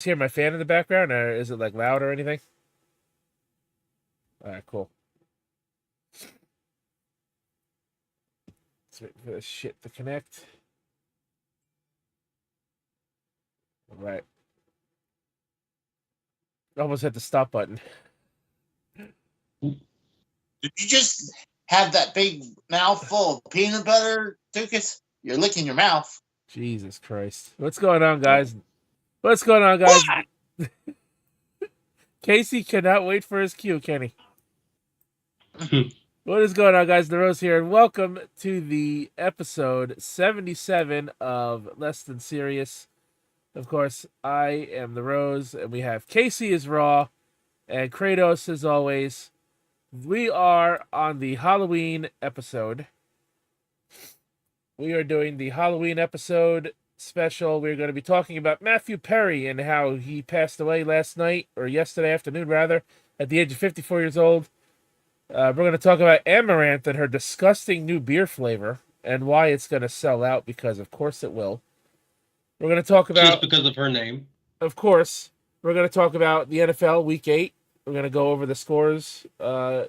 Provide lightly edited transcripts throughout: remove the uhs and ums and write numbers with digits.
Hear my fan in the background, or is it like loud or anything? All right, cool. Let's wait for this shit to connect. All right. Almost hit the stop button. Did you just have that big mouthful of peanut butter, Dukas? You're licking your mouth. Jesus Christ. What's going on, guys? What's going on, guys? Casey cannot wait for his cue, Kenny. What is going on, guys? The Rose here, and welcome to the episode 77 of Less Than Serious. Of course, I am the Rose, and we have Casey is Raw, and Kratos as always. We are on the Halloween episode. We are doing the Halloween episode special. We're going to be talking about Mathew Perry and how he passed away last night, or yesterday afternoon, rather, at the age of 54 years old. We're going to talk about Amouranth and her disgusting new beer flavor and why it's going to sell out, because of course it will. We're going to talk about... Just because of her name. Of course. We're going to talk about the NFL Week 8. We're going to go over the scores. Go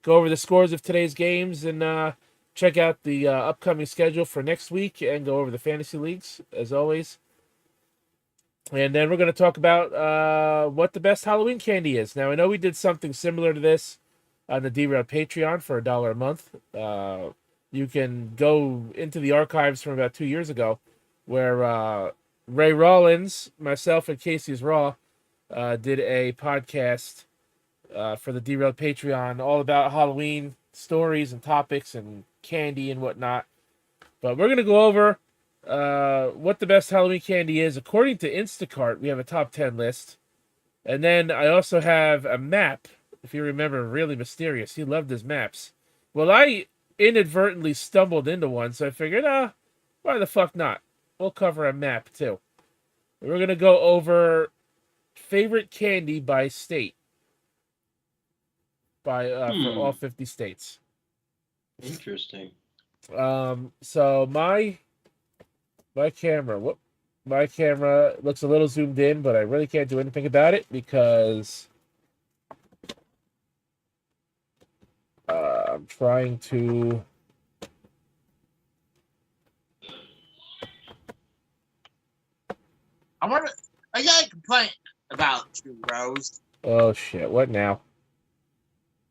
over the scores of today's games and check out the upcoming schedule for next week and go over the fantasy leagues, as always. And then we're going to talk about what the best Halloween candy is. Now, I know we did something similar to this on the Derailed Patreon for $1 a month. You can go into the archives from about 2 years ago where Ray Rollins, myself, and Casey's Raw did a podcast for the Derailed Patreon all about Halloween stories and topics and candy and whatnot. But we're going to go over what the best Halloween candy is. According to Instacart, we have a top 10 list. And then I also have a map. If you remember, Really Mysterious. He loved his maps. Well, I inadvertently stumbled into one, so I figured, why the fuck not? We'll cover a map, too. We're going to go over favorite candy by state. For all 50 states. Interesting. So my camera, my camera looks a little zoomed in, but I really can't do anything about it because I'm trying to. I got a complaint about you, Rose. Oh shit! What now?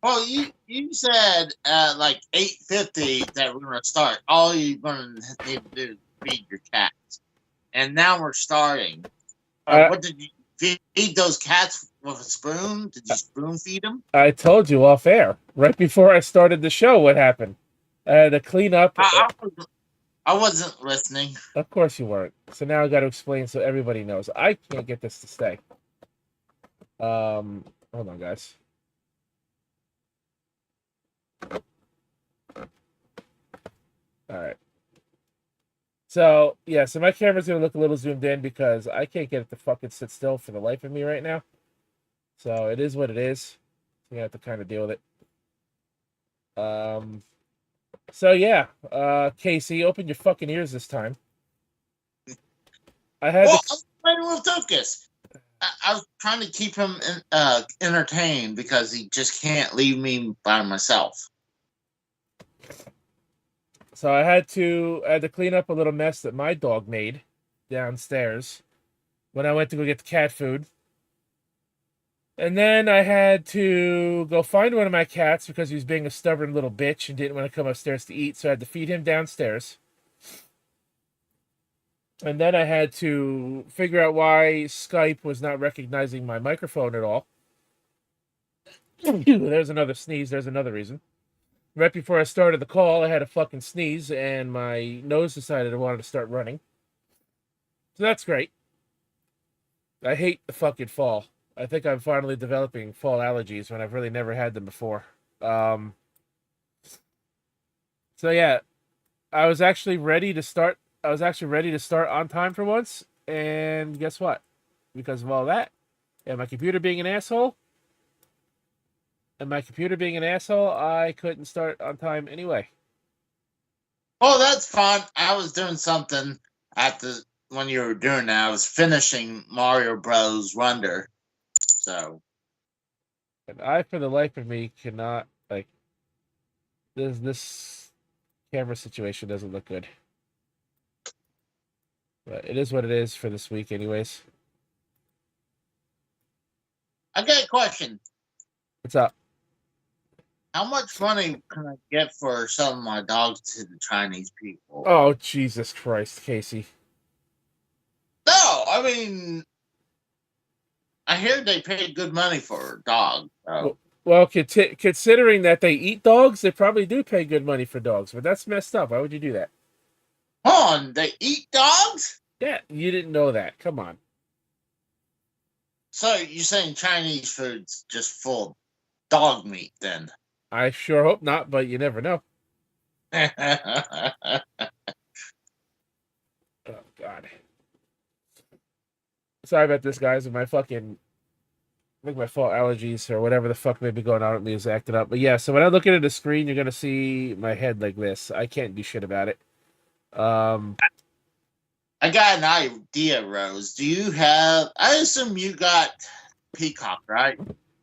Well, you said like 8:50 that we're gonna start. All you're gonna need to do is feed your cats, and now we're starting. What did you feed those cats with a spoon? Did you spoon feed them? I told you off air right before I started the show what happened. I had to clean up. I wasn't listening. Of course you weren't. So now I got to explain so everybody knows. I can't get this to stay. Hold on, guys. All right. So, yeah, so my camera's going to look a little zoomed in because I can't get it to fucking sit still for the life of me right now. So, it is what it is. You have to kind of deal with it. So, yeah. Casey, open your fucking ears this time. I was playing with Dukas. I was trying to keep him entertained because he just can't leave me by myself. So I had to clean up a little mess that my dog made downstairs when I went to go get the cat food. And then I had to go find one of my cats because he was being a stubborn little bitch and didn't want to come upstairs to eat. So I had to feed him downstairs. And then I had to figure out why Skype was not recognizing my microphone at all. There's another sneeze. There's another reason. Right before I started the call, I had a fucking sneeze, and my nose decided it wanted to start running. So that's great. I hate the fucking fall. I think I'm finally developing fall allergies when I've really never had them before. So yeah, I was actually ready to start on time for once, and guess what? Because of all that, and my computer being an asshole, I couldn't start on time anyway. Oh, that's fine. I was doing something at the when you were doing that, I was finishing Mario Bros. Wonder. So And I, for the life of me, cannot like this camera situation doesn't look good. But it is what it is for this week, anyways. I got a question. What's up? How much money can I get for selling my dogs to the Chinese people? Oh, Jesus Christ, Casey. No, I mean, I hear they pay good money for dogs. So. Well, considering that they eat dogs, they probably do pay good money for dogs, but that's messed up. Why would you do that? Hold on, they eat dogs? Yeah, you didn't know that. Come on. So you're saying Chinese food's just full of dog meat then? I sure hope not, but you never know. Oh, God. Sorry about this, guys. My fucking... I think my fall allergies or whatever the fuck may be going on with me is acting up. But yeah, so when I look at the screen, you're going to see my head like this. I can't do shit about it. I got an idea, Rose. Do you have... I assume you got Peacock, right?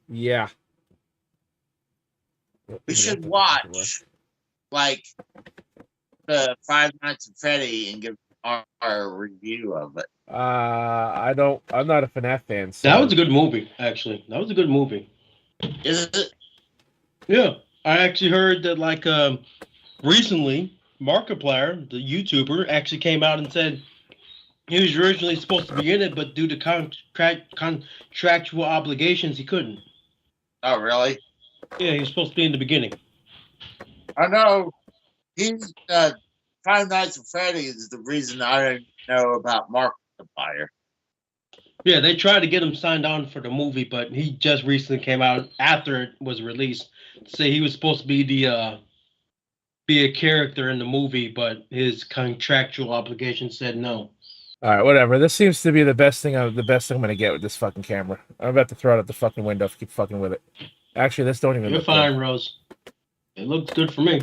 Yeah. We should watch, like, the Five Nights at Freddy and give our review of it. I'm not a FNAF fan. So. That was a good movie, actually. That was a good movie. Is it? Yeah. I actually heard that, like, recently, Markiplier, the YouTuber, actually came out and said he was originally supposed to be in it, but due to contractual obligations, he couldn't. Oh, really? Yeah, he was supposed to be in the beginning. I know. He's Five Nights at Freddy is the reason I didn't know about Markiplier. Yeah, they tried to get him signed on for the movie, but he just recently came out after it was released to say he was supposed to be be a character in the movie, but his contractual obligation said no. All right, whatever. This seems to be the best thing I'm gonna get with this fucking camera. I'm about to throw it out the fucking window if you keep fucking with it. Actually, this don't even. You're look fine, good. Rose. It looks good for me.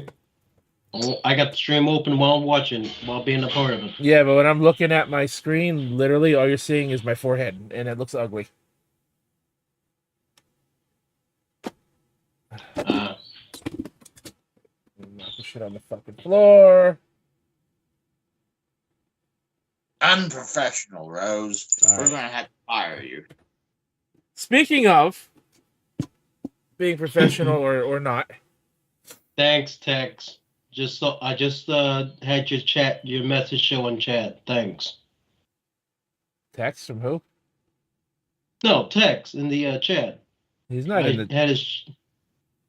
I got the stream open while watching, while being a part of it. Yeah, but when I'm looking at my screen, literally all you're seeing is my forehead, and it looks ugly. Knock the shit on the fucking floor. Unprofessional, Rose. All We're right. gonna have to fire you. Speaking of being professional or not, Thanks, Tex. I just had your message show in chat. Thanks. text from who? No, Tex in the chat. He's not in the.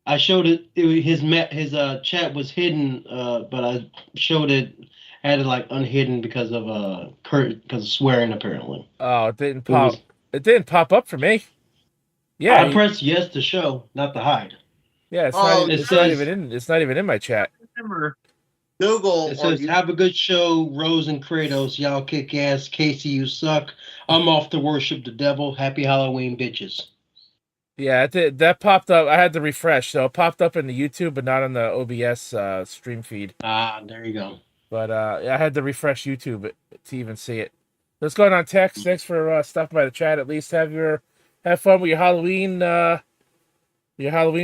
I showed it. His chat was hidden, but I showed it. Had it like unhidden because of swearing apparently. Oh, it didn't pop. It didn't pop up for me. Yeah, I pressed yes to show, not to hide. Yeah, it's not even in my chat. Remember, Google. It says, "Have a good show, Rose and Kratos. Y'all kick ass. Casey, you suck. I'm off to worship the devil. Happy Halloween, bitches." Yeah, that popped up. I had to refresh, so it popped up in the YouTube, but not on the OBS stream feed. Ah, there you go. But I had to refresh YouTube to even see it. What's going on, Tex? Thanks for stopping by the chat. At least have fun with your Halloween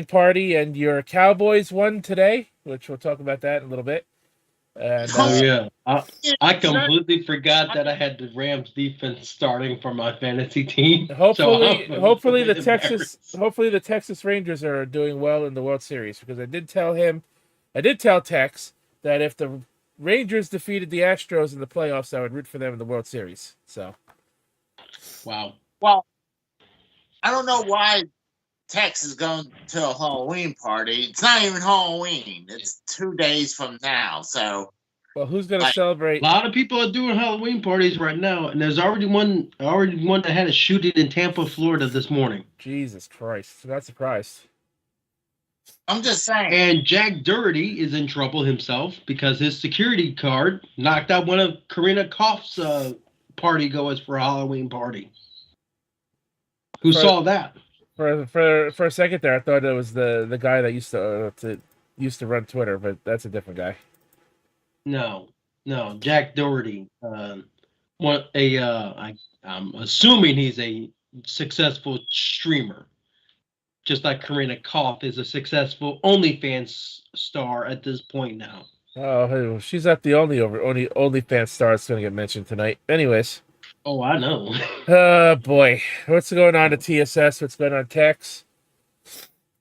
party and your Cowboys won today, which we'll talk about that in a little bit. And, yeah, I completely forgot that I had the Rams defense starting for my fantasy team. Hopefully the Texas Rangers are doing well in the World Series, because I did tell Tex that if the Rangers defeated the Astros in the playoffs, I would root for them in the World Series. So, wow. Well, I don't know why Tex is going to a Halloween party. It's not even Halloween. It's 2 days from now. So, well, who's going to celebrate? A lot of people are doing Halloween parties right now, and there's already one that had a shooting in Tampa, Florida this morning. Jesus Christ! I'm not surprised. I'm just saying. And Jack Doherty is in trouble himself because his security guard knocked out one of Karina Koff's party goers for a Halloween party. Who saw that? For a second there, I thought it was the guy that used to run Twitter, but that's a different guy. No, Jack Doherty. I'm assuming he's a successful streamer, just like Karina Koff is a successful OnlyFans star at this point now. Oh, hey, she's not the only OnlyFans star that's going to get mentioned tonight. Anyways, Oh, I know. boy, what's going on to TSS? What's going on Tex?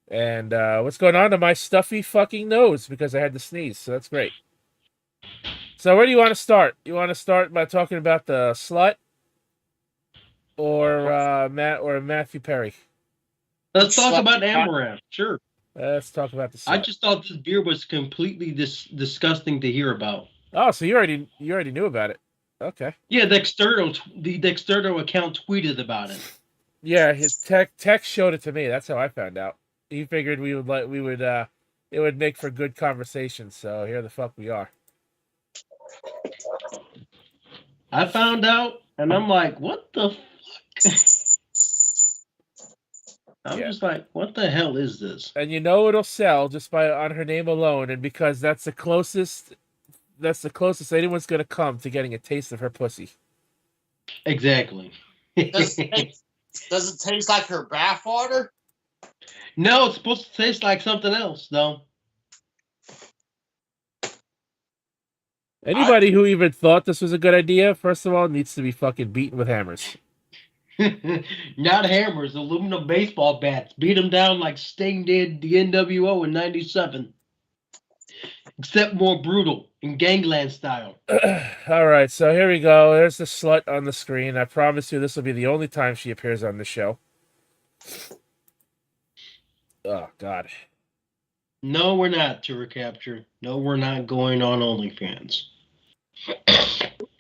And what's going on to my stuffy fucking nose because I had to sneeze. So that's great. So where do you want to start? You want to start by talking about the slut, or Matthew Perry? Let's talk about Amouranth. Sure. Let's talk about the slut. I just thought this beer was completely disgusting to hear about. Oh, so you already knew about it. Okay. Yeah, the Dexterdo account tweeted about it. Yeah, his Tex showed it to me. That's how I found out. He figured it would make for good conversation. So here the fuck we are. I found out, and I'm like, what the fuck? I'm just like, what the hell is this? And you know it'll sell just on her name alone, and because that's the closest anyone's gonna come to getting a taste of her pussy. Exactly. Does it taste like her bathwater? No, it's supposed to taste like something else, though. Anybody who even thought this was a good idea, first of all, needs to be fucking beaten with hammers. Not hammers, aluminum baseball bats. Beat them down like Sting did the NWO in '97. Except more brutal, in gangland style. All right, so here we go. There's the slut on the screen. I promise you this will be the only time she appears on the show. Oh, God. No, we're not, to recapture. No, we're not going on OnlyFans.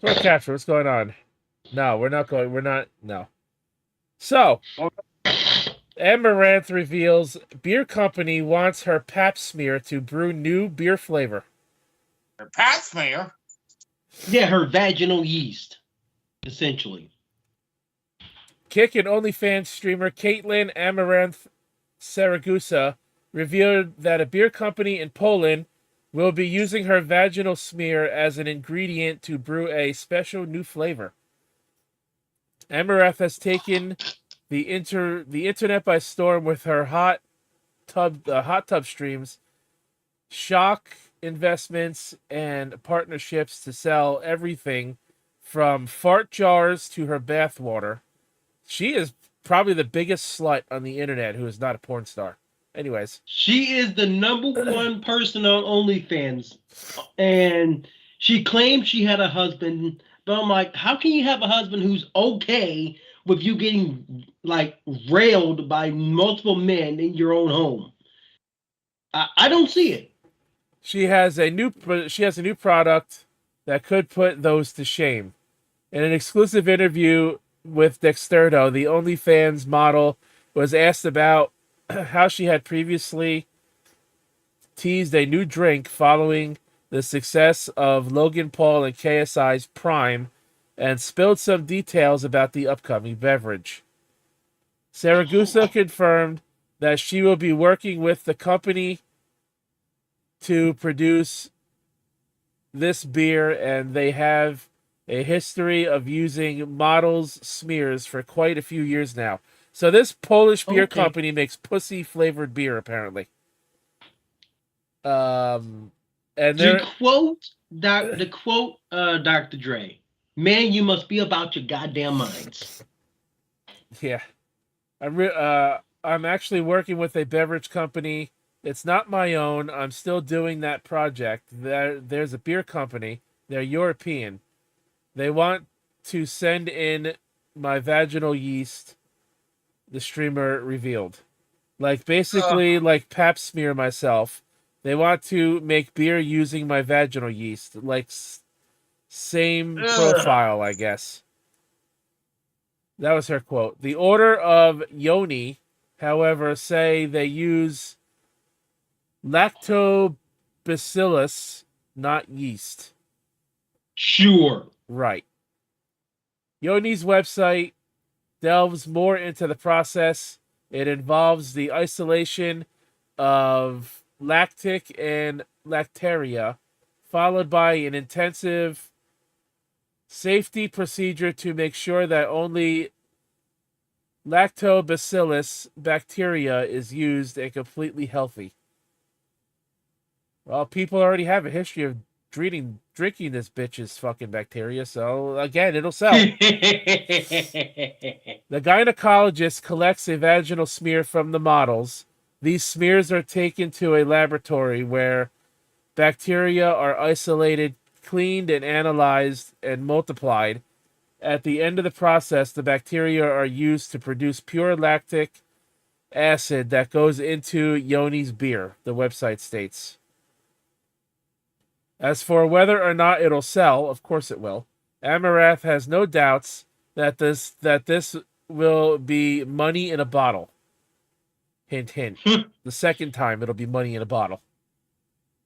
Tour capture, what's going on? No, we're not. No. So, Amouranth reveals beer company wants her pap smear to brew new beer flavor. Her pap smear? Yeah, her vaginal yeast, essentially. Kick and OnlyFans streamer Caitlin Amouranth Saragusa revealed that a beer company in Poland will be using her vaginal smear as an ingredient to brew a special new flavor. Amouranth has taken the internet by storm with her hot tub streams, shock investments, and partnerships to sell everything from fart jars to her bathwater. She is probably the biggest slut on the internet who is not a porn star. Anyways. She is the number one person on OnlyFans. And she claimed she had a husband. But I'm like, how can you have a husband who's okay with you getting, like, railed by multiple men in your own home? I don't see it. She has a new product that could put those to shame. In an exclusive interview with Dexterdo, the OnlyFans model was asked about how she had previously teased a new drink following the success of Logan Paul and KSI's Prime, and spilled some details about the upcoming beverage. Saragusa confirmed that she will be working with the company to produce this beer, and they have a history of using models' smears for quite a few years now. So this Polish beer company makes pussy-flavored beer, apparently. And to quote Dr. Dre, man, you must be about your goddamn minds. Yeah. I'm actually working with a beverage company. It's not my own. I'm still doing that project. There's a beer company. They're European. They want to send in my vaginal yeast, the streamer revealed. Like, basically, like pap smear myself. They want to make beer using my vaginal yeast. Like, same profile, I guess. That was her quote. The Order of Yoni, however, say they use lactobacillus, not yeast. Sure. Right. Yoni's website delves more into the process. It involves the isolation of lactic and lactaria, followed by an intensive Safety procedure to make sure that only lactobacillus bacteria is used and completely healthy. Well, people already have a history of drinking this bitch's fucking bacteria, so again, it'll sell. The gynecologist collects a vaginal smear from the models. These smears are taken to a laboratory where bacteria are isolated, cleaned, and analyzed and multiplied. At the end of the process, the bacteria are used to produce pure lactic acid that goes into Yoni's beer, the website states. As for whether or not it'll sell, of course it will. Amouranth has no doubts that this will be money in a bottle. Hint, hint. The second time it'll be money in a bottle.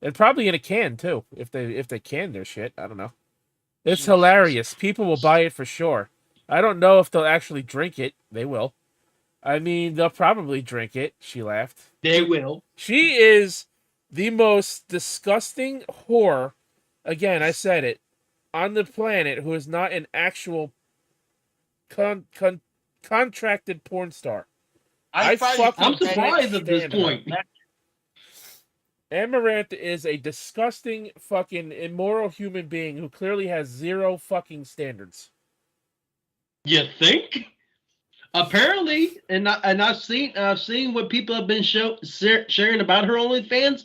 And probably in a can too, if they can their shit. I don't know. It's hilarious. People will buy it for sure. I don't know if they'll actually drink it. They will. I mean, they'll probably drink it. She laughed. They will. She is the most disgusting whore. Again, I said it. On the planet, who is not an actual contracted porn star. I'm surprised at this point. Amouranth is a disgusting, fucking immoral human being who clearly has zero fucking standards. You think? Apparently, and I've seen what people have been sharing about her OnlyFans.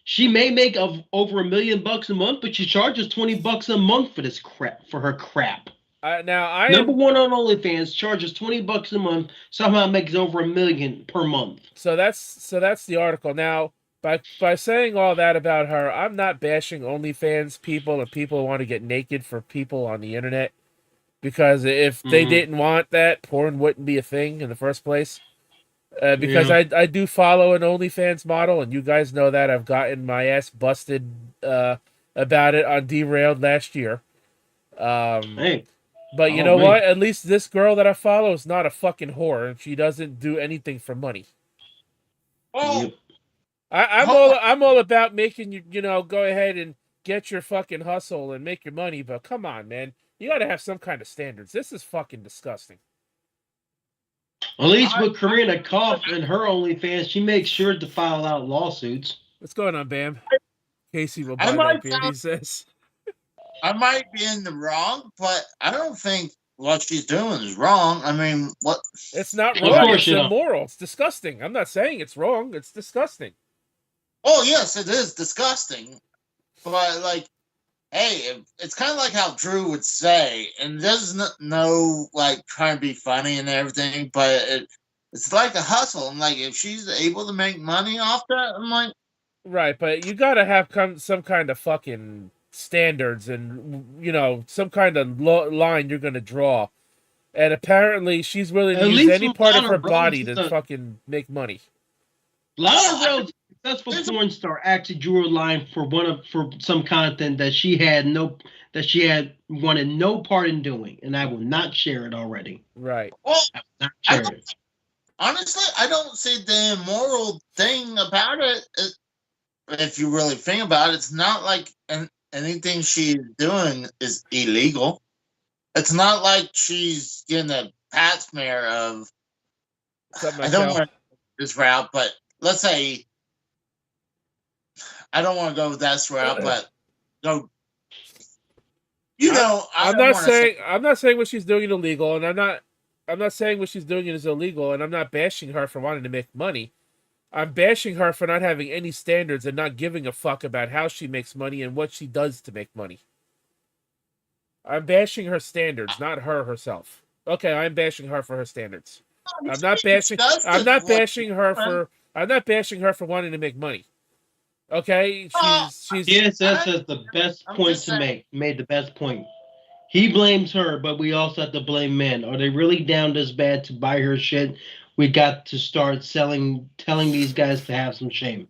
She may make over $1 million a month, but she charges $20 a month for this crap, for her crap. Number one on OnlyFans charges $20 a month. Somehow makes over $1 million per month. So that's the article. Now, by saying all that about her, I'm not bashing OnlyFans people and people who want to get naked for people on the internet, because if they didn't want that, porn wouldn't be a thing in the first place. Because I do follow an OnlyFans model, and you guys know that I've gotten my ass busted about it on Derailed last year. But you know what? At least this girl that I follow is not a fucking whore, and she doesn't do anything for money. Oh, I'm all about making you go ahead and get your fucking hustle and make your money, but come on, man, you got to have some kind of standards. This is fucking disgusting. At least with Karina Koff and her OnlyFans, she makes sure to file out lawsuits. What's going on, Bam? Casey will buy that beer, he says. I might be in the wrong, but I don't think what she's doing is wrong. I mean, what? It's not wrong. It's immoral. It's disgusting. I'm not saying it's wrong. It's disgusting. Oh, yes, it is disgusting. But, like, hey, it's kind of like how Drew would say, and there's no, like, trying to be funny and everything, but it's like a hustle. I'm like, if she's able to make money off that, I'm like... Right, but you got to have some kind of fucking standards and, some kind of line you're going to draw. And apparently she's willing to use any part of her body to fucking make money. Lana Rhoades, successful porn star, actually drew a line for some content that she had wanted no part in doing, and I will not share it already. Right. Well, honestly, I don't see the immoral thing about it. If you really think about it, it's not like anything she's doing is illegal. It's not like she's getting a pat smear of... I don't want to go this route, but let's say... I don't want to go that route, but go... I'm not saying what she's doing is illegal, and I'm not saying what she's doing is illegal, and I'm not bashing her for wanting to make money. I'm bashing her for not having any standards and not giving a fuck about how she makes money and what she does to make money. I'm bashing her standards, not her herself. Okay, I'm bashing her for her standards. I'm not bashing her for wanting to make money. Okay, she's DSS has the best point to make. Made the best point. He blames her, but we also have to blame men. Are they really down this bad to buy her shit? We got to start telling these guys to have some shame.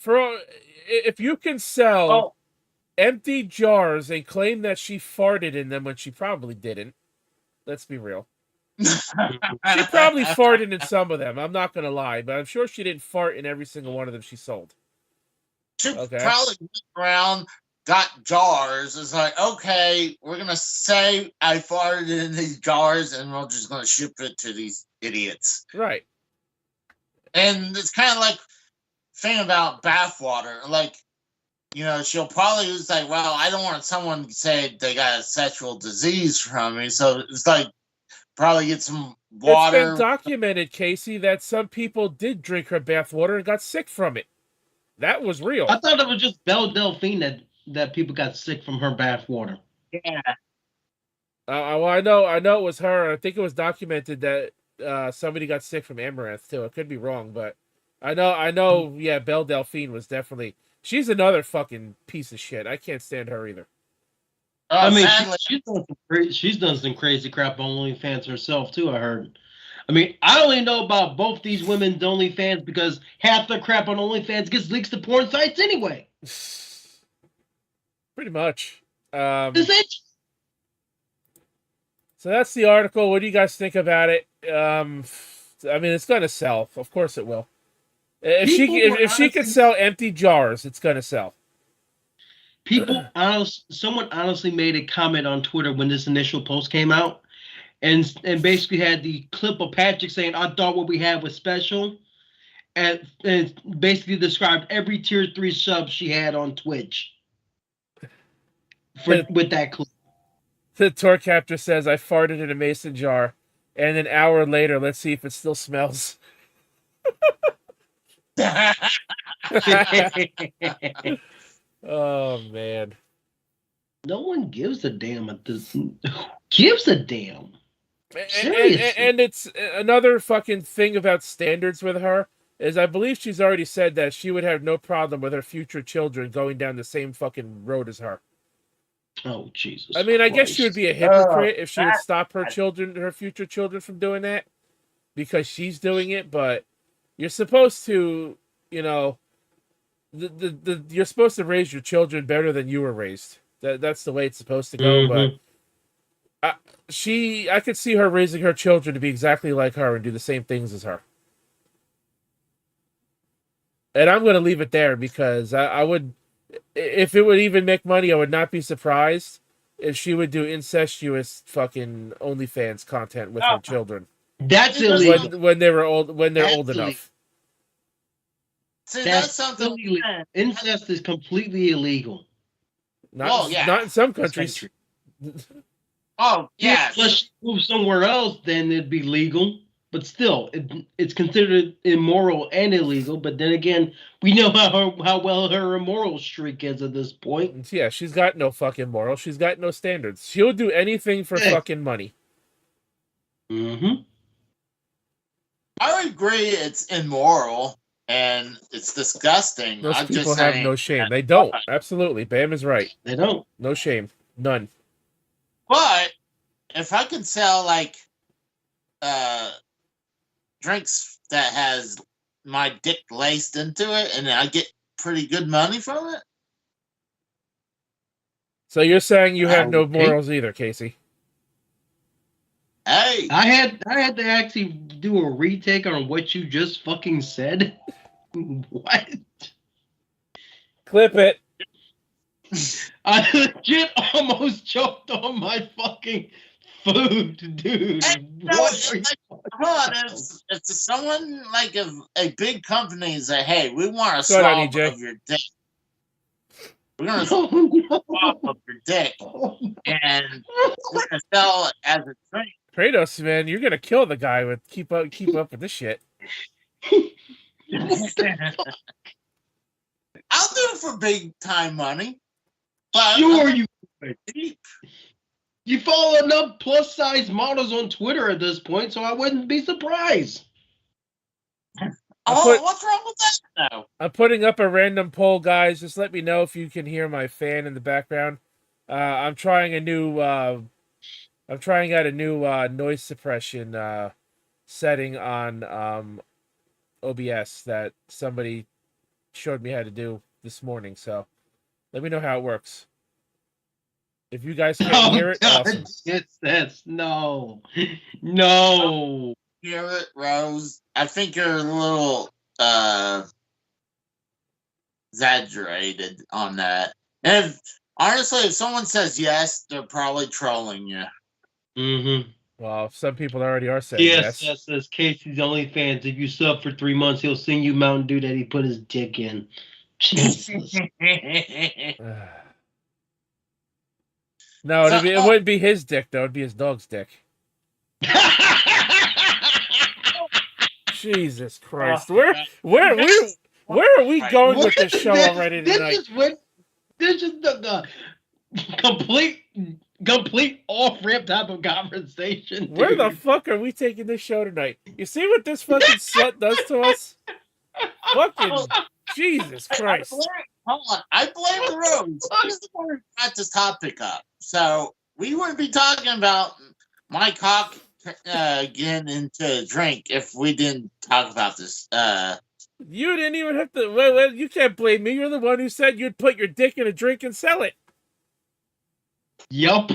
If you can sell empty jars and claim that she farted in them when she probably didn't, let's be real. She probably farted in some of them. I'm not going to lie, but I'm sure she didn't fart in every single one of them she sold. She probably went around got jars. It's like, okay, we're gonna say I farted in these jars, and we're just gonna ship it to these idiots. Right. And it's kind of like thing about bathwater. Like, she'll probably just like, well, I don't want someone to say they got a sexual disease from me, so it's like probably get some water. It's been documented, Casey, that some people did drink her bathwater and got sick from it. That was real. I thought it was just Belle Delphine that people got sick from her bathwater. Yeah. Well, I know it was her. I think it was documented that somebody got sick from Amouranth too. I could be wrong, but I know. Yeah, Belle Delphine was definitely. She's another fucking piece of shit. I can't stand her either. I mean, she's done some crazy crap on OnlyFans herself too. I heard. I mean, I only know about both these women's OnlyFans because half the crap on OnlyFans gets leaks to porn sites anyway. Pretty much. Is it? So that's the article. What do you guys think about it? I mean, it's gonna sell. Of course, it will. If she can sell empty jars, it's gonna sell. Someone honestly made a comment on Twitter when this initial post came out, and basically had the clip of Patrick saying, "I thought what we had was special," and basically described every tier 3 sub she had on Twitch with that clip. The tour captor says, "I farted in a mason jar, and an hour later, let's see if it still smells." Oh man. No one gives a damn at this. Who gives a damn? And it's another fucking thing about standards with her is I believe she's already said that she would have no problem with her future children going down the same fucking road as her. Oh Jesus! I mean, I guess she would be a hypocrite if she would stop her future children from doing that because she's doing it. But you're supposed to, you're supposed to raise your children better than you were raised. That's the way it's supposed to go. Mm-hmm. But I could see her raising her children to be exactly like her and do the same things as her. And I'm going to leave it there because I would, if it would even make money, I would not be surprised if she would do incestuous fucking OnlyFans content with her children. That's illegal. When they're old enough. See, that's something. Illegal. Incest is completely illegal. Not in some countries. Oh, yeah. Unless she moves somewhere else, then it'd be legal. But still, it's considered immoral and illegal. But then again, we know how well her immoral streak is at this point. Yeah, she's got no fucking morals. She's got no standards. She'll do anything for fucking money. Mm-hmm. I would agree it's immoral and it's disgusting. Those people have no shame. They don't. Absolutely. Bam is right. They don't. No shame. None. But if I could sell drinks that has my dick laced into it and I get pretty good money from it. So you're saying you have no morals either, Casey? Hey, I had to actually do a retake on what you just fucking said. What? Clip it. I legit almost choked on my fucking food, dude. If someone like a big company is like, hey, we want a swab of your dick. We're gonna swab of your dick, and we're gonna sell it as a drink. Kratos, man, you're gonna kill the guy with keep up with this shit. I'll do it for big time money. But sure you would. You follow enough plus size models on Twitter at this point, so I wouldn't be surprised. What's wrong with that now? I'm putting up a random poll, guys. Just let me know if you can hear my fan in the background. I'm trying out a new noise suppression setting on OBS that somebody showed me how to do this morning. So let me know how it works. If you guys can't hear it, awesome. Yes, no. Hear it, Rose? I think you're a little exaggerated on that. And Honestly, if someone says yes, they're probably trolling you. Mm-hmm. Well, some people already are saying yes. Yes, says Casey's OnlyFans. If you sub for 3 months, he'll send you Mountain Dew that he put his dick in. Jesus. No, it wouldn't be his dick though. It'd be his dog's dick. Jesus Christ! Where are we going with this show already tonight? This is the complete off-ramp type of conversation. Dude. Where the fuck are we taking this show tonight? You see what this fucking slut does to us? Fucking Jesus Christ! Hold on, I blame the Rose. He's the one who got this topic up. So we wouldn't be talking about my cock getting into a drink if we didn't talk about this. You didn't even have to. Well, you can't blame me. You're the one who said you'd put your dick in a drink and sell it. Yup.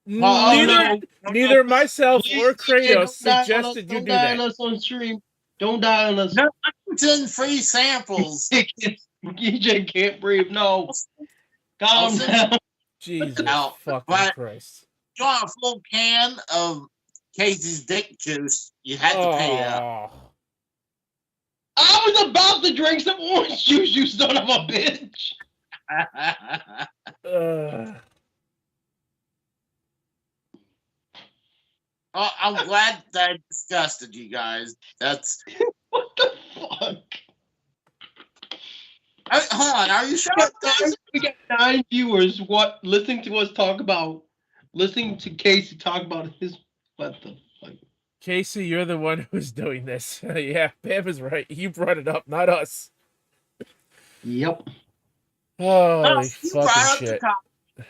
Neither myself or Kratos suggested you do that. Don't die on us on stream. Don't die on us. No, I'm sending free samples. DJ can't breathe. No. Calm down. Jesus fucking Christ. You want a full can of Casey's dick juice, you had to pay up. I was about to drink some orange juice, you son of a bitch. I'm glad that I disgusted you guys. That's what the fuck? Hold on, are you sure? We got 9 viewers listening to us talk about, listening to Casey talk about his, what the fuck? Casey, you're the one who's doing this. Yeah, Pam is right. You brought it up, not us. Yep. Holy fucking shit.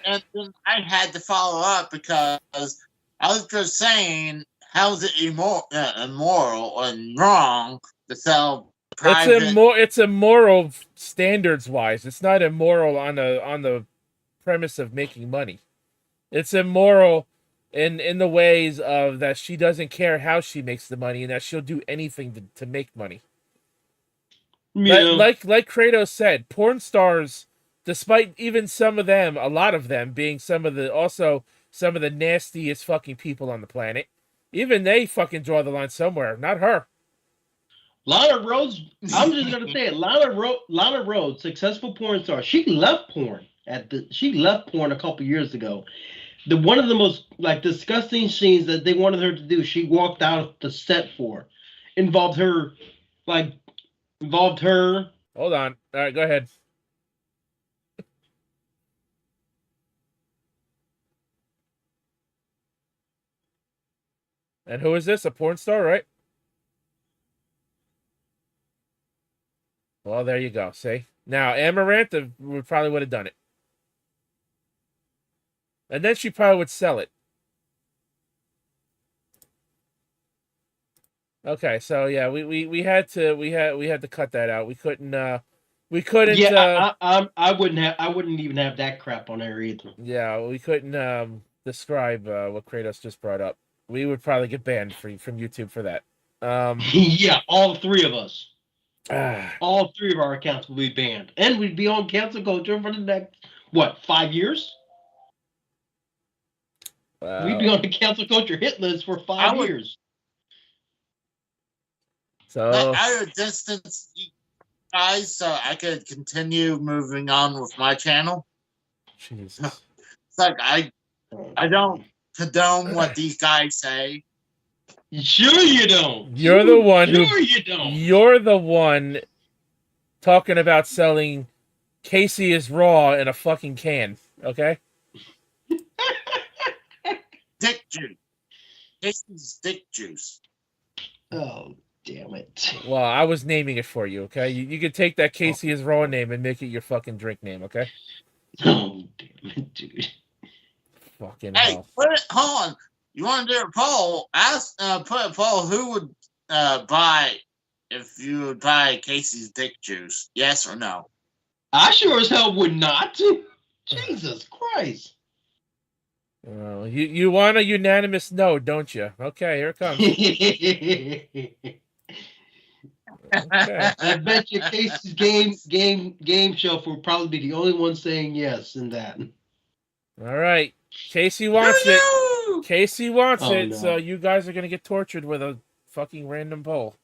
And then I had to follow up because I was just saying, how is it immoral and wrong to sell private? It's immoral standards wise. It's not immoral on the premise of making money. It's immoral in the ways of that she doesn't care how she makes the money and that she'll do anything to make money. Yeah. Like Kratos said, porn stars, despite even some of them, a lot of them being some of the nastiest fucking people on the planet, even they fucking draw the line somewhere. Not her. Lana Rhodes, I'm just gonna say it. Lana Rhodes, successful porn star. She left porn a couple years ago. One of the most disgusting scenes that they wanted her to do, she walked out of the set for. Involved her. Hold on. All right, go ahead. And who is this? A porn star, right? Well, there you go. See? Now, Amouranth probably would have done it. And then she probably would sell it. Okay, so yeah, we had to cut that out. We couldn't. Yeah, I wouldn't even have that crap on there either. Yeah, we couldn't describe what Kratos just brought up. We would probably get banned from YouTube for that. Yeah, all 3 of us. All 3 of our accounts will be banned, and we'd be on cancel culture for the next 5 years. We'd be on the cancel culture hit list for 5 years. So I would distance you guys so I could continue moving on with my channel. Jesus. It's like I don't condone what these guys say. Sure you don't. You're the one you don't. You're the one talking about selling Casey is raw in a fucking can, okay? Dick juice. Casey's dick juice. Oh, damn it. Well, I was naming it for you, okay? You could take that Casey is raw name and make it your fucking drink name, okay? Oh, damn it, dude. Fucking hell. Hold on. You want to do a poll? Put a poll. Who would buy if you would buy Casey's dick juice? Yes or no? I sure as hell would not. Jesus Christ. You want a unanimous no, don't you? Okay, here it comes. Okay. I bet you Casey's game shelf will probably be the only one saying yes in that. All right. Casey wants it. Casey wants Oh, it, no. so you guys are gonna get tortured with a fucking random poll.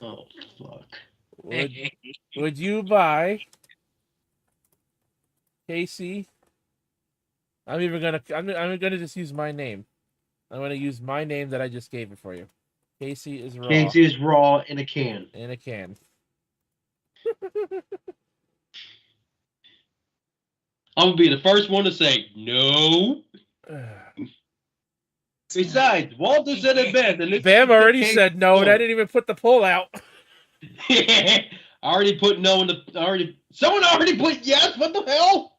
Oh fuck. Would you buy Casey? I'm gonna just use my name. I'm gonna use my name that I just gave it for you. Casey is raw Casey is raw in a can. in a can. I'm gonna be the first one to say no. Besides, Walter said it best. And Bam already said no, and I didn't even put the poll out. I already put no in the someone already put yes. What the hell?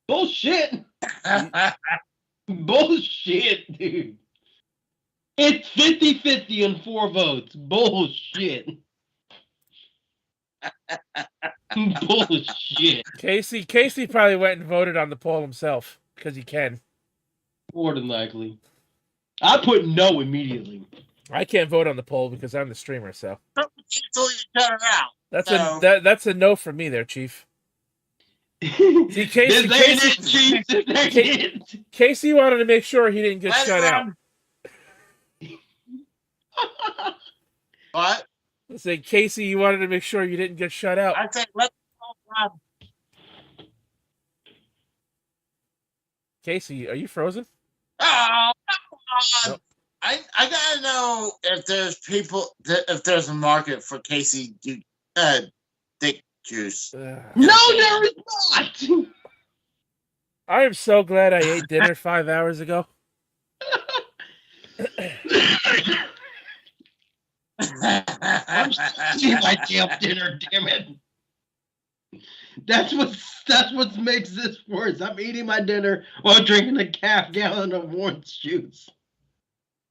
Bullshit. Bullshit, dude. It's 50-50 on 4 votes. Bullshit. Bullshit. Casey probably went and voted on the poll himself because he can. More than likely. I put no immediately. I can't vote on the poll because I'm the streamer, so Cancel each other out. that's a no for me there, Chief. See, Casey wanted to make sure he didn't get shut out. What? I said, Casey, you wanted to make sure you didn't get shut out. I said, let run. Casey, are you frozen? Oh, come on. Nope. I gotta know if there's a market for Casey dick juice. No, there is not. I am so glad I ate dinner 5 hours ago. I'm still eating my damn dinner, damn it. That's what makes this worse. I'm eating my dinner while drinking a half gallon of orange juice.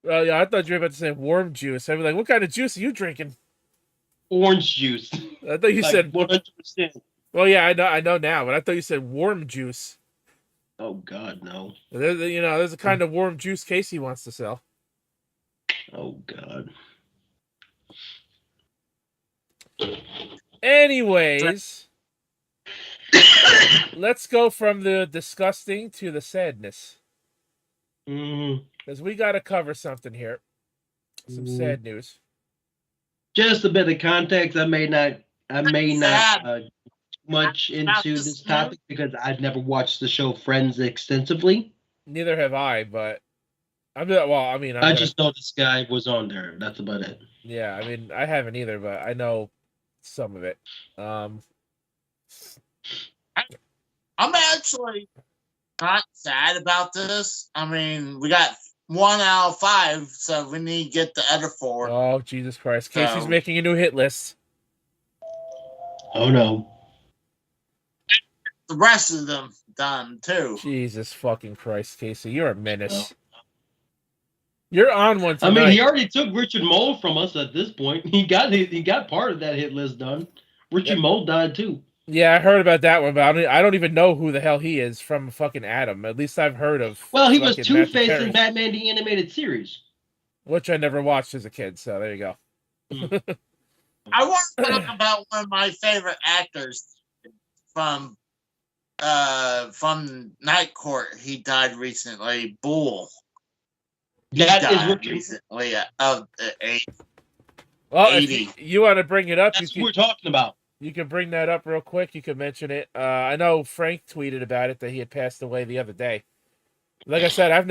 Well, yeah, I thought you were about to say warm juice. I'd be like, what kind of juice are you drinking? Orange juice. I thought you said 100%. Well, yeah, I know now, but I thought you said warm juice. Oh God, no. There's a kind of warm juice Casey wants to sell. Oh God. Anyways, let's go from the disgusting to the sadness. Because we got to cover something here. Some sad news. Just a bit of context. I may not much into this topic because I've never watched the show Friends extensively. Neither have I, but I just know this guy was on there. That's about it. Yeah, I mean, I haven't either, but I know some of it. I'm actually not sad about this. I mean, we got 1 out of 5, so we need to get the other 4. Oh, Jesus Christ. Casey's making a new hit list. Oh, no. The rest of them done, too. Jesus fucking Christ, Casey. You're a menace. You're on one tonight. I mean, he already took Richard Mole from us at this point. He got part of that hit list done. Richard Mole died, too. Yeah, I heard about that one, but I don't even know who the hell he is from fucking Adam. At least I've heard of. Well, he was Two-Face in Batman the Animated Series. Which I never watched as a kid, so there you go. I want to talk about one of my favorite actors from Night Court. He died recently. Bull. That is Richard. Recently of age. Well, 80. If you want to bring it up, that's what we're talking about. You can bring that up real quick. You can mention it. I know Frank tweeted about it that he had passed away the other day. Like I said, I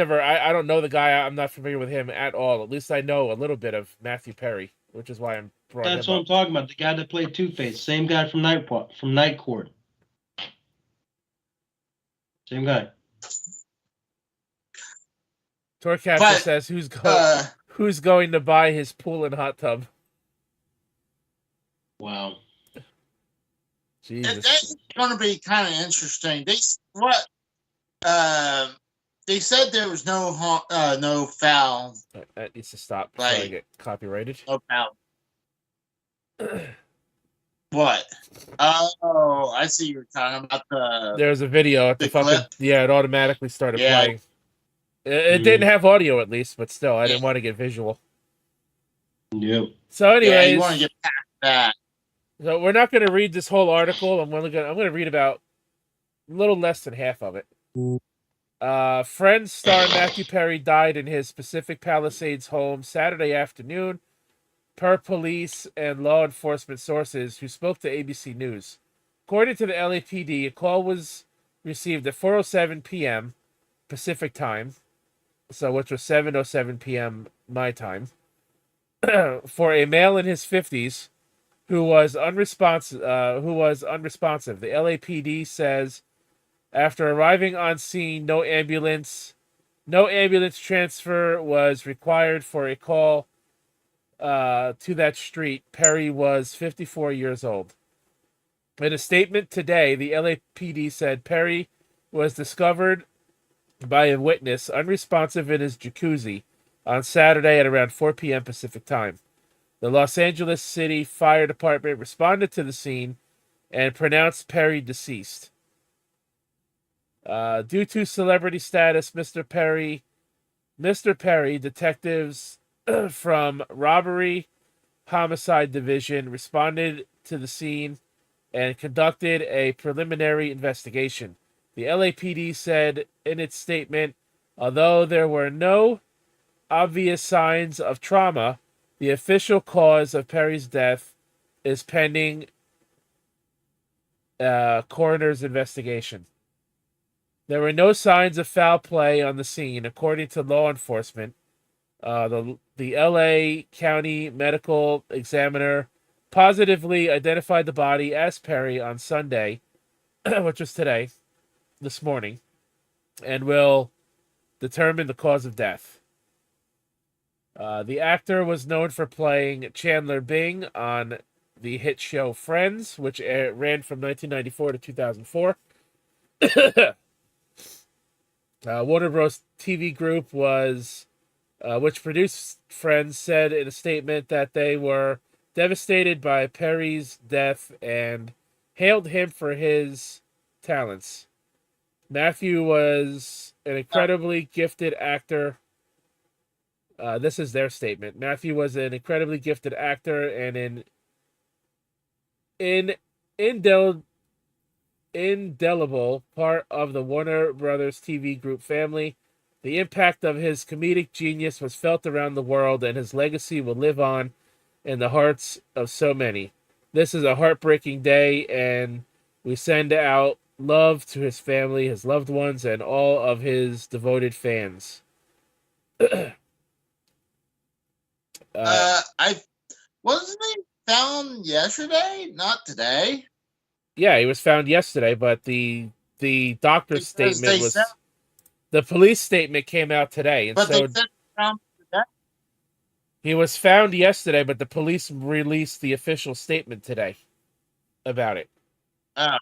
don't know the guy. I'm not familiar with him at all. At least I know a little bit of Mathew Perry, which is why I'm brought him up. That's what I'm talking about. The guy that played Two-Face. Same guy from Night Court. Same guy. Torcaster says, who's going to buy his pool and hot tub? Wow. Jesus. That's going to be kind of interesting. They said there was no foul. That needs to stop before I get copyrighted. No foul. What? Oh, I see you're talking about the. There's a video at the fucking clip? Yeah, it automatically started playing. It didn't have audio at least, but still, I didn't want to get visual. Yep. So, anyways, you want to get past that. So we're not going to read this whole article. I'm going to read about a little less than half of it. Friends star Matthew Perry died in his Pacific Palisades home Saturday afternoon, per police and law enforcement sources who spoke to ABC News. According to the LAPD, a call was received at 4:07 p.m. Pacific time, so which was 7:07 p.m. my time, for a male in his 50s who was unresponsive. The LAPD says after arriving on scene, no ambulance transfer was required for a call to that street. Perry was 54 years old. In a statement today, the LAPD said Perry was discovered by a witness unresponsive in his jacuzzi on Saturday at around 4 p.m. Pacific time. The Los Angeles City Fire Department responded to the scene and pronounced Perry deceased. Due to celebrity status, Mr. Perry, detectives from Robbery Homicide Division responded to the scene and conducted a preliminary investigation. The LAPD said in its statement, although there were no obvious signs of trauma, the official cause of Perry's death is pending coroner's investigation. There were no signs of foul play on the scene, according to law enforcement. The LA County Medical Examiner positively identified the body as Perry on Sunday, which was this morning, and will determine the cause of death. The actor was known for playing Chandler Bing on the hit show Friends, which ran from 1994 to 2004. Warner Bros. TV Group which produced Friends, said in a statement that they were devastated by Perry's death and hailed him for his talents. Matthew was an incredibly gifted actor. This is their statement. Matthew was an incredibly gifted actor and an indelible part of the Warner Brothers TV Group family. The impact of his comedic genius was felt around the world, and his legacy will live on in the hearts of so many. This is a heartbreaking day, and we send out love to his family, his loved ones, and all of his devoted fans. I wasn't he found yesterday, not today. Yeah, he was found yesterday, but the doctor's Because statement they was said, the police statement came out today, and but so they said found today. he was found yesterday, but the police released the official statement today about it. Oh,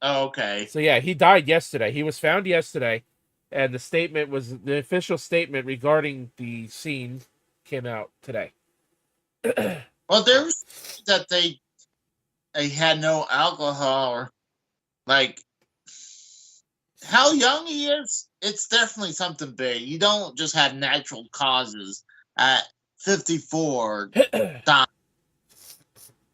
okay. So yeah, he died yesterday. He was found yesterday, and the official statement regarding the scene came out today. Well, there's that they had no alcohol, or like how young he is. It's definitely something big. You don't just have natural causes at 54.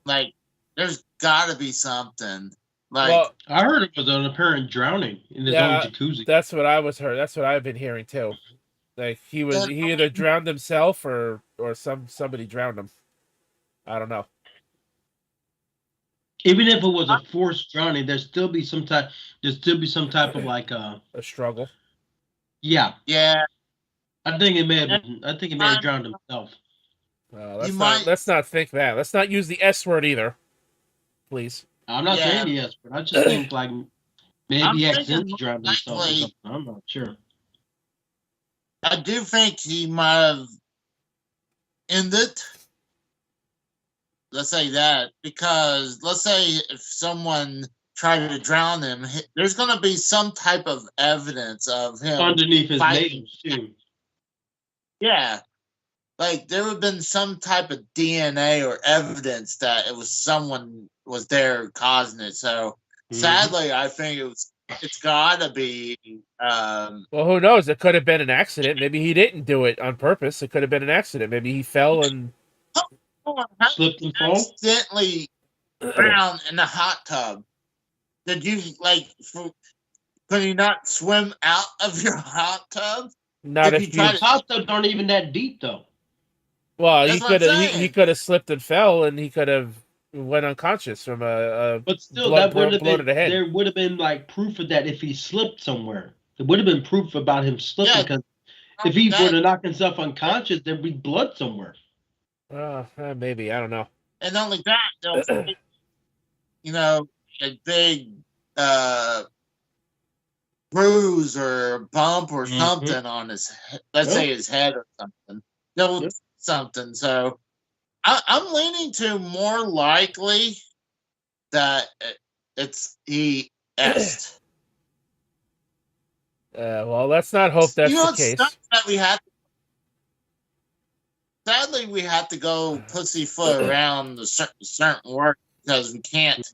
Like, there's got to be something. Like, Well, I heard it was an apparent drowning in his own jacuzzi. That's what I was heard. That's what I've been hearing too. Like he either drowned himself or somebody drowned him. I don't know. Even if it was a forced drowning, there'd still be some type of like a struggle. Yeah. Yeah. I think it may have drowned himself. Let's not think that. Let's not use the S word either. Please. I'm not saying the S word. I just think like maybe he accidentally drowned himself or something. I'm not sure. I do think he might have ended. Let's say that, because let's say if someone tried to drown him, there's going to be some type of evidence of him underneath his nails too. Yeah, like there would have been some type of DNA or evidence that it was someone was there causing it. So sadly, I think it's got to be. Well, who knows? It could have been an accident. Maybe he didn't do it on purpose. It could have been an accident. Maybe he fell and Slipped and fall? Accidentally drowned in the hot tub. Did you could you not swim out of your hot tub? Not If if you you. try to, Hot tubs aren't even that deep though. Well, that's what I'm he saying. could have slipped and fell, and he could have went unconscious from a But still, that would have blow to been the head. there would have been like proof of that if he slipped somewhere. There would have been proof about him slipping Yeah, because if he were that, to knock himself unconscious, there'd be blood somewhere. Maybe, I don't know. and not only that, they'll a big bruise or bump or something on his, let's say his head or something. They'll something. So I'm leaning to more likely that it's he est. Well, let's not hope that's the case. That we have. Sadly, we have to go pussyfoot around the certain work because we can't.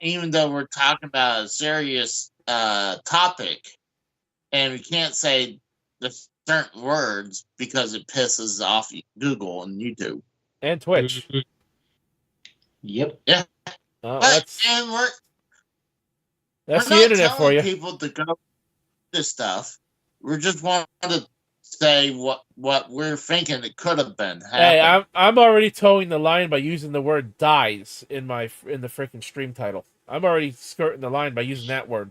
Even though we're talking about a serious topic, and we can't say the certain words because it pisses off Google and YouTube and Twitch. Yep. Yeah. That's we're the internet not for you. telling people to go this stuff. We're just wanting to say what we're thinking it could have been. Hey, I'm already towing the line by using the word "dies" in the freaking stream title. I'm already skirting the line by using that word.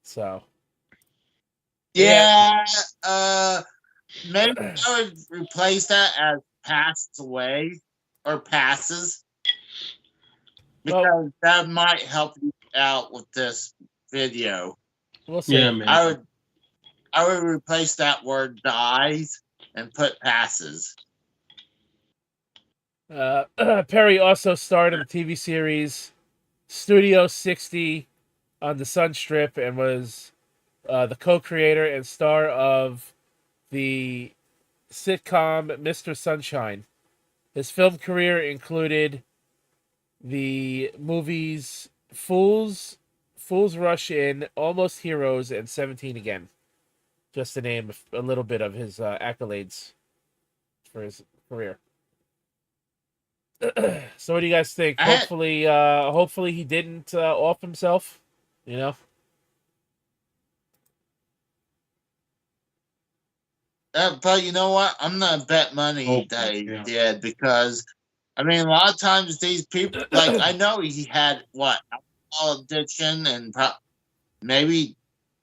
So. Yeah. Maybe I would replace that as passed away or passes because that might help you out with this video. We'll see. Yeah, man. I would replace that word dies and put passes. Perry also starred in the TV series Studio 60 on the Sun Strip and was the co-creator and star of the sitcom Mr. Sunshine. His film career included the movies Fools Rush In, Almost Heroes, and 17 Again. Just to name a little bit of his accolades for his career. So what do you guys think? Hopefully he didn't off himself, you know? But you know what? I'm gonna bet money that he did because, I mean, a lot of times these people, like, I know he had alcohol addiction and maybe,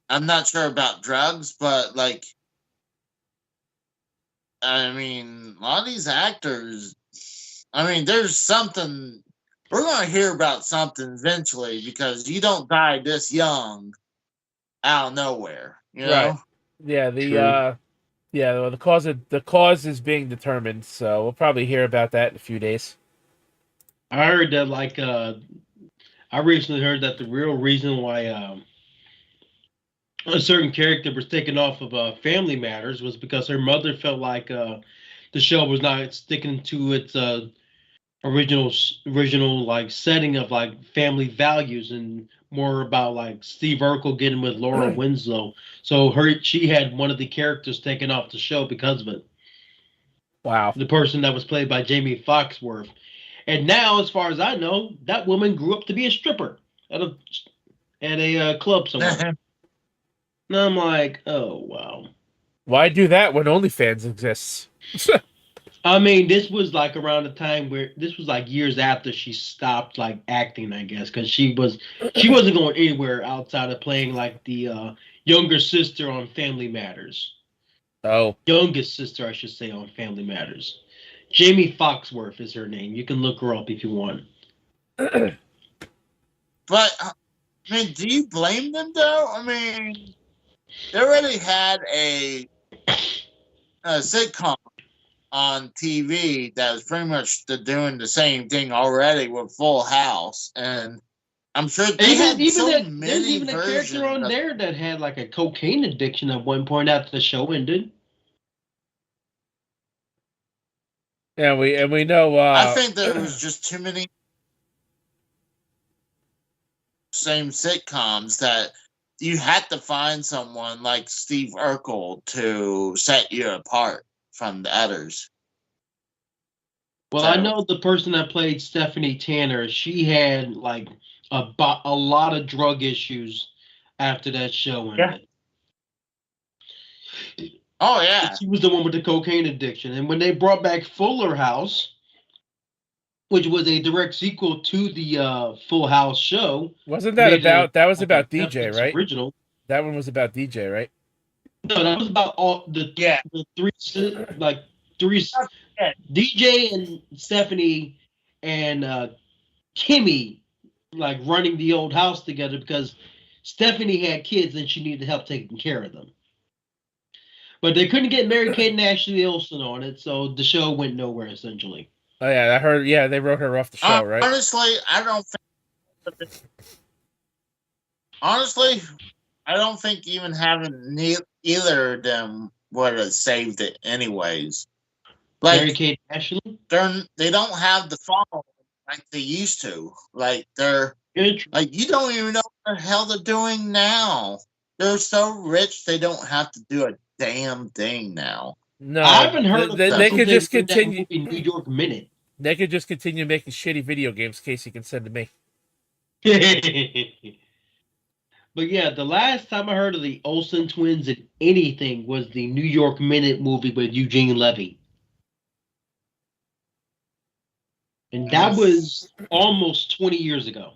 I'm not sure about drugs, but like, I mean, a lot of these actors, I mean, there's something, we're gonna hear about something eventually because you don't die this young out of nowhere, you know? Right. Yeah, the cause is being determined, so we'll probably hear about that in a few days. I heard that I recently heard that the real reason why a certain character was taken off of Family Matters was because her mother felt like the show was not sticking to its original like setting of like family values and more about like Steve Urkel getting with Laura Winslow. So she had one of the characters taken off the show because of it. Wow. The person that was played by Jamie Foxworth. And now, as far as I know, that woman grew up to be a stripper at a club somewhere. And I'm like, oh wow. Why do that when OnlyFans exists? I mean, this was like around the time where this was like years after she stopped like acting, I guess, because she wasn't going anywhere outside of playing like the younger sister on Family Matters. Oh, youngest sister, I should say, on Family Matters. Jamie Foxworth is her name. You can look her up if you want. But I mean, do you blame them though? I mean, they already had a sitcom on TV that was pretty much doing the same thing already with Full House, and I'm sure there's even a character on there that had like a cocaine addiction at one point after the show ended. Yeah, we know. I think there was just too many same sitcoms that you had to find someone like Steve Urkel to set you apart from the others. Well, So- I know the person that played Stephanie Tanner. She had like a lot of drug issues after that show ended. Oh yeah. She was the one with the cocaine addiction. And when they brought back Fuller House, which was a direct sequel to the Full House show, Wasn't that made it about? That was like a about DJ, Netflix right? original. That one was about DJ, right? No, that was about all the Yeah. three DJ and Stephanie and Kimmy like running the old house together because Stephanie had kids and she needed help taking care of them. But they couldn't get Mary Kate and Ashley Olsen on it, so the show went nowhere essentially. Oh yeah, I heard. Yeah, they wrote her off the show, right? Honestly, I don't think. Honestly, I don't think even having either of them would have saved it, anyways. Mary Like Kate and Ashley? they don't have the following like they used to. Like they're like you don't even know what the hell they're doing now. They're so rich they don't have to do a damn thing now. No, I haven't heard of they could just that continue. movie, New York Minute. They could just continue making shitty video games. Casey can send to me. But yeah, the last time I heard of the Olsen twins in anything was the New York Minute movie with Eugene Levy. And that was almost 20 years ago.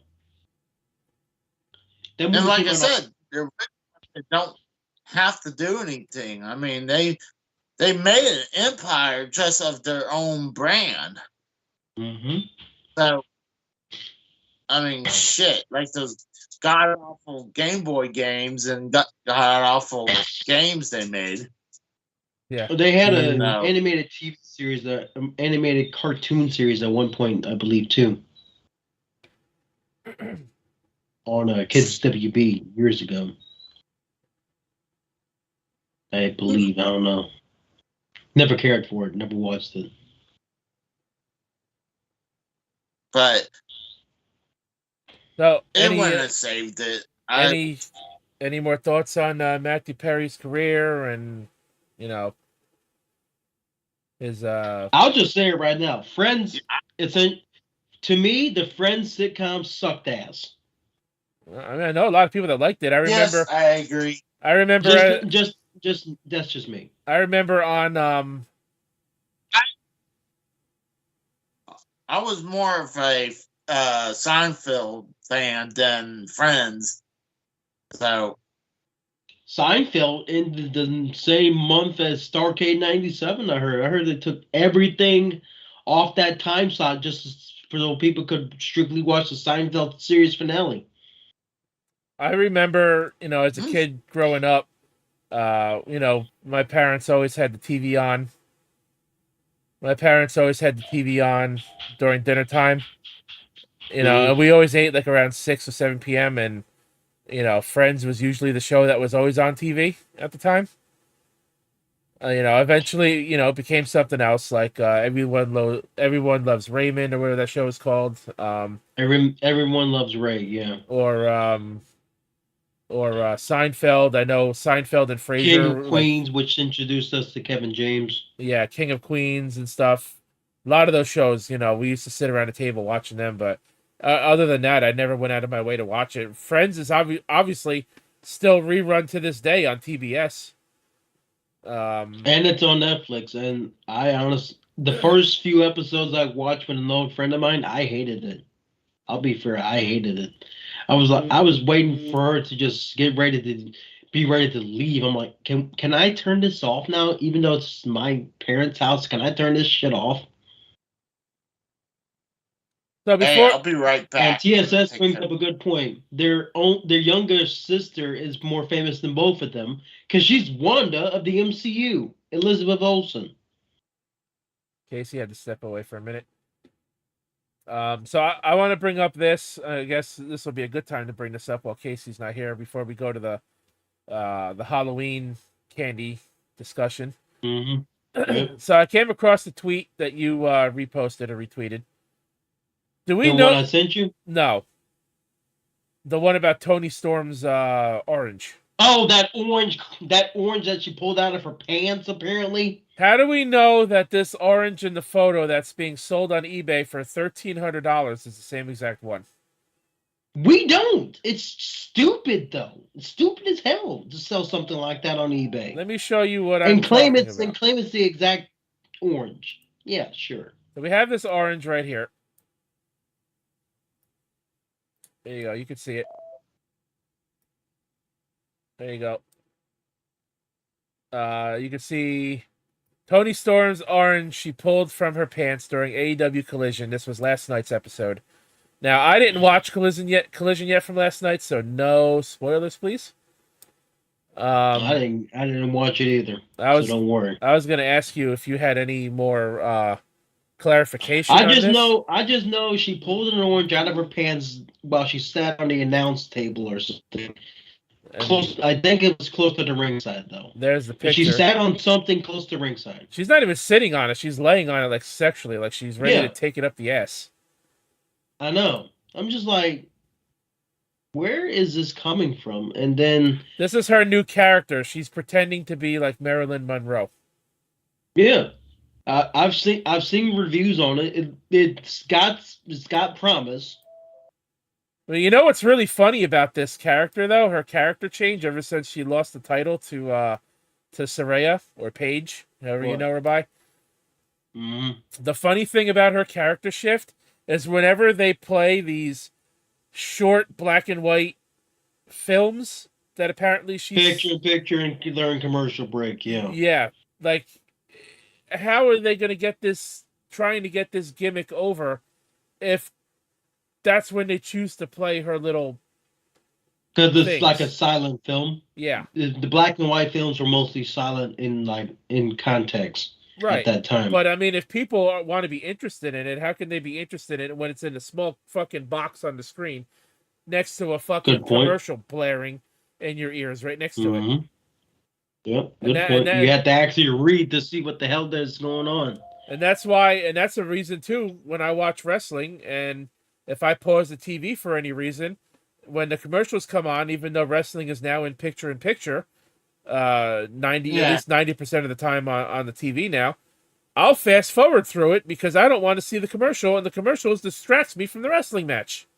That movie And like came I out said, they don't have to do anything. I mean, they made an empire just of their own brand. Mhm. So, I mean, shit, like those god awful Game Boy games and god awful games they made. Yeah, They had an No. animated TV series, an animated cartoon series at one point, I believe, too. On Kids WB years ago. I believe. I don't know. Never cared for it. Never watched it. But so it wouldn't have saved it. Any more thoughts on Matthew Perry's career and his I'll just say it right now. Friends, to me, the Friends sitcom sucked ass. I mean, I know a lot of people that liked it. I remember. Yes, I agree. I remember. Just that's just me. I remember on I was more of a Seinfeld fan than Friends. So Seinfeld in the same month as Starcade '97. I heard they took everything off that time slot just so people could strictly watch the Seinfeld series finale. I remember, as a kid growing up, my parents always had the TV on. My parents always had the TV on during dinner time. And we always ate like around 6 or 7 p.m. and Friends was usually the show that was always on TV at the time. Eventually, it became something else like Everyone Loves Raymond or whatever that show is called. Everyone Loves Ray, yeah. Or Seinfeld. I know Seinfeld and Frasier. King of Queens, which introduced us to Kevin James. Yeah, King of Queens and stuff. A lot of those shows, we used to sit around a table watching them, but other than that, I never went out of my way to watch it. Friends is obviously still rerun to this day on TBS. And it's on Netflix. And the first few episodes I watched with an old friend of mine, I hated it. I'll be fair, I hated it. I was waiting for her to just be ready to leave. I'm like, can I turn this off now? Even though it's my parents' house, can I turn this shit off? So I'll be right back. And TSS brings up a good point. Their younger sister is more famous than both of them because she's Wanda of the MCU, Elizabeth Olsen. Casey had to step away for a minute. So I want to bring up this. I guess this will be a good time to bring this up while Casey's not here before we go to the Halloween candy discussion. Mm-hmm. Yep. So I came across the tweet that you reposted or retweeted. Do we the know? One I sent you? No. The one about Tony Storm's orange. Oh, that orange that she pulled out of her pants, apparently. How do we know that this orange in the photo that's being sold on eBay for $1,300 is the same exact one? We don't. It's stupid, though. It's stupid as hell to sell something like that on eBay Let me show you what I'm and claim talking it's about. the exact orange. Yeah, sure. So we have this orange right here. There you go. You can see it. There you go. You can see Toni Storm's orange she pulled from her pants during AEW Collision. This was last night's episode. Now, I didn't watch Collision yet from last night, so no spoilers, please. I didn't watch it either. So don't worry. I was going to ask you if you had any more clarification I on just this. know she pulled an orange out of her pants while she sat on the announce table or something. Close, I think it was close to the ringside, though. There's the picture. She sat on something close to ringside. She's not even sitting on it. She's laying on it like sexually, like she's ready to take it up the ass. I know. I'm just like, where is this coming from? And then this is her new character. She's pretending to be like Marilyn Monroe. Yeah, I've seen reviews on it. It's got promise. Well, you know what's really funny about this character, though? Her character change ever since she lost the title to Saraya or Paige, however you know her by. Mm-hmm. The funny thing about her character shift is whenever they play these short black and white films that apparently she's picture and during commercial break. Yeah, like how are they going to trying to get this gimmick over if that's when they choose to play her little because it's like a silent film. Yeah, the black and white films were mostly silent in context at that time. But I mean, if people want to be interested in it, how can they be interested in it when it's in a small fucking box on the screen next to a fucking commercial blaring in your ears right next to it? Yep, good point. You have to actually read to see what the hell is going on. And that's why, and that's a reason too, when I watch wrestling, and if I pause the TV for any reason, when the commercials come on, even though wrestling is now in picture-in-picture, at least 90% of the time on the TV now, I'll fast forward through it because I don't want to see the commercial, and the commercials distracts me from the wrestling match.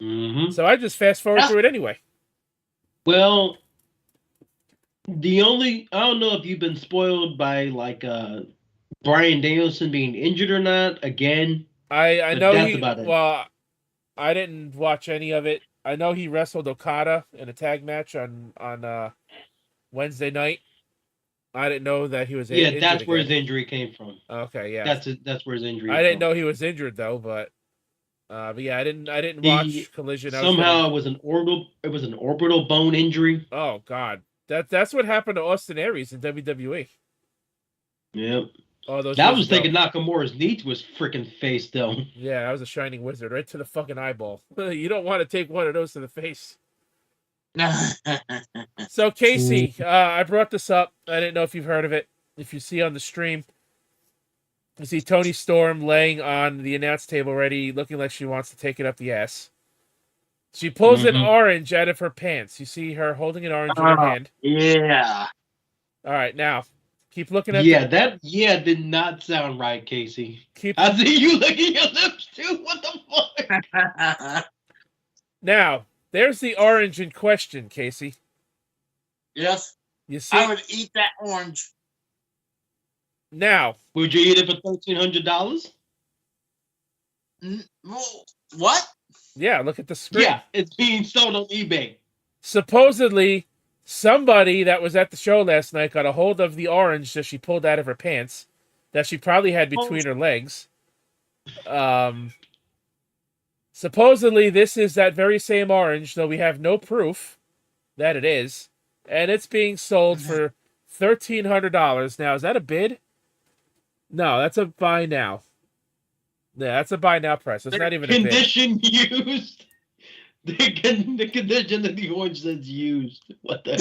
Mm-hmm. So I just fast forward through it anyway. Well, I don't know if you've been spoiled by like Bryan Danielson being injured or not. Again, I know that's about it. Well, I didn't watch any of it. I know he wrestled Okada in a tag match on Wednesday night. I didn't know that he was injured. Yeah, that's where his injury came from. Okay, yeah. That's where his injury. I didn't know he was injured though, but yeah, I didn't watch Collision. Somehow it was an orbital bone injury. Oh God, that's what happened to Austin Aries in WWE. Yep. Oh, those. That was taking Nakamura's knee to his freaking face, though. Yeah, that was a shining wizard right to the fucking eyeball. You don't want to take one of those to the face. So Casey, I brought this up. I didn't know if you've heard of it. If you see on the stream, you see Toni Storm laying on the announce table ready, looking like she wants to take it up the ass. She pulls an orange out of her pants. You see her holding an orange in her hand. Yeah. All right, now keep looking at. That did not sound right, Casey. I see you licking your lips too. What the fuck? Now there's the orange in question, Casey. Yes. You see, I would eat that orange. Now, would you eat it for $1,300? What? Yeah, look at the screen. Yeah, it's being sold on eBay. Supposedly, somebody that was at the show last night got a hold of the orange that she pulled out of her pants, that she probably had between her legs. Supposedly, this is that very same orange, though we have no proof that it is, and it's being sold for $1,300. Now, is that a bid? No, that's a buy now. Yeah, that's a buy now price. It's not even a bid. Condition used. The condition of the orange says used. What the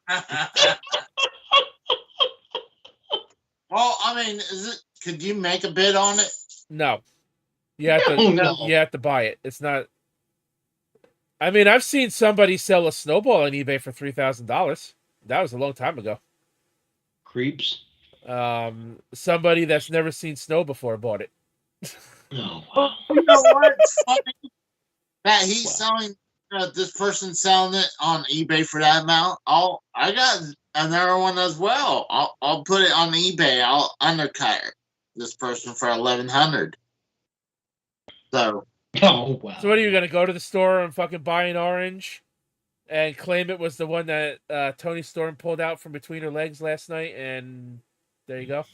hell? Well, I mean, could you make a bid on it? No. You have to buy it. It's not. I mean, I've seen somebody sell a snowball on eBay for $3,000. That was a long time ago. Creeps. Somebody that's never seen snow before bought it. Oh, Well, wow. you know what's funny? That he's Wow. selling, this person selling it on eBay for that amount. I got another one as well. I'll put it on eBay. I'll undercut this person for 1,100. So Oh, wow. So what are you gonna go to the store and fucking buy an orange, and claim it was the one that Tony Storm pulled out from between her legs last night? And there you go.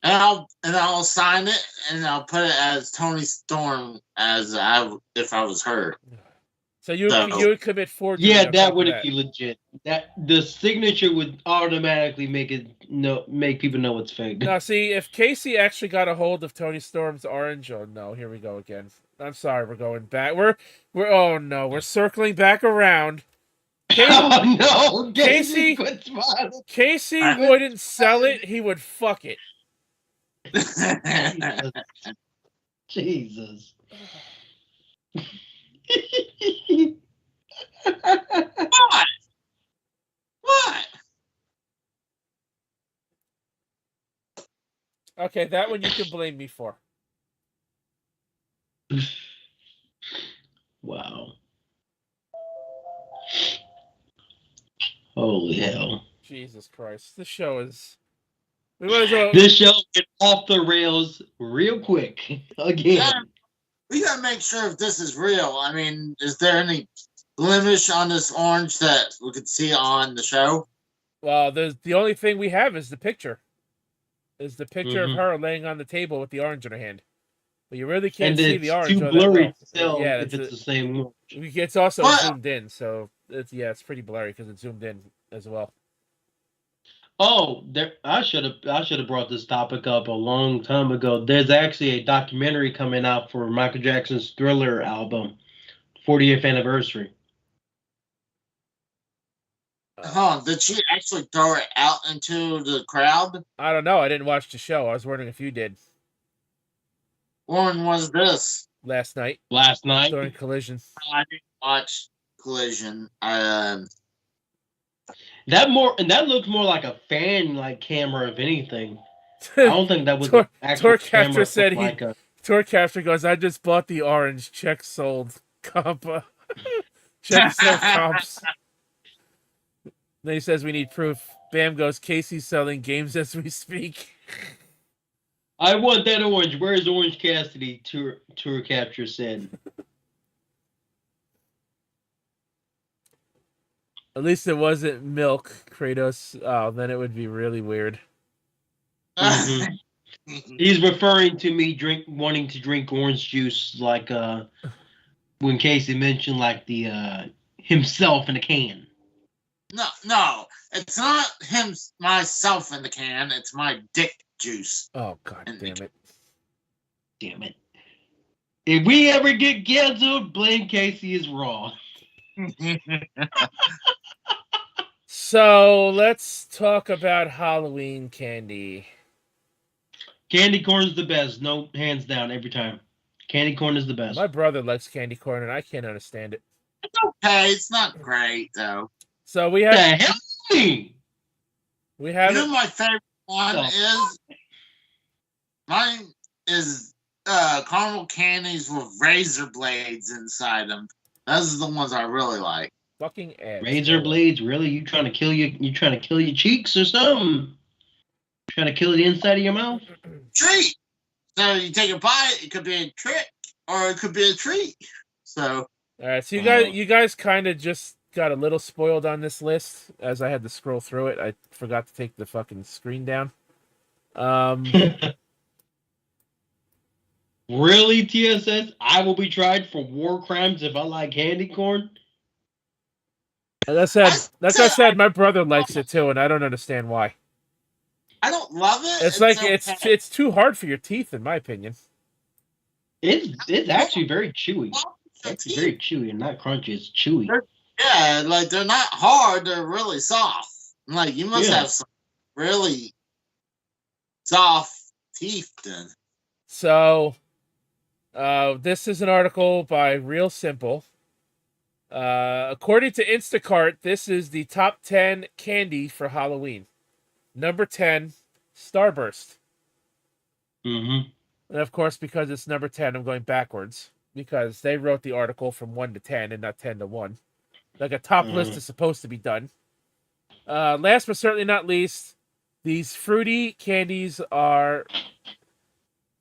and I'll sign it and I'll put it as Tony Storm if I was her. So you So- would commit forgery. Yeah, on top that of wouldn't be legit. That the signature would automatically make people know it's fake. Now, see, if Casey actually got a hold of Tony Storm's orange, oh no, here we go again. I'm sorry, we're going back. We're circling back around. Oh no, Casey- quit smiling. Casey wouldn't sell it; he would fuck it. Jesus. What? What? Okay, that one you can blame me for. Wow. Holy hell. Jesus Christ, this show is. We might as well. This show is off the rails real quick. Again. Yeah. We gotta make sure if this is real. I mean, is there any blemish on this orange that we could see on the show? Well, the only thing we have is the picture. Is the picture Mhm. of her laying on the table with the orange in her hand. But you really can't And see it's the orange. too all that blurry well. to tell Yeah, if it's the same one. it's also What? zoomed in, so it's pretty blurry because it's zoomed in as well. Oh, I should have brought this topic up a long time ago. There's actually a documentary coming out for Michael Jackson's Thriller album, 40th anniversary. Did she actually throw it out into the crowd? I don't know. I didn't watch the show. I was wondering if you did When was this? last night Last night. during Collision. I didn't watch Collision. That looked more like a fan camera if anything. I don't think that was Tor- an actual Torcaptor camera. said Like a, Torcaptor goes, I just bought the orange. Check sold. Compa. Check sold comps. Then he says we need proof. Bam goes, Casey's selling games as we speak. I want that orange. Where's Orange Cassidy? Tour Capture said. At least it wasn't milk, Kratos. Oh, then it would be really weird. Mhm. He's referring to me wanting to drink orange juice, like when Casey mentioned like the himself in a can. No, it's not myself in the can. It's my dick juice. Oh, god damn it. Damn it! If we ever get canceled, blame Casey is raw. So let's talk about Halloween candy. Candy corn is the best, no hands down every time. Candy corn is the best. My brother likes candy corn, and I can't understand it. It's okay. It's not great though. So we What the have hell? we You have know my favorite one Oh. is? Mine is caramel candies with razor blades inside them. Those are the ones I really like. fucking ads. Razor blades, really? You trying to kill your cheeks or something? Trying to kill the inside of your mouth? Treat. So you take a bite, it could be a trick or it could be a treat. So All right, so you guys kind of just got a little spoiled on this list as I had to scroll through it. I forgot to take the fucking screen down. Really, TSS? I will be tried for war crimes if I like candy corn? Like I said, my brother likes it too, and I don't understand why. I don't love it. It's like okay. it's too hard for your teeth, in my opinion. It's actually very chewy. It's Teeth. very chewy and not crunchy. It's chewy. Yeah, like they're not hard, they're really soft. Like you must Yeah. have some really soft teeth then. So, this is an article by Real Simple. According to Instacart, this is the top 10 candy for Halloween. Number 10, Starburst. Mm-hmm. And of course, because it's number 10, I'm going backwards. Because they wrote the article from 1 to 10 and not 10 to 1. Like a top list is supposed to be done. Last but certainly not least, these fruity candies are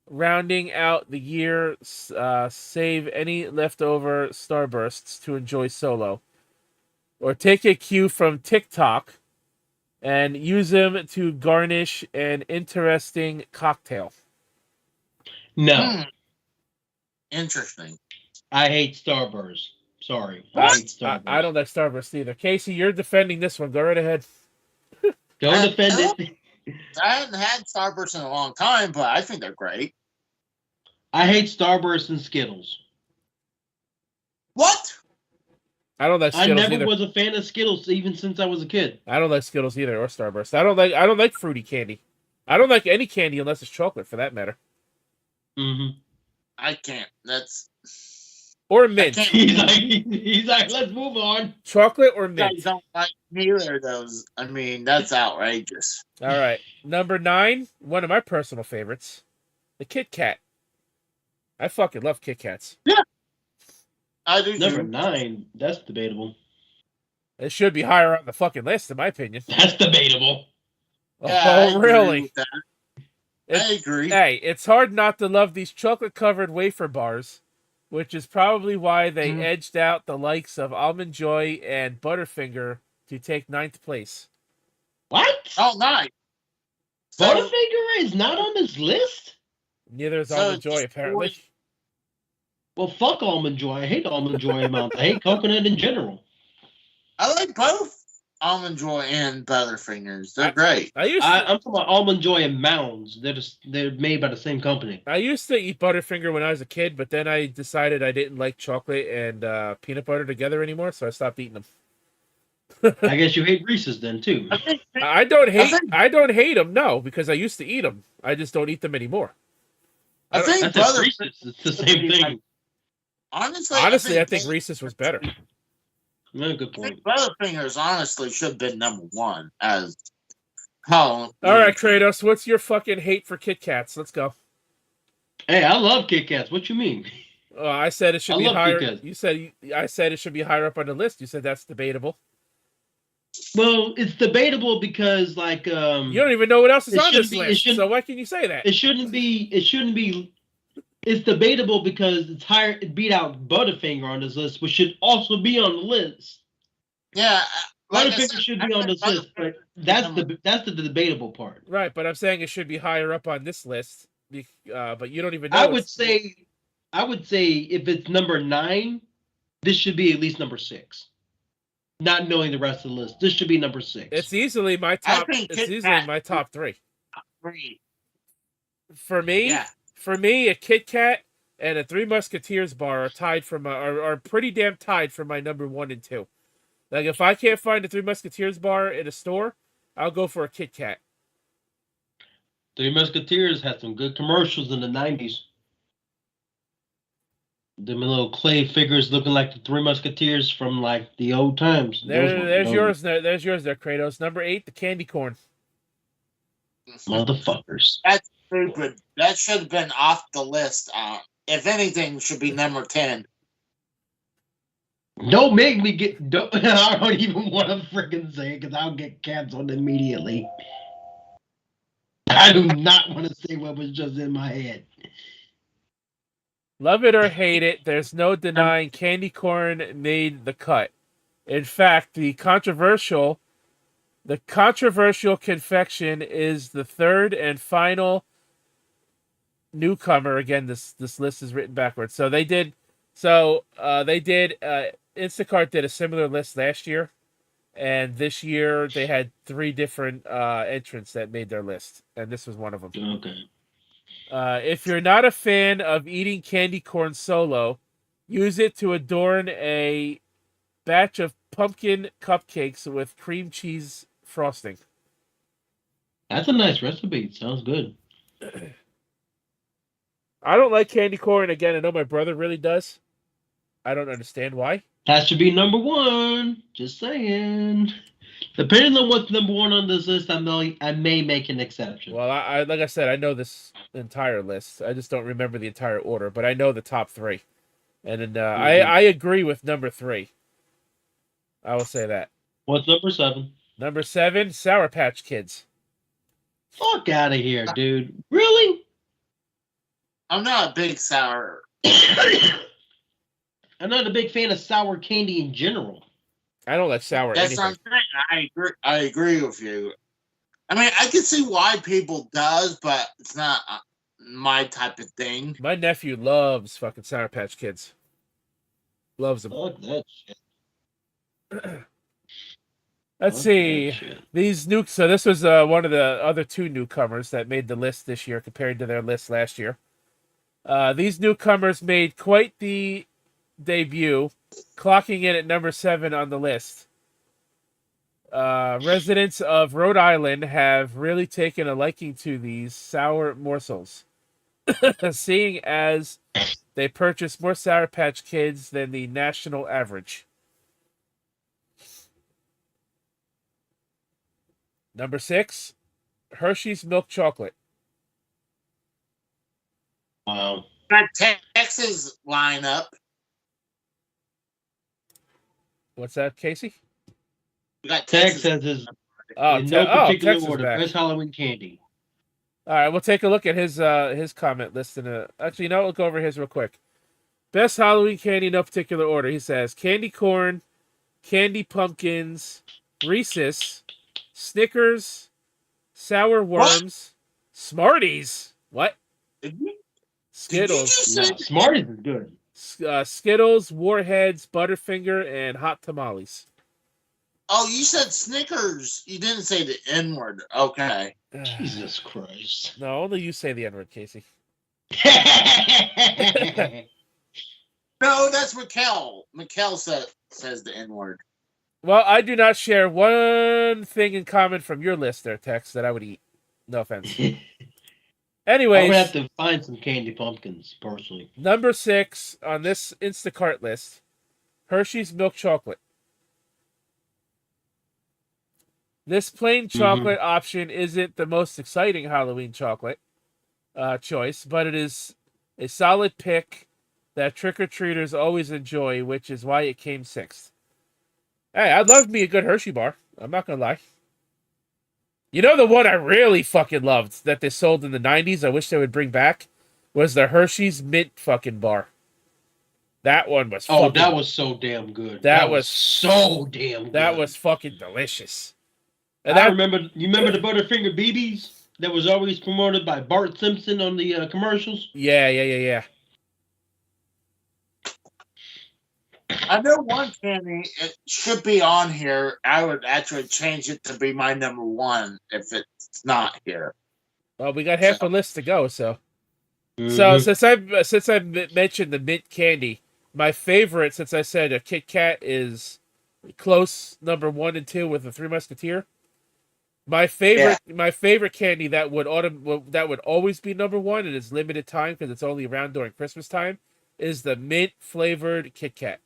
rounding out the year. Save any leftover Starbursts to enjoy solo. Or take a cue from TikTok and use them to garnish an interesting cocktail. No, Interesting. I hate Starburst. Sorry, I What? hate Starburst. I don't like Starburst either. Casey, you're defending this one. Go right ahead. Go defend it. I haven't had Starburst in a long time, but I think they're great. I hate Starburst and Skittles. What? I don't like I Skittles never either. was a fan of Skittles even since I was a kid. I don't like Skittles either or Starburst. I don't like fruity candy. I don't like any candy unless it's chocolate, for that matter. Mm-hmm. I can't. That's Or mint. can't- He's like, let's move on. Chocolate or you guys mint. don't like neither of those. I mean, that's outrageous. All right. Number 9, one of my personal favorites, the Kit Kat. I fucking love Kit Kats. I do Number too. 9, that's debatable. It should be higher on the fucking list, in my opinion. That's debatable. Yeah, I Oh, agree really? with that. It's- I agree. Hey, it's hard not to love these chocolate-covered wafer bars, which is probably why they edged out the likes of Almond Joy and Butterfinger to take 9th place. What? Oh, nice. So, Butterfinger is not on this list? Neither is So Almond Joy, just apparently. Well, fuck Almond Joy. I hate Almond Joy amount. I hate coconut in general. I like both Almond Joy and Butterfingers. They're great. I'm I'm talking about Almond Joy and Mounds. They're made by the same company. I used to eat Butterfinger when I was a kid, but then I decided I didn't like chocolate and peanut butter together anymore, so I stopped eating them. I guess you hate Reese's then too. I don't hate them, no, because I used to eat them. I just don't eat them anymore. I think That's a Reese's. It's the same thing. Honestly, I think Reese's was better. No, good I point. think Butterfingers honestly should have been number one as Halloween. All right, Kratos, what's your fucking hate for Kit Kats? Let's go. Hey, I love Kit Kats. What you mean? I said it should I be love higher. Kit Kats. You said I said it should be higher up on the list. You said that's debatable. Well, it's debatable because like You don't even know what else is it on this shouldn't be- it list. shouldn't- So why can you say that? it shouldn't be. It's debatable because it's higher. It beat out Butterfinger on this list, which should also be on the list. Yeah, like I Butterfinger said, should I be on think this list, but that's the debatable part. Right, but I'm saying it should be higher up on this list. But you don't even know. I would say if it's number 9, this should be at least number 6. Not knowing the rest of the list, this should be number 6. It's easily my top. think It's Kit easily Kat- my top 3. Three. For me, Yeah. a Kit Kat and a Three Musketeers bar are pretty damn tied for my number 1 and 2. Like if I can't find a Three Musketeers bar in a store, I'll go for a Kit Kat. Three Musketeers had some good commercials in the 90s. Them little clay figures looking like the Three Musketeers from like the old times. There's yours. There's yours there, Kratos. Number 8, the candy corn. Motherfuckers. That's stupid. That should have been off the list. If anything, should be number 10. Don't make me get. I don't even want to freaking say it because I'll get canceled immediately. I do not want to say what was just in my head. Love it or hate it, there's no denying candy corn made the cut. In fact, the controversial confection is the third and final newcomer. Again, this list is written backwards. Instacart did a similar list last year, and this year they had 3 different entrants that made their list, and this was one of them. Okay. If you're not a fan of eating candy corn solo, use it to adorn a batch of pumpkin cupcakes with cream cheese frosting. That's a nice recipe. Sounds good. I don't like candy corn. Again, I know my brother really does. I don't understand why. That should be number one. Just saying. Depending on what's number one on this list, I may make an exception. Well, I like I said, I know this entire list. I just don't remember the entire order, but I know the top three. And then I agree with number 3. I will say that. What's number 7? Number 7, Sour Patch Kids. Fuck out of here, dude. Really? I'm not a big sour. I'm not a big fan of sour candy in general. I don't like sour That's anything. what I'm saying. I agree with you. I mean, I can see why people does, but it's not my type of thing. My nephew loves fucking Sour Patch Kids. Loves them. Fuck that shit. Let's see. These nukes. So this was one of the other 2 newcomers that made the list this year compared to their list last year. These newcomers made quite the debut, clocking in at number 7 on the list. Residents of Rhode Island have really taken a liking to these sour morsels, seeing as they purchase more Sour Patch Kids than the national average. Number 6, Hershey's Milk Chocolate. Wow. That Texas lineup. What's that, Casey? We got Texas Texas. is Oh, in no particular Texas order. back. Best Halloween candy. All right, we'll take a look at his comment list in a. Actually, no, we'll go over his real quick. Best Halloween candy, no particular order. He says candy corn, candy pumpkins, Reese's, Snickers, sour worms, Smarties. What? Skittles. No, Smarties is good. Skittles, Warheads, Butterfinger, and Hot Tamales. Oh, you said Snickers. You didn't say the N word. Okay. Jesus Christ. No, only you say the N-word, Casey. No, that's Mikkel. Mikkel says the N word. Well, I do not share one thing in common from your list there, Tex, that I would eat. No offense. I Anyways, would have to find some candy pumpkins, personally. number 6 on this Instacart list, Hershey's Milk Chocolate. This plain chocolate option isn't the most exciting Halloween chocolate choice, but it is a solid pick that trick-or-treaters always enjoy, which is why it came 6th. Hey, I'd love me a good Hershey bar. I'm not gonna lie. You know the one I really fucking loved that they sold in the 90s, I wish they would bring back, was the Hershey's Mint fucking bar. That one was fucking... Oh, that was so damn good. That was so damn good. That was fucking delicious. And you remember the Butterfinger BBs that was always promoted by Bart Simpson on the commercials? Yeah. I know one candy it should be on here. I would actually change it to be my number 1 if it's not here. Well, we got half a list to go, so. So since I've mentioned the mint candy, my favorite, since I said a Kit Kat is close number 1 and 2 with the Three Musketeer. My favorite candy that would always be number 1 and is limited time because it's only around during Christmas time is the mint flavored Kit Kat.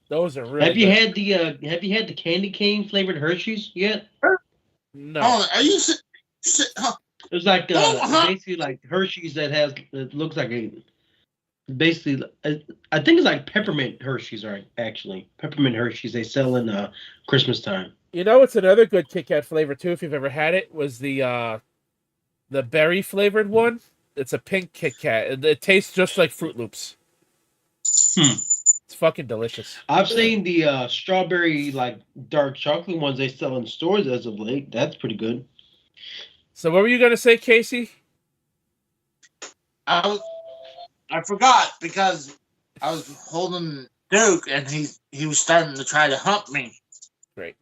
Those are really. Have you had the candy cane flavored Hershey's yet? No. Oh, are you? It's like basically like Hershey's that looks like basically I think it's like peppermint Hershey's, right? Actually, peppermint Hershey's they sell in Christmas time. You know, it's another good Kit Kat flavor too. If you've ever had it, was the berry flavored one. It's a pink Kit Kat, and it tastes just like Fruit Loops. It's fucking delicious. I've seen the strawberry like dark chocolate ones they sell in stores as of late. That's pretty good. So what were you gonna say, Casey? I forgot because I was holding Duke and he was starting to try to hump me. Great.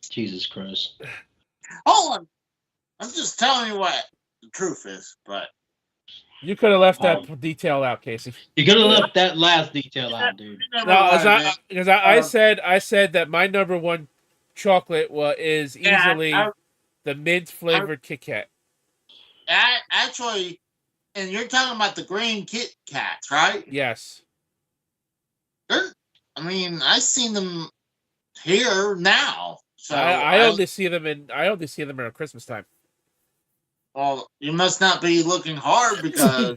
Jesus Christ. Hold on. I'm just telling you what the truth is, but you could have left that detail out, Casey. You could have left that last detail out, dude. No, because I said that my number 1 chocolate is easily the mint flavored Kit Kat. Actually, and you're talking about the green Kit Kats, right? Yes. I mean, I seen them here now. So I only see them around Christmas time. well, you must not be looking hard because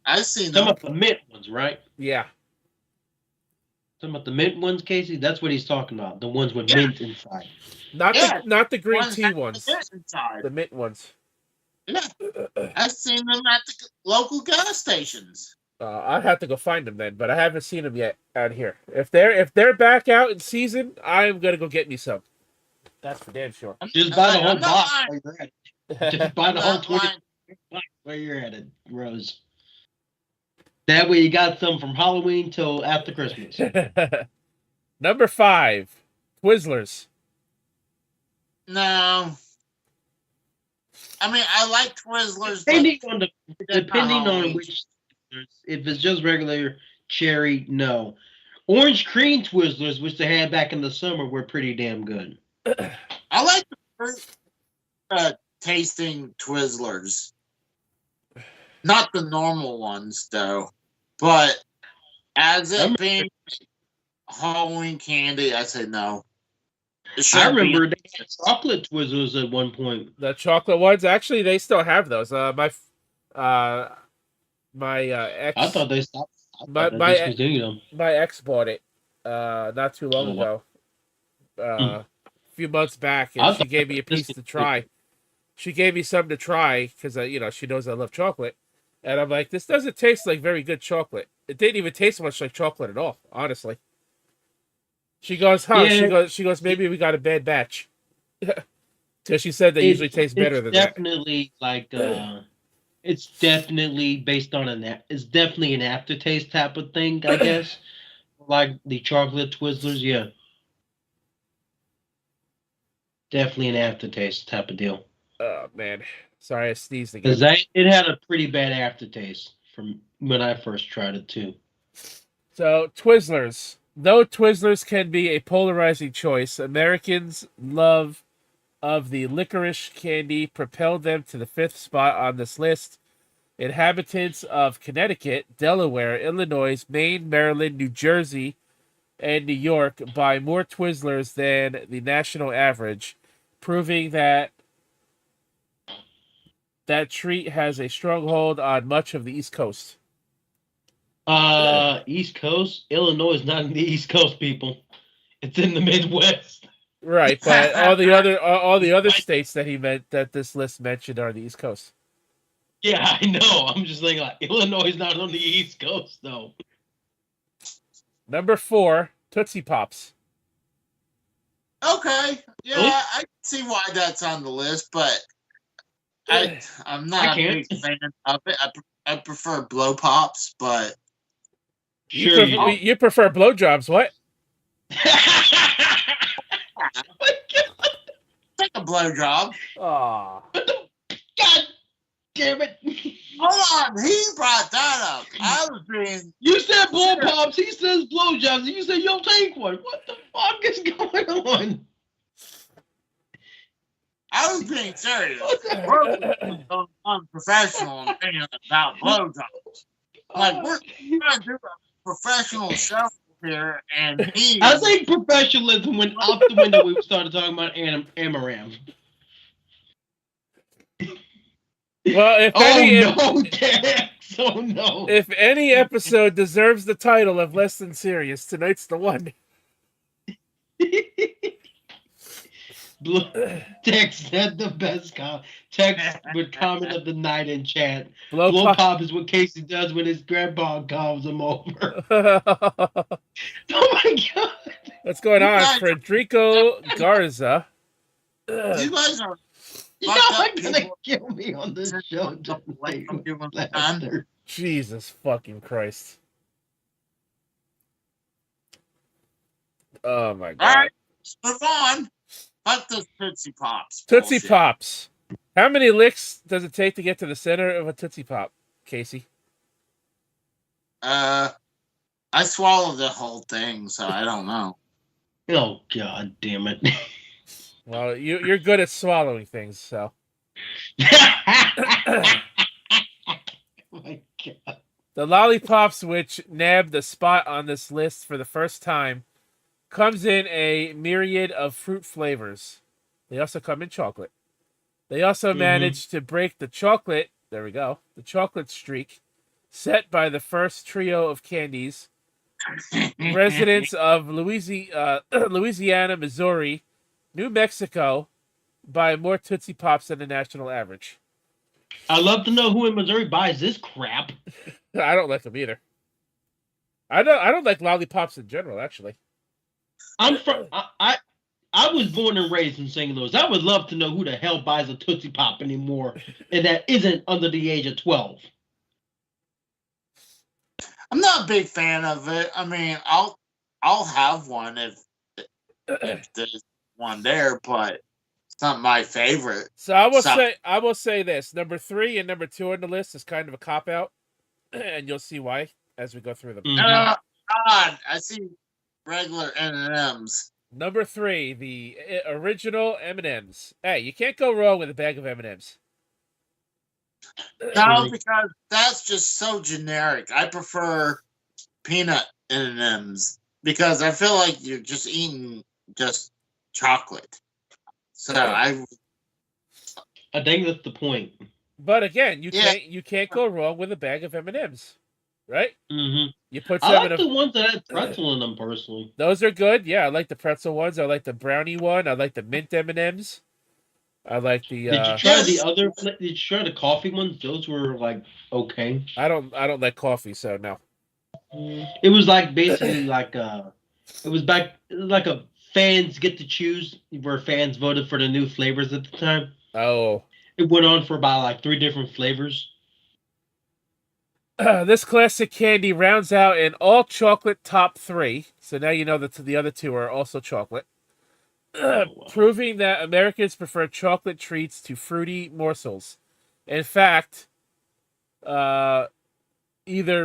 I've seen Some them. of the mint ones, right? Yeah. Some about the mint ones, Casey. That's what he's talking about. The ones with mint inside. Not the green Ones tea have ones. the mint inside. The mint ones. Yeah, I've seen them at the local gas stations. I'd have to go find them then, but I haven't seen them yet out here. If they're back out in season, I'm gonna go get me some. That's for damn sure. Just buy the whole I'm not box lying. while you're at it. Just buy the whole Not 20 lying. box while you're at it, Rose. That way you got some from Halloween till after Christmas. Number 5, Twizzlers. No. I mean, I like Twizzlers, Depending but on Halloween. which Twizzlers, if it's just regular cherry, no. Orange cream Twizzlers, which they had back in the summer, were pretty damn good. I like the fruit tasting Twizzlers. Not the normal ones, though. But as it being Halloween candy, I say no. I remember they had chocolate Twizzlers at one point. The chocolate ones, actually, they still have those. My ex. I thought they stopped. My ex bought it not too long Oh, ago. A few months back, and she gave me a piece to try. She gave me some to try because she knows I love chocolate, and I'm like, this doesn't taste like very good chocolate. It didn't even taste much like chocolate at all, honestly. She goes, huh? Yeah. She goes, maybe we got a bad batch. Because she said they usually taste better than that. Definitely it's definitely based on it's definitely an aftertaste type of thing, I guess. Like the chocolate Twizzlers, yeah. Definitely an aftertaste type of deal. Oh man, sorry, I sneezed again. Because it had a pretty bad aftertaste from when I first tried it too. So Twizzlers. Though Twizzlers can be a polarizing choice, Americans' love of the licorice candy propelled them to the 5th spot on this list. Inhabitants of Connecticut, Delaware, Illinois, Maine, Maryland, New Jersey, and New York buy more Twizzlers than the national average, proving that treat has a stronghold on much of the East Coast. East Coast? Illinois is not in the East Coast, people. It's in the Midwest. Right, but all the other states that he meant that this list mentioned are the East Coast. Yeah, I know. I'm just thinking like Illinois is not on the East Coast though. Number 4, Tootsie Pops. Okay, yeah, Really? I can see why that's on the list, but I'm not a big fan of it. I prefer blow pops, but Sure. You prefer blowjobs, what? take a blowjob. Aw. God damn it. Hold on, he brought that up. I was being. You said blow pops, he says blowjobs, and you said you'll take one. What the fuck is going on? I was being serious. We're unprofessional opinion about blowjobs. Like we're trying to do a professional show here, and I think professionalism went out the window when we started talking about Amouranth. Well, no. If any episode deserves the title of Less Than Serious, tonight's the one. Text said the best text with comment of the night in chat. Blow pop is what Casey does when his grandpa calls him over. Oh my god. What's going on? Federico Garza. You guys are. You're not gonna kill me on this show. Jesus fucking Christ. Oh my god. Alright, let's move on. Fuck those Tootsie Pops. Tootsie bullshit. Pops. How many licks does it take to get to the center of a Tootsie Pop, Casey? I swallowed the whole thing, so I don't know. Oh god damn it. Well, you're good at swallowing things, so. Oh my god. The lollipops which nabbed the spot on this list for the first time comes in a myriad of fruit flavors. They also come in chocolate. They also managed to break the chocolate, there we go, the chocolate streak set by the first trio of candies, residents of Louisiana, Missouri, New Mexico, buy more Tootsie Pops than the national average. I'd love to know who in Missouri buys this crap. I don't like them either. I don't like lollipops in general, actually. I'm from I was born and raised in St. Louis. I would love to know who the hell buys a Tootsie Pop anymore, and that isn't under the age of 12. I'm not a big fan of it. I mean, I'll have one if there's one there, but it's not my favorite. So I will say this: number 3 and number 2 on the list is kind of a cop out, and you'll see why as we go through them. God, I see regular M&Ms. Number 3, the original M&Ms. Hey, you can't go wrong with a bag of M&Ms. No, because that's just so generic. I prefer peanut M&Ms because I feel like you're just eating just chocolate. So I think that's the point. But again, you can't go wrong with a bag of M&Ms, right? Mm-hmm. You put I some like the ones that have pretzel in them personally. Those are good. Yeah, I like the pretzel ones. I like the brownie one. I like the mint M&Ms. I like the. Did you try the other? Did you try the coffee ones? Those were like okay. I don't like coffee, so no. It was like basically like it was like a fans get to choose where fans voted for the new flavors at the time. Oh. It went on for about like 3 different flavors. This classic candy rounds out an all chocolate top 3. So now you know that the other 2 are also chocolate. Proving that Americans prefer chocolate treats to fruity morsels. In fact, either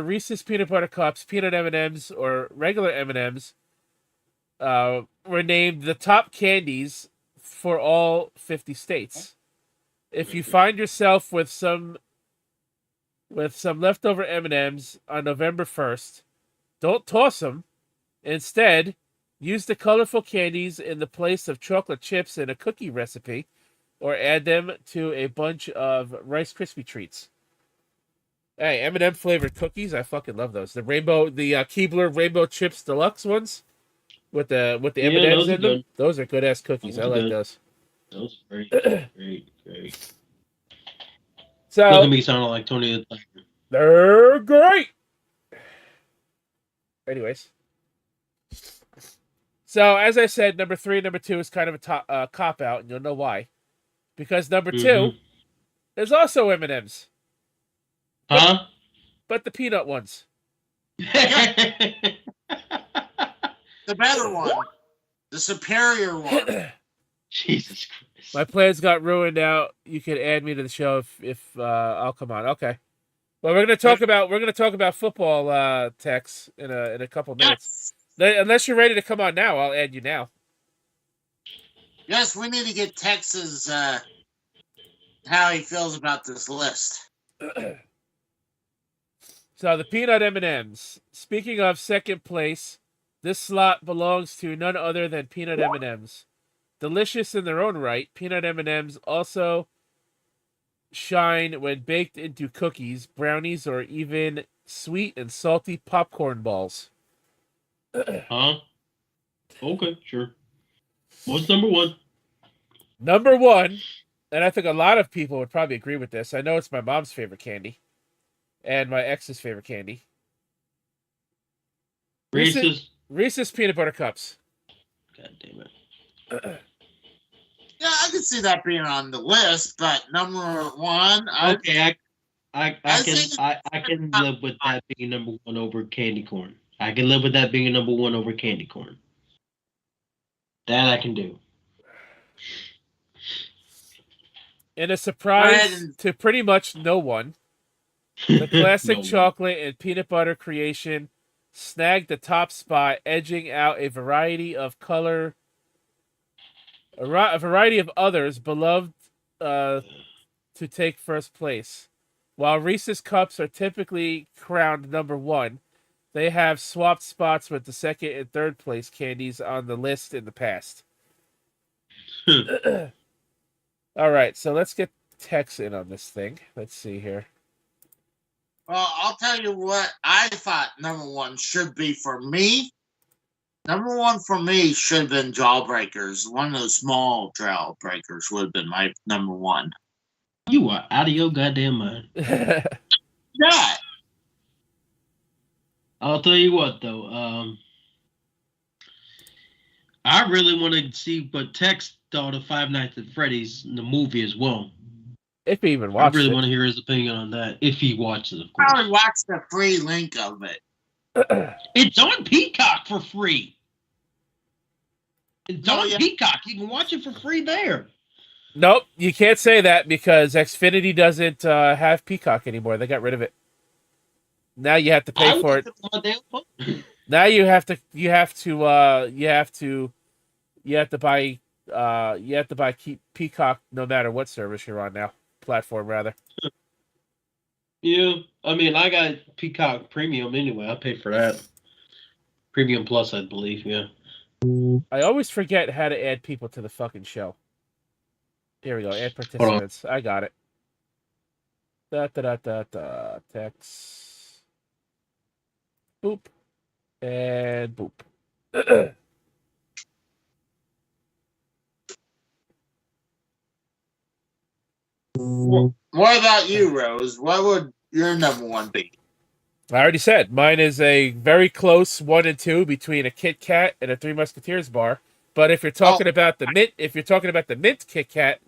Reese's Peanut Butter Cups, peanut M&Ms, or regular M&Ms were named the top candies for all 50 states. If you find yourself with some leftover M&Ms on November 1st, don't toss them. Instead, use the colorful candies in the place of chocolate chips in a cookie recipe, or add them to a bunch of Rice Krispie treats. Hey, M&M flavored cookies, I fucking love those. The Keebler Rainbow Chips Deluxe ones with the M&Ms in them. Good. Those are good ass cookies. I like those. Those are great. So look at me sounding like Tony the Tiger. They're great. Anyways. So, as I said, number 3 and number 2 is kind of a cop out, and you'll know why. Because number 2 is also M&Ms. Huh? But the peanut ones. The better one. The superior one. Jesus Christ. My plans got ruined out. You can add me to the show if I'll come on. Okay. Well, we're gonna talk about football, Tex, in a couple minutes. Unless you're ready to come on now, I'll add you now. Yes, we need to get Tex's how he feels about this list. So the peanut M&Ms. Speaking of second place, this slot belongs to none other than peanut M&Ms. Delicious in their own right, peanut M&Ms also shine when baked into cookies, brownies, or even sweet and salty popcorn balls. Huh? Okay, sure. What's number 1? Number 1, and I think a lot of people would probably agree with this. I know it's my mom's favorite candy, and my ex's favorite candy. Reese's Peanut Butter Cups. God damn it. Yeah, I could see that being on the list, but number 1, okay, I can live with that being number 1 over candy corn. I can live with that being number 1 over candy corn. That I can do. In a surprise to pretty much no one, the classic chocolate and peanut butter creation snagged the top spot, edging out a variety of others beloved to take first place. While Reese's Cups are typically crowned number 1, they have swapped spots with the second and third place candies on the list in the past. All right, so let's get Tex in on this thing. Let's see here. Well, I'll tell you what I thought number 1 should be for me. Number 1 for me should have been Jawbreakers. One of those small Jawbreakers would have been my number 1. You are out of your goddamn mind. Yeah. I'll tell you what, though. I really want to see what Tex thought of Five Nights at Freddy's in the movie as well. If he even I watched really it. want to hear his opinion on that, if he watches, of course. Probably watch the free link of it. It's on Peacock for free. It's on yeah. Peacock. You can watch it for free there. Nope, you can't say that because Xfinity doesn't have Peacock anymore. They got rid of it. Now you have to pay for it. Now you have to buy Peacock no matter what service you're on now. Platform rather. Yeah, I mean, I got Peacock Premium anyway. I paid for that. Premium Plus, I believe. Yeah. I always forget how to add people to the fucking show. Here we go. Add participants. I got it. Text. Boop. And boop. What about you, Rose? What would your number 1 be? I already said mine is a very close 1 and 2 between a Kit Kat and a Three Musketeers bar. But if you're talking about the mint,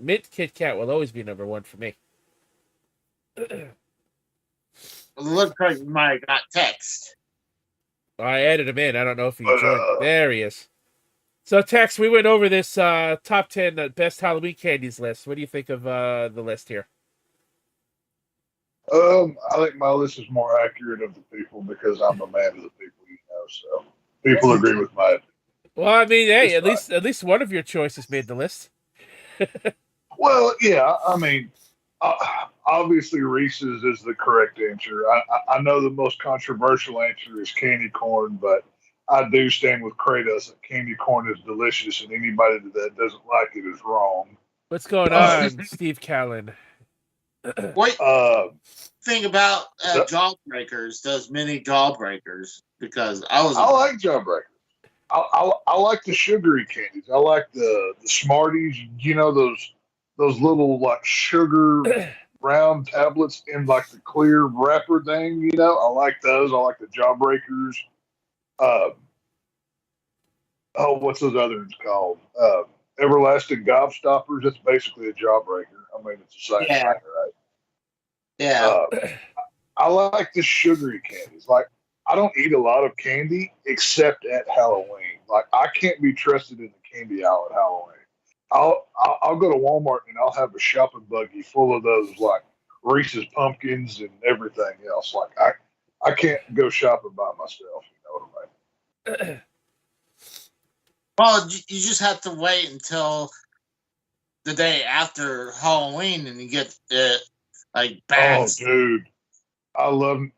mint Kit Kat will always be number 1 for me. It looks like you might have got text. I added him in. I don't know if he joined. There he is. So, Tex, we went over this top 10 best Halloween candies list. What do you think of the list here? I think my list is more accurate of the people because I'm a man of the people, so people agree with my opinion. Well, I mean, hey, at least one of your choices made the list. Well, yeah, I mean, obviously Reese's is the correct answer. I know the most controversial answer is candy corn, but I do stand with Kratos that candy corn is delicious, and anybody that doesn't like it is wrong. What's going on, Steve Callan? What think about Jawbreakers? Those mini Jawbreakers? Because I like Jawbreakers. I like the sugary candies. I like the Smarties. You know those little like sugar round tablets in like the clear wrapper thing. You know, I like those. I like the Jawbreakers. What's those other ones called? Everlasting Gobstoppers. That's basically a Jawbreaker. I mean, it's the same thing, right? Yeah. I like the sugary candies. Like, I don't eat a lot of candy except at Halloween. Like, I can't be trusted in the candy aisle at Halloween. I'll go to Walmart and I'll have a shopping buggy full of those like Reese's pumpkins and everything else. Like, I can't go shopping by myself. You know what I mean? Well, you just have to wait until the day after Halloween and you get like bags. Oh, dude. I love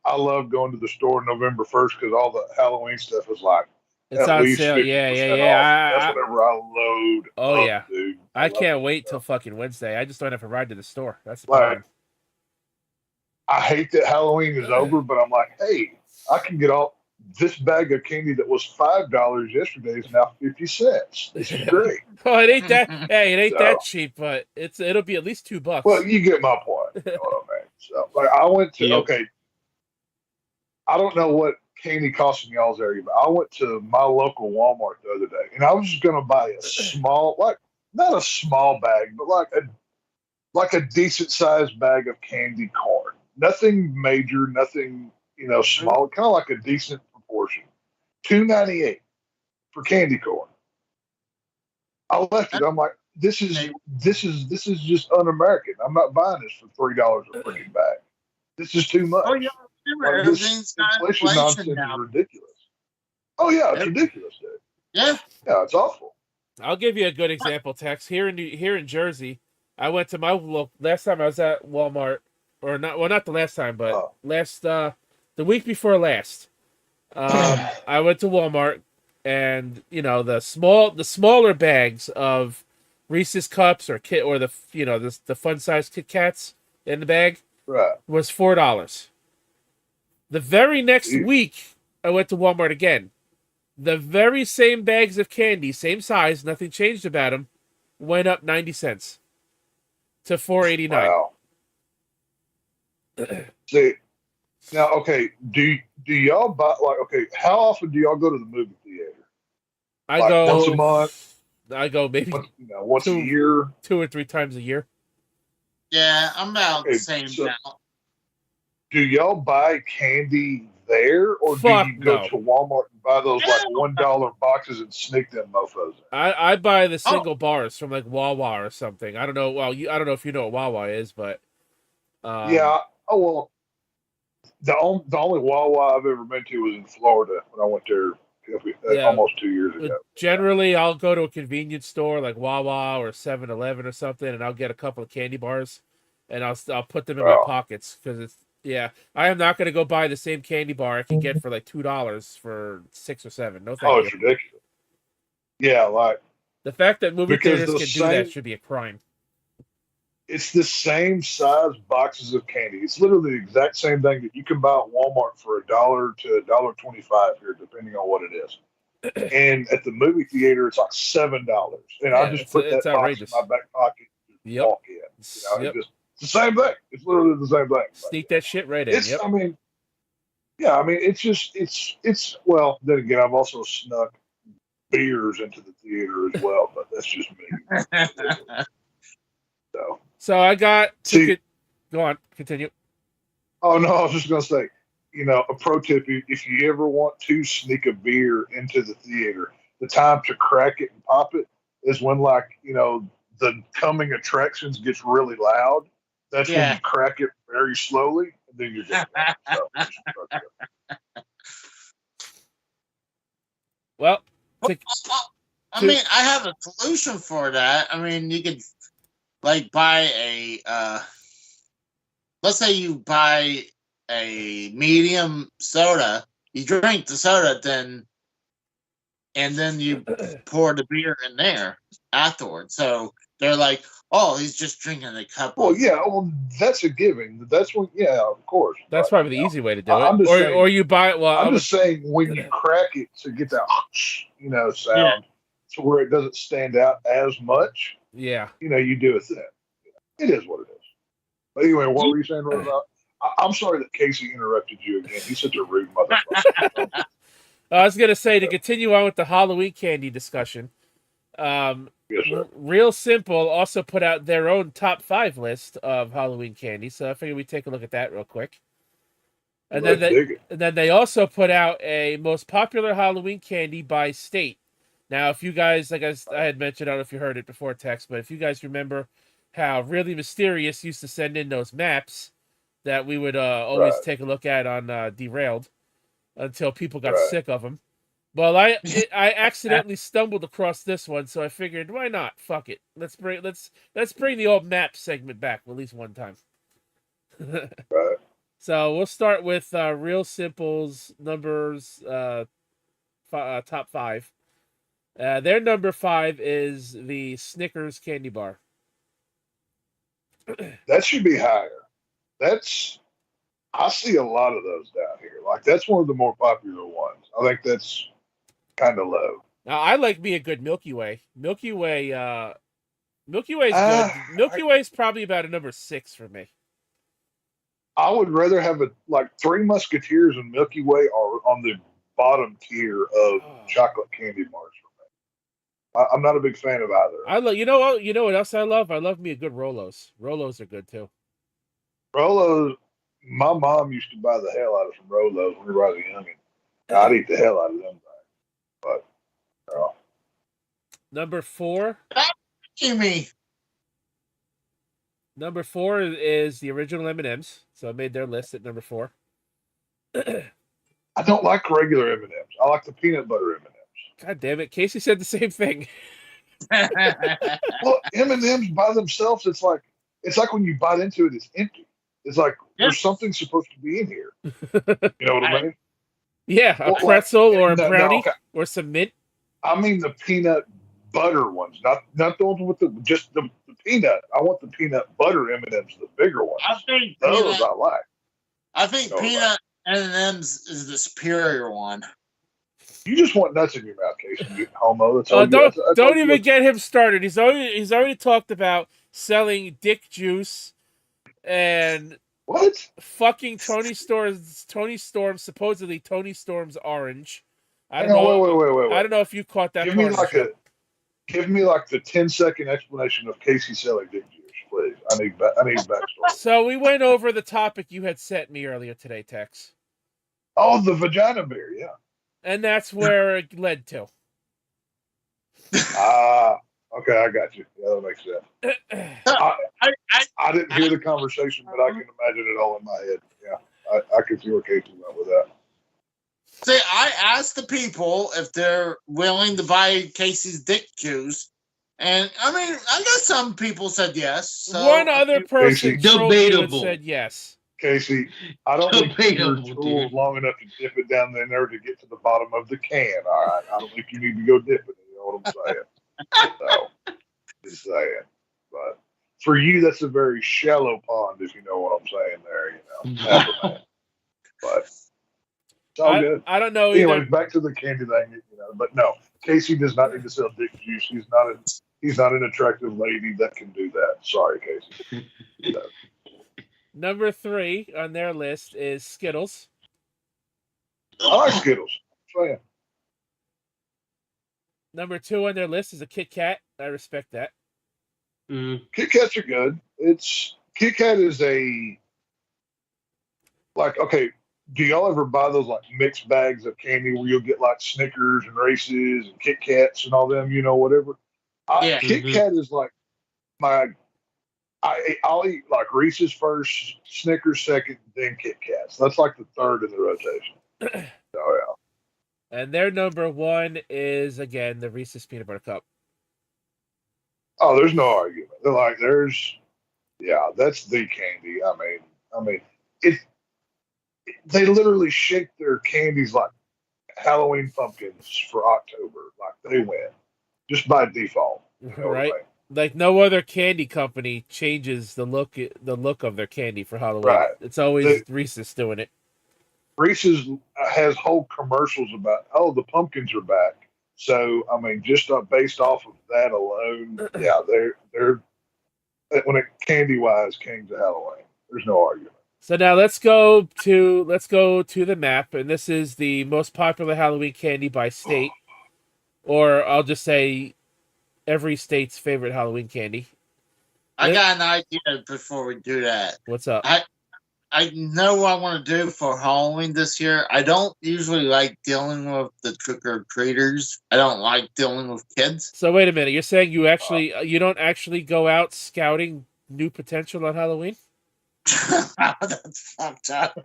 going to the store November 1st because all the Halloween stuff is like it's on sale. Yeah. That's whenever I load. Oh, up, yeah. Dude. I can't wait till fucking Wednesday. I just don't have to ride to the store. That's the problem. I hate that Halloween is over, but I'm like, hey, I can get all this bag of candy that was $5 yesterday is now 50 cents. This is great. Oh, it ain't that. Hey, it ain't that cheap, but it'll be at least $2. Well, you get my point. You know what I mean? So, like, I went to I don't know what candy costs in y'all's area, but I went to my local Walmart the other day, and I was just gonna buy a small, like not a small bag, but like a decent sized bag of candy corn. Nothing major, nothing small, kind of like a decent proportion. $2.98 for candy corn. I left it. I'm like, this is just un-American. I'm not buying this for $3 a freaking bag. This is too much. Oh yeah, like, this inflation nonsense is ridiculous. Oh yeah, it's ridiculous, dude. Yeah, it's awful. I'll give you a good example, Tex. Here in Jersey, I went to my last time I was at Walmart. or not. Well, not the last time, but the week before last. I went to Walmart, and the smaller bags of Reese's cups or the fun size Kit Kats in the bag was $4. The very next week, I went to Walmart again. The very same bags of candy, same size, nothing changed about them, went up 90 cents to $4.89. Wow. See, now, okay, do y'all buy, how often do y'all go to the movie theater? I go once a month. I go maybe once a year, 2 or 3 times a year. Yeah, I'm about the same now. Do y'all buy candy there, or do you go to Walmart and buy those $1 boxes and sneak them mofos in? I buy the single bars from like Wawa or something. I don't know. Well, I don't know if you know what Wawa is, but yeah. Oh well, the only Wawa I've ever been to was in Florida when I went there almost 2 years ago. Generally, I'll go to a convenience store like Wawa or 7-Eleven or something, and I'll get a couple of candy bars, and I'll put them in my pockets because it's. Yeah, I am not going to go buy the same candy bar I can get for like $2 for 6 or 7. No, thank you. It's ridiculous. Yeah, the fact that movie theaters can do that should be a crime. It's the same size boxes of candy. It's literally the exact same thing that you can buy at Walmart for $1 to $1.25 here, depending on what it is. And at the movie theater, it's like $7, and I just put that box in my back pocket and walk in. It's the same thing. It's literally the same thing. Sneak that shit right in. I mean, it's well. Then again, I've also snuck beers into the theater as well, but that's just me. So I got to go on. Continue. Oh no, I was just gonna say, a pro tip: if you ever want to sneak a beer into the theater, the time to crack it and pop it is when, the coming attractions gets really loud. That's when you crack it very slowly, and then you're just well, I mean, I have a solution for that. I mean, you could buy let's say you buy a medium soda, you drink the soda, and then you pour the beer in there afterwards. So they're like, oh, he's just drinking a cup. Well, that's a given. That's when, of course. That's probably the easy way to do it. Or you buy it. Well, I'm just saying when you crack it to get that, sound to where it doesn't stand out as much. Yeah. You do it then. It is what it is. But anyway, what were you saying, Rosa? I'm sorry that Casey interrupted you again. He's such a rude motherfucker. I was gonna say, to continue on with the Halloween candy discussion. Yes, sir. Real Simple also put out their own top 5 list of Halloween candy, so I figured we'd take a look at that real quick. And then they also put out a most popular Halloween candy by state. Now, if you guys, like I had mentioned, I don't know if you heard it before text, but if you guys remember how Really Mysterious used to send in those maps that we would always take a look at on Derailed until people got sick of them. Well, I accidentally stumbled across this one, so I figured, why not? Fuck it. Let's bring the old map segment back at least one time. So we'll start with Real Simple's numbers, top 5. Their number 5 is the Snickers candy bar. That should be higher. I see a lot of those down here. That's one of the more popular ones. I think that's kind of low. Now, I like me a good Milky Way. Milky Way is good. Milky Way is probably about a number 6 for me. I would rather have Three Musketeers and Milky Way are on the bottom tier of chocolate candy bars for me. I'm not a big fan of either. You know what else I love? I love me a good Rolos. Rolos are good too. Rolos. My mom used to buy the hell out of some Rolos whenever I was a youngin'. I'd eat the hell out of them things. But number 4. Jimmy. Number 4 is the original M&Ms. So I made their list at number 4. I don't like regular M&Ms. I like the peanut butter M&Ms. God damn it. Casey said the same thing. Well, M&Ms by themselves, it's like when you bite into it, it's empty. It's like Yeah. there's something supposed to be in here. You know what I mean? Yeah, a Well, pretzel or a no, brownie okay. or some mint. I mean the peanut butter ones, not the ones with the peanut. I want the peanut butter M&Ms, the bigger ones. I think Those I like. I think No, peanut M&M's is the superior one. You just want nuts in your mouth, Casey. You homo. That's all. Don't even get him started. He's already talked about selling dick juice and what? fucking Tony Storm, supposedly Tony Storm's orange. I don't Hang on, know. wait. I don't know if you caught that Give part me of the like show. give me like the 10-second explanation of Casey selling dick juice, please. I need backstory. So we went over the topic you had sent me earlier today, Tex. Oh, the vagina beer, yeah. And that's where it led to. Okay, I got you. Yeah, that makes sense. I didn't hear the conversation, but I can imagine it all in my head. Yeah, I can see where Casey went with that. See, I asked the people if they're willing to buy Casey's dick juice, and I mean, I guess some people said yes. So, One other person Casey, trolled you and debatable. said yes. Casey, I don't think you're Debatable, tools dude. long enough to dip it down there to get to the bottom of the can. All right, I don't think you need to go dip it. You know what I'm saying? So, just saying. But for you, that's a very shallow pond, if you know what I'm saying there. You know, but it's all good. I don't know Anyways, either. back to the candy thing. You know, but no, Casey does not need to sell dick juice. He's not an attractive lady that can do that. Sorry, Casey. No. Number 3 on their list is Skittles. I like Skittles. I'm Number 2 on their list is a Kit Kat. I respect that. Kit Kats are good. Kit Kat is okay. Do y'all ever buy those like mixed bags of candy where you'll get like Snickers and Reese's and Kit Kats and all them, you know, whatever? Yeah. Kit Kat is like I'll eat like Reese's first, Snickers second, then Kit Kats. That's like the third in the rotation. Oh yeah. And their number 1 is, again, the Reese's Peanut Butter Cup. Oh, there's no argument. They're like, that's the candy. I mean, they literally shake their candies like Halloween pumpkins for October. Like they win just by default. You know Right? what I mean? Like no other candy company changes the look of their candy for Halloween. Right. It's always Reese's doing it. Reese's has whole commercials about, the pumpkins are back. So I mean, just based off of that alone, yeah, they're when it candy wise kings of Halloween. There's no argument. So now let's go to the map, and this is the most popular Halloween candy by state, or I'll just say every state's favorite Halloween candy. I got an idea before we do that. What's up? I know what I want to do for Halloween this year. I don't usually like dealing with the trick-or-treaters. I don't like dealing with kids. So wait a minute. You're saying you don't actually go out scouting new potential on Halloween? That's fucked up.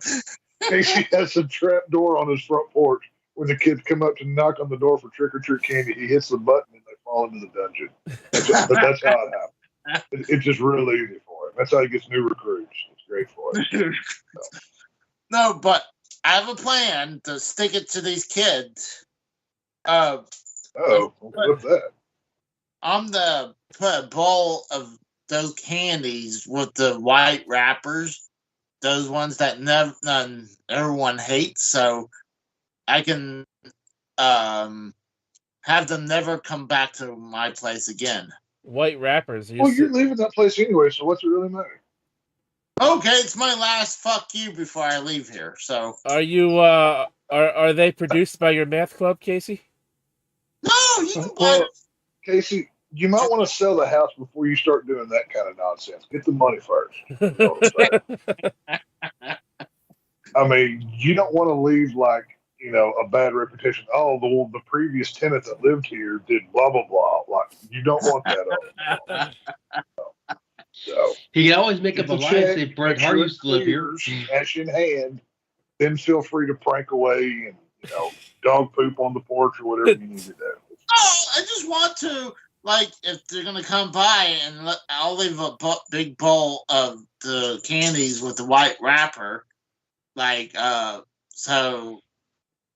Casey has a trap door on his front porch. When the kids come up to knock on the door for trick-or-treat candy, he hits the button and they fall into the dungeon. That's how it happens. It's just real easy for him. That's how he gets new recruits. It's great for him. No, but I have a plan to stick it to these kids. What's that? I'm the put a bowl of those candies with the white wrappers, those ones that everyone hates, so I can have them never come back to my place again. White wrappers. You're leaving that place anyway, so what's it really matter? Okay, it's my last fuck you before I leave here. So are you are they produced by your math club, Casey? No, you can buy. Casey, you might want to sell the house before you start doing that kind of nonsense. Get the money first. You know what I'm saying? I mean, you don't want to leave like, a bad reputation. Oh, the previous tenant that lived here did blah blah blah. Like, you don't want that. So he can always make up a lie and say Bret Hart used to live here. Cash in hand, then feel free to prank away and dog poop on the porch or whatever you need to do. Oh, I just want to like if they're gonna come by and I'll leave a big bowl of the candies with the white wrapper, like so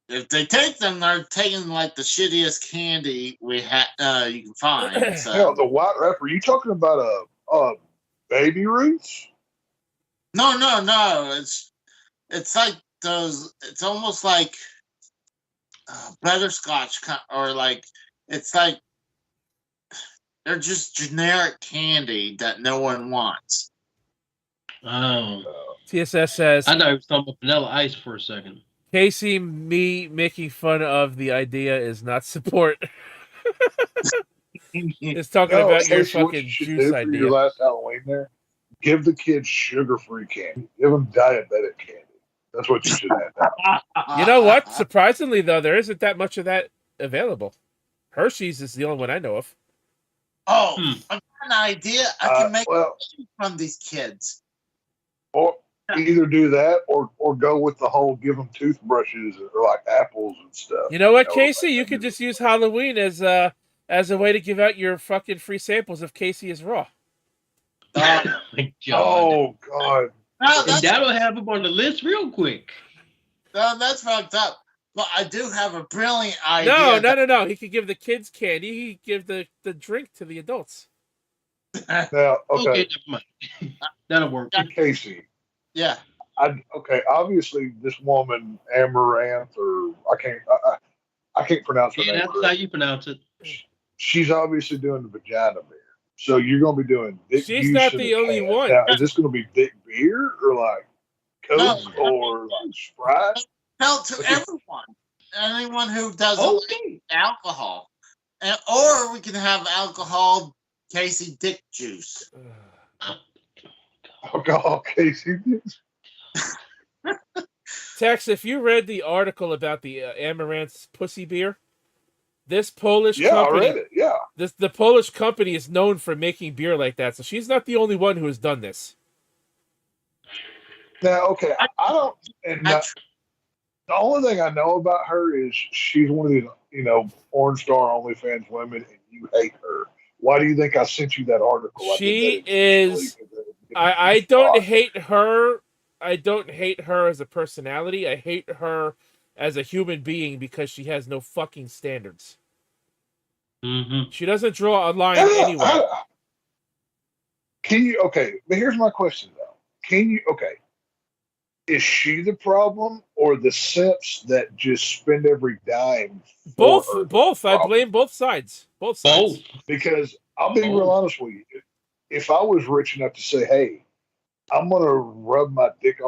if they take them, they're taking like the shittiest candy you can find. So Hell, the white wrapper. You talking about a Baby Ruths? no, it's like those. It's almost like butterscotch, or like it's like they're just generic candy that no one wants. Oh. TSS says, I thought it was talking about vanilla ice for a second. Casey, me making fun of the idea is not support. It's talking about your Casey, what fucking you should juice do for idea. your last Halloween there, give the kids sugar-free candy. Give them diabetic candy. That's what you should have. You know what? Surprisingly, though, there isn't that much of that available. Hershey's is the only one I know of. Oh, I got an idea. I can make from these kids. Or either do that or go with the whole give them toothbrushes or like apples and stuff. You know what, Casey? You could just use Halloween as a way to give out your fucking free samples of Casey is Raw. Oh my God. Oh God. No, and that'll have him on the list real quick. No, that's fucked up. But I do have a brilliant idea. No. He could give the kids candy. He could give the drink to the adults. Now, okay. Never mind. That'll work. Casey. Yeah. Obviously, this woman Amouranth, or I can't pronounce her name. That's how you pronounce it. She's obviously doing the vagina beer. So you're going to be doing Dick She's not the only one. Now, is this going to be Dick beer or like Coke or like Sprite? Tell to everyone, anyone who doesn't like alcohol, or we can have alcohol Casey Dick juice. Alcohol Casey Dick. Tex, if you read the article about the Amouranth's pussy beer, this Polish company, I read it. Yeah, the Polish company is known for making beer like that, so she's not the only one who has done this. Now, okay, I don't. And the only thing I know about her is she's one of these, porn star OnlyFans women, and you hate her. Why do you think I sent you that article? She is. I don't hate her. I don't hate her as a personality. I hate her as a human being because she has no fucking standards. Mm-hmm. She doesn't draw a line anywhere. But here's my question though. Is she the problem or the simps that just spend every dime? Both. I blame both sides. Both sides. Because I'll be real honest with you. If I was rich enough to say, hey, I'm going to rub my dick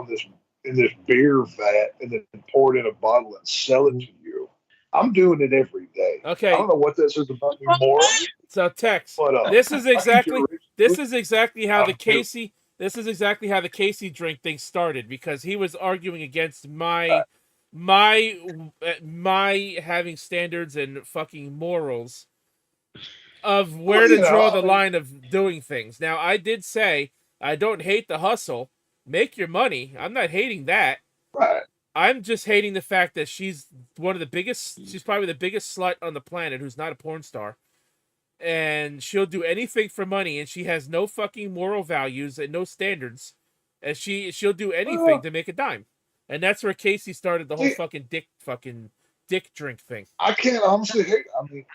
in this beer vat and then pour it in a bottle and sell it to you, I'm doing it every day. Okay. I don't know what this is about me more. So Tex, but, this is exactly how the Casey drink thing started, because he was arguing against my having standards and fucking morals of where to draw the line of doing things. Now, I did say I don't hate the hustle. Make your money. I'm not hating that. Right. I'm just hating the fact that she's probably the biggest slut on the planet who's not a porn star. And she'll do anything for money, and she has no fucking moral values and no standards. And she'll do anything to make a dime. And that's where Casey started the whole fucking dick drink thing. I can't honestly hate. I mean,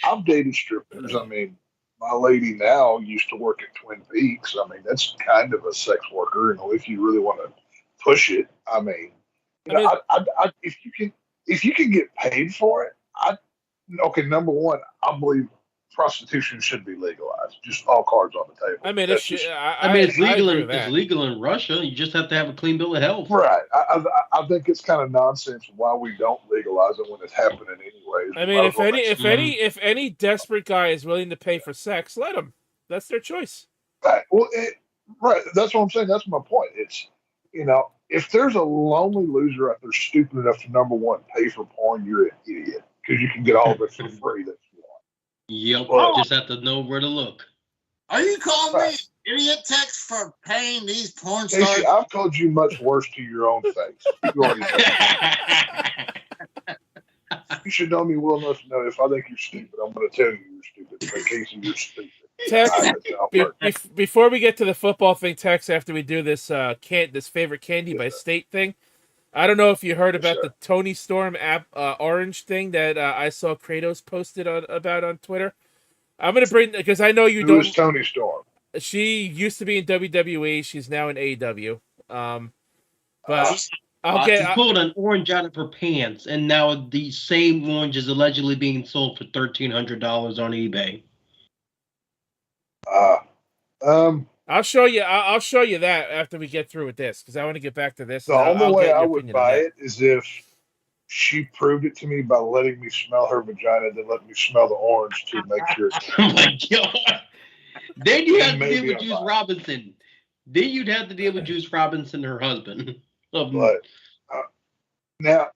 I've dated strippers. I mean, my lady now used to work at Twin Peaks. I mean, that's kind of a sex worker, if you really want to push it. I mean, if you can get paid for it, number one, I believe prostitution should be legalized. Just all cards on the table. I mean, it's legal in Russia. You just have to have a clean bill of health. Right. I think it's kind of nonsense why we don't legalize it when it's happening anyways. I mean, if any desperate guy is willing to pay for sex, let him. That's their choice. Right. Well, right. That's what I'm saying. That's my point. It's, if there's a lonely loser out there stupid enough to, number one, pay for porn, you're an idiot, because you can get all of it for free that you want. Yep. Just have to know where to look. Are you calling me idiot, Tex, for paying these porn stars? Casey, I've told you much worse to your own face. You already know. You should know me well enough to know if I think you're stupid, I'm going to tell you you're stupid But Casey, you're stupid. Tex, That's how it works. before we get to the football thing, Tex, after we do this this favorite candy by Yes, sir. state thing, I don't know if you heard Yes, about sir. the Tony Storm app orange thing that I saw Kratos posted about on Twitter. I'm gonna bring because I know you Who don't. is Tony Storm? She used to be in WWE. She's now in AEW. But She's- I'll She get. pulled an orange out of her pants, and now the same orange is allegedly being sold for $1,300 on eBay. I'll show you. I'll show you that after we get through with this because I want to get back to this. The and only I'll way get I your would opinion on buy that. it is if she proved it to me by letting me smell her vagina, then let me smell the orange to make sure. Oh my god! Then you have to Maybe deal with I'll Juice buy it. Robinson. Then you'd have to deal with Juice Robinson, her husband. But now,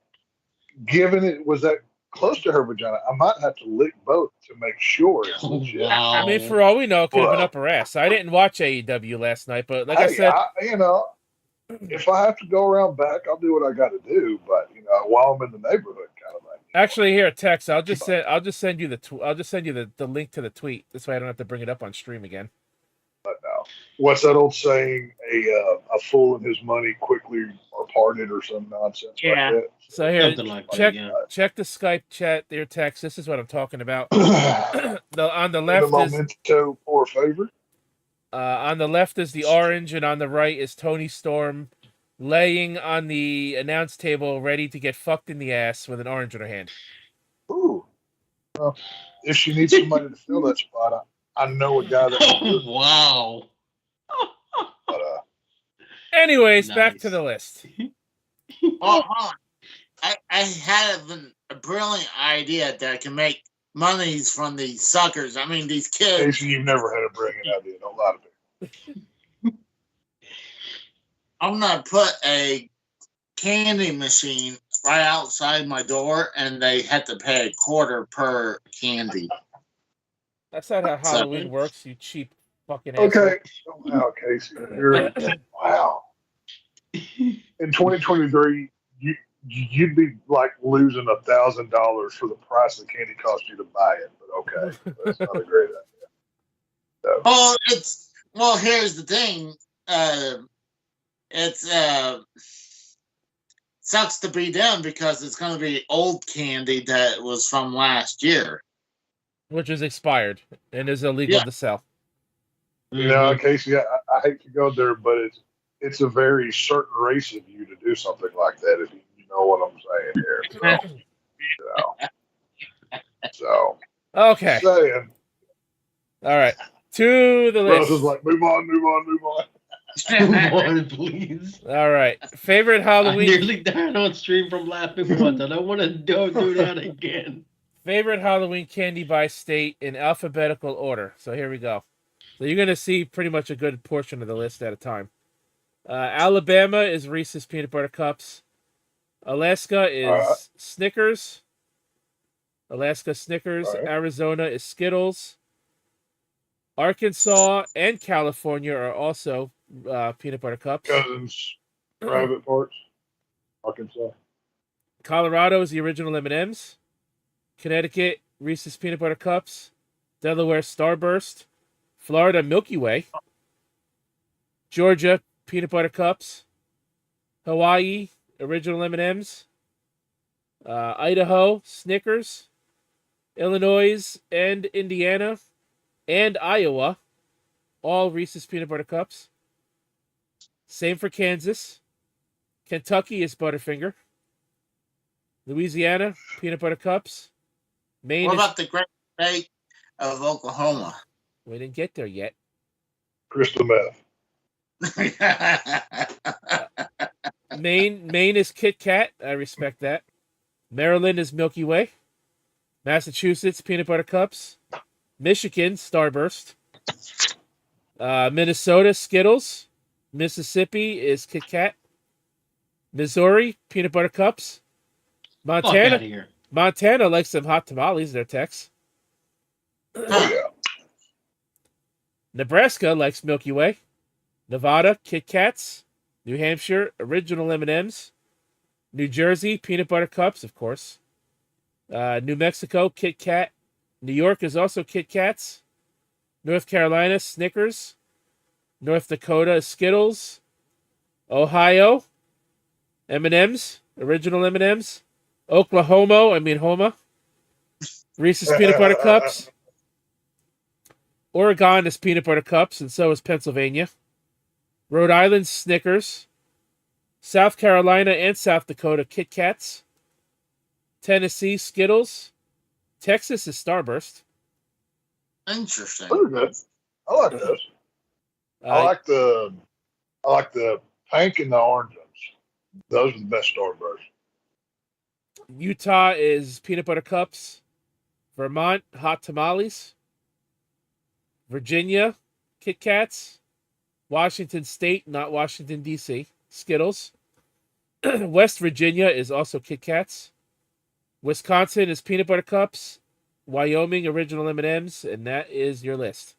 given it was that close to her vagina, I might have to lick both to make sure it's Oh, legit. wow. I mean, for all we know, it could have been Well- up her ass. I didn't watch AEW last night, but like I Hey, said, if I have to go around back, I'll do what I got to do. But while I'm in the neighborhood, kind of thing. actually, here, Tex, I'll just send you the link to the tweet. This way, I don't have to bring it up on stream again. But no, what's that old saying? A fool and his money quickly are parted, or some nonsense Yeah. like So here, Something like check that, yeah. check the Skype chat there, Tex. This is what I'm talking about. that. On the The left is memento for a favor. on the left is the orange, and on the right is Tony Storm laying on the announce table, ready to get fucked in the ass with an orange in her hand. Ooh. Well, if she needs somebody to fill that spot, I know a guy that can do Oh, wow. it. Anyways, back Nice. to the list. Oh, hold on. I had a brilliant idea that I can make monies from these suckers. I mean, these kids. Casey, you've never had a brilliant idea. Don't lie to me. I'm gonna put a candy machine right outside my door, and they have to pay $0.25 per candy. That's not how So- Halloween works, you cheap fucking asshole. Okay. Wow, Casey. Wow. In 2023, you'd be like losing $1,000 for the price the candy cost you to buy it. But okay, that's not a great idea. Well, here's the thing. It's sucks to be them because it's going to be old candy that was from last year. Which is expired and is illegal Yeah. to sell. Casey, I hate to go there, but it's a very certain race of you to do something like that. If you know what I'm saying here. So Okay. saying. All right. To the Russ is list. like, move on. Move on, please. All right. Favorite I Halloween nearly died on stream from laughing once. I don't want to do that again. favorite Halloween candy by state in alphabetical order. So here we go. So you're going to see pretty much a good portion of the list at a time. Alabama is Reese's Peanut Butter Cups. Alaska is Alright. Snickers. Snickers. Alright. Arizona is Skittles. Arkansas and California are also peanut butter cups. Cousins, private parts, Arkansas. Colorado is the original M&Ms. Connecticut, Reese's Peanut Butter Cups. Delaware, Starburst. Florida, Milky Way. Georgia, Peanut Butter Cups. Hawaii, original M&Ms. Idaho, Snickers. Illinois and Indiana and Iowa, all Reese's Peanut Butter Cups. Same for Kansas. Kentucky is Butterfinger. Louisiana, Peanut Butter Cups. Maine What is... about the great state of Oklahoma? We didn't get there yet. Crystal meth. Maine is Kit Kat. I respect that. Maryland is Milky Way. Massachusetts, Peanut Butter Cups. Michigan, Starburst. Minnesota, Skittles. Mississippi is Kit Kat. Missouri, Peanut Butter Cups. Fuck out of here. Montana likes some hot tamales, their Tex. Oh yeah. Nebraska likes Milky Way. Nevada, Kit Kats. New Hampshire, original M&Ms. New Jersey, Peanut Butter Cups, of course. New Mexico, Kit Kat. New York is also Kit Kats. North Carolina, Snickers. North Dakota, Skittles. Ohio, M&M's, original M&M's. Homa. Reese's Peanut Butter Cups. Oregon is Peanut Butter Cups, and so is Pennsylvania. Rhode Island, Snickers. South Carolina and South Dakota, Kit Kats. Tennessee, Skittles. Texas is Starburst. Interesting. Those are good. I like those. I like the pink and the orange ones. Those are the best Starburst. Utah is Peanut Butter Cups. Vermont, Hot Tamales. Virginia, Kit Kats. Washington State, not Washington, D.C., Skittles. West Virginia is also Kit Kats. Wisconsin is Peanut Butter Cups. Wyoming, original M&M's, and that is your list.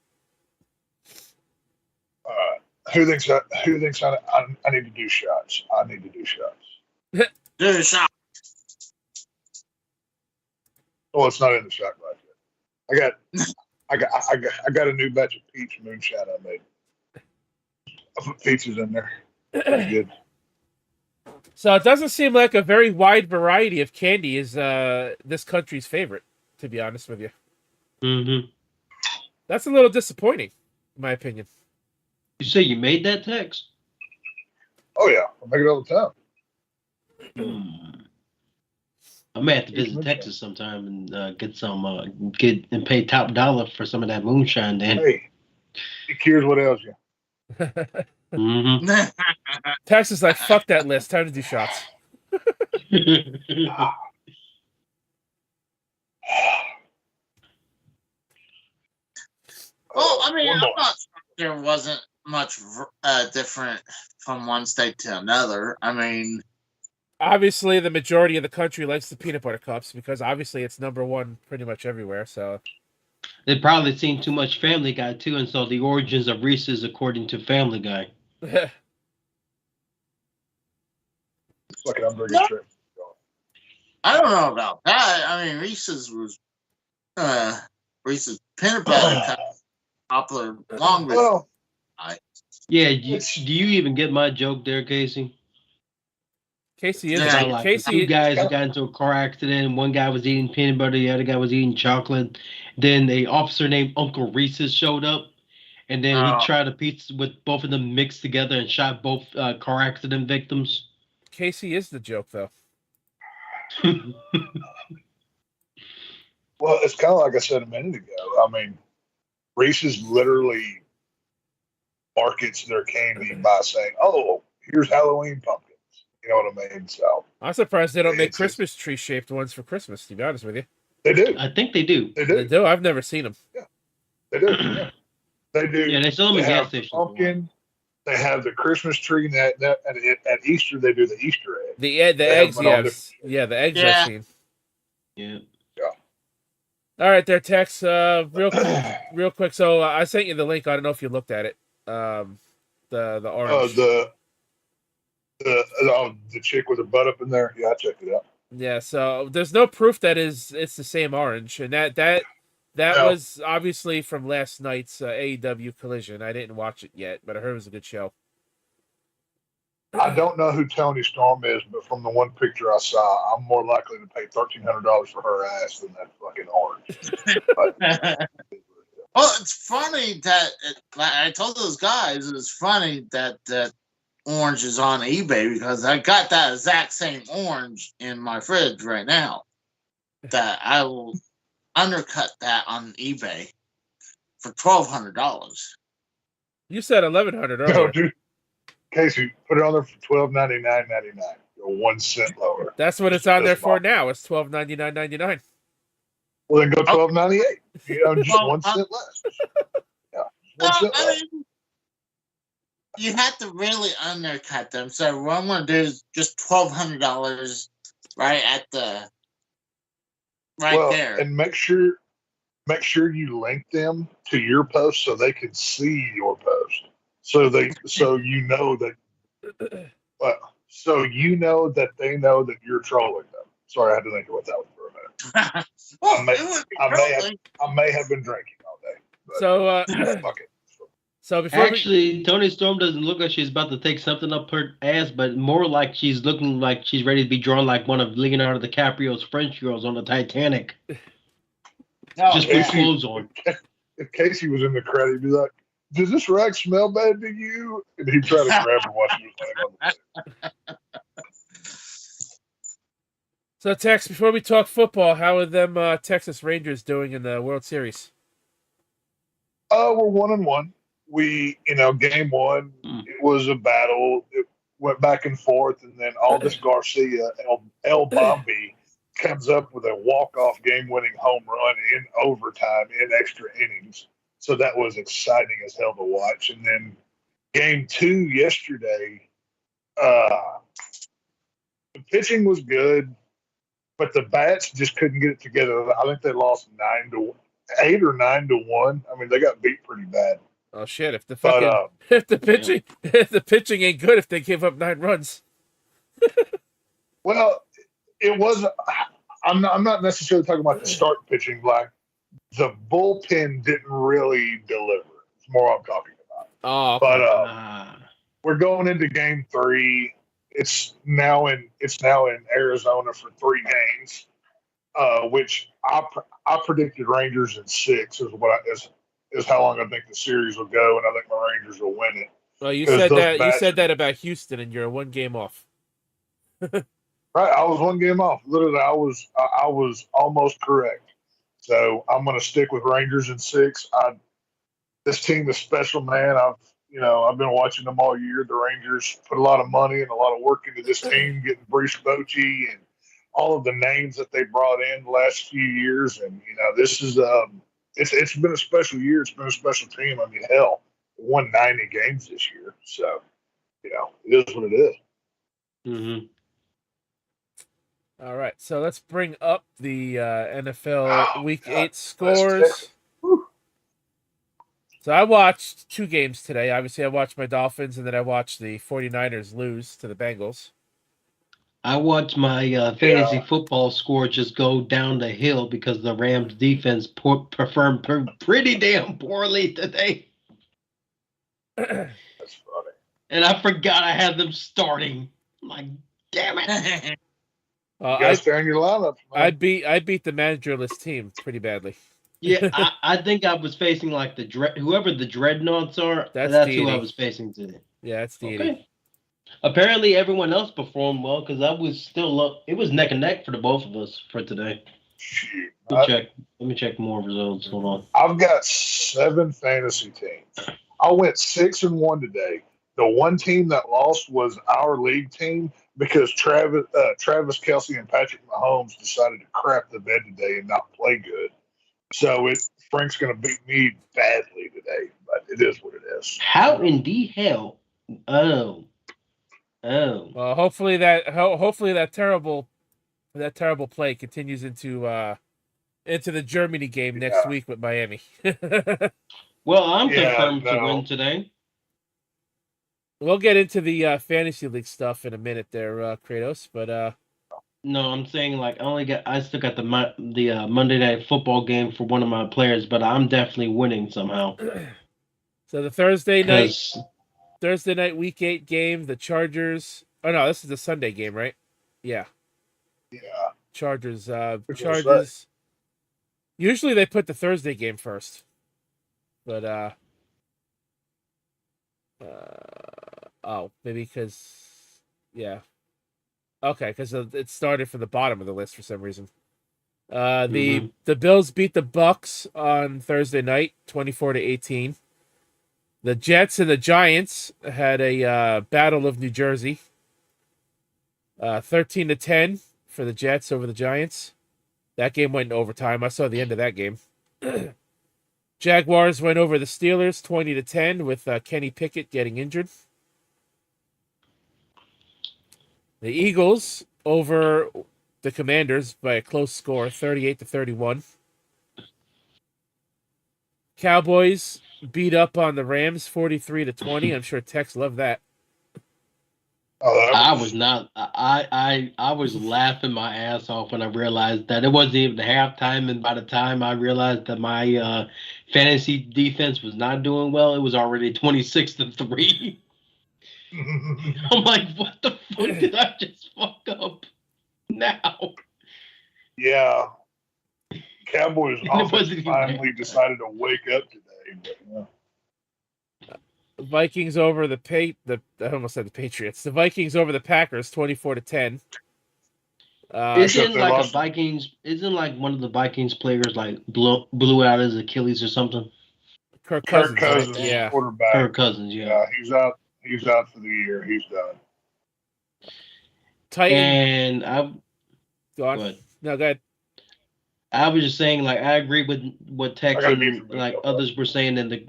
Who thinks I need to do shots? I need to do shots. Do a shot. Oh, it's not in the shot glass yet. I got a new batch of peach moonshine I made. I put peaches in there. Pretty good. So it doesn't seem like a very wide variety of candy is this country's favorite, to be honest with you. Mm-hmm. That's a little disappointing, in my opinion. You say you made that text? Oh yeah, I make it all the time. I may have to visit Texas sometime and get some pay top dollar for some of that moonshine. Then Hey, it cures what ails you. mm-hmm. Texas, like, fuck that list. Time to do shots. Well, I mean, I'm not sure there wasn't much different from one state to another. I mean, Obviously, the majority of the country likes the peanut butter cups because obviously it's number one pretty much everywhere. So They probably seen too much Family Guy too, and so the origins of Reese's according to Family Guy. It's like an hamburger trip. I don't know about that. I mean, Reese's peanut butter cup popular long with. Well, Yeah, do you even get my joke there, Casey? Casey is Yeah, Like Casey. two guys got into a car accident, and one guy was eating peanut butter, the other guy was eating chocolate. Then a officer named Uncle Reese's showed up, and then he tried a pizza with both of them mixed together and shot both car accident victims. Casey is the joke, though. Well, it's kind of like I said a minute ago. I mean, Reese's literally markets their candy by saying, "Oh, here's Halloween pumpkins." You know what I mean? So I'm surprised they don't make Christmas tree shaped ones for Christmas. To be honest with you, they do. I think they do. They they do. do. I've never seen them. Yeah, they do. Yeah. They do. Yeah, they sell them They at gas have stations. pumpkin. They have the Christmas tree, and at Easter they do the Easter egg. The eggs, them all yeah, the eggs Yeah. I've seen. Yeah. All right, there, Tex. Real quick. So I sent you the link. I don't know if you looked at it. The orange. The chick with her butt up in there. Yeah, I checked it out. Yeah. So there's no proof that it's the same orange, and that No. was obviously from last night's AEW Collision. I didn't watch it yet, but I heard it was a good show. I don't know who Tony Storm is, but from the one picture I saw, I'm more likely to pay $1,300 for her ass than that fucking orange. Well, it's funny that I told those guys it's funny that orange is on eBay because I got that exact same orange in my fridge right now. That I will undercut that on eBay for $1,200. You said $1,100 No, earlier. dude. Casey, put it on there for $12.99.99. Go 1 cent lower. That's what it's on there for now. It's $12.99.99. Well, then go $12.98. You know, just Well, 1 cent less. Yeah, 1 No, cent I less. mean, you have to really undercut them. So what I'm going to do is just $1,200 right at the there. And make sure you link them to your post so they can see your post. So you know that they know that you're trolling them. Sorry, I had to think about that one for a minute. Well, may- it would be I may have- totally- I may have been drinking all day. But So, fuck it. so before Actually, Tony Storm doesn't look like she's about to take something up her ass, but more like she's looking like she's ready to be drawn like one of Leonardo DiCaprio's French girls on the Titanic. No, Just yeah. put clothes on. If Casey was in the crowd, he'd be like, "Does this rag smell bad to you?" And he'd try to grab her while she was laying on the bed. so Tex, before we talk football, how are them Texas Rangers doing in the World Series? We're 1-1. We, game one, it was a battle. It went back and forth, and then Aldis Garcia, El Bombi, comes up with a walk-off game-winning home run in overtime in extra innings. So that was exciting as hell to watch. And then game two yesterday, the pitching was good, but the bats just couldn't get it together. I think they lost 8 or 9-1. I mean, they got beat pretty bad. Oh shit! If the But fucking if the pitching ain't good, if they give up 9 runs. well, it wasn't. I'm not necessarily talking about the start pitching. Like the bullpen didn't really deliver. It's more I'm talking about. Oh, okay. But we're going into game 3. It's now in Arizona for 3 games, which I predicted Rangers in 6 is how long I think the series will go, and I think the Rangers will win it. Well, you 'Cause said those that bats are- about Houston, and you're 1 game off. Right, I was 1 game off. Literally, I was almost correct. So I'm going to stick with Rangers in 6. This team is special, man. I've been watching them all year. The Rangers put a lot of money and a lot of work into this team, getting Bruce Bochy and all of the names that they brought in the last few years. And this is it's been a special year. It's been a special team. I mean, hell, they won 90 games this year. So it is what it is. Mm-hmm. All right, so let's bring up the NFL Week 8 Let's scores. Whew. So I watched 2 games today. Obviously, I watched my Dolphins, and then I watched the 49ers lose to the Bengals. I watched my fantasy football score just go down the hill because the Rams defense performed pretty damn poorly today. That's funny. And I forgot I had them starting. I'm like, damn it. You got to stay on your lineup. I beat the managerless team pretty badly. Yeah, I think I was facing like whoever the Dreadnoughts are. That's who I was facing today. Yeah, that's the Okay. Apparently, everyone else performed well because I was still it was neck and neck for the both of us for today. Shoot. Let me check more results. Hold on. I've got 7 fantasy teams. I went 6-1 today. The one team that lost was our league team because Travis Kelce and Patrick Mahomes decided to crap the bed today and not play good. So Frank's going to beat me badly today, but it is what it is. How in the hell? Oh. Well, hopefully that terrible play continues into the Germany game next week with Miami. Well, I'm confirmed to win today. We'll get into the fantasy league stuff in a minute there, Kratos. But no, I'm saying like I still got the Monday Night Football game for one of my players, but I'm definitely winning somehow. So the Thursday night Week 8 game, the Chargers. Oh no, this is the Sunday game, right? Yeah. Yeah. Chargers. Usually they put the Thursday game first, but maybe because okay, because it started from the bottom of the list for some reason. The Bills beat the Bucks on Thursday night, 24-18. The Jets and the Giants had a battle of New Jersey, 13-10 for the Jets over the Giants. That game went in overtime. I saw the end of that game. Jaguars went over the Steelers 20-10 with Kenny Pickett getting injured. The Eagles over the Commanders by a close score, 38-31. Cowboys beat up on the Rams 43-20. I'm sure Tex loved that. I was not. I was laughing my ass off when I realized that it wasn't even halftime, and by the time I realized that my fantasy defense was not doing well, it was already 26-3. I'm like, what the fuck did I just fuck up now? Yeah. Cowboys It offense wasn't even finally halftime. decided to wake up today. But, yeah. Vikings over the I almost said the Patriots. The Vikings over the Packers, 24-10. Isn't they like a lost- Vikings? Isn't like one of the Vikings players like blew out his Achilles or something? Kirk Kirk Cousins, right? Cousins, Yeah. quarterback. Kirk Cousins, yeah. Yeah, he's out. He's out for the year. He's done. Titans. And I Go on. go ahead. No, go ahead. I was just saying, like, I agree with what Tex gotta and mute like myself. others were saying in the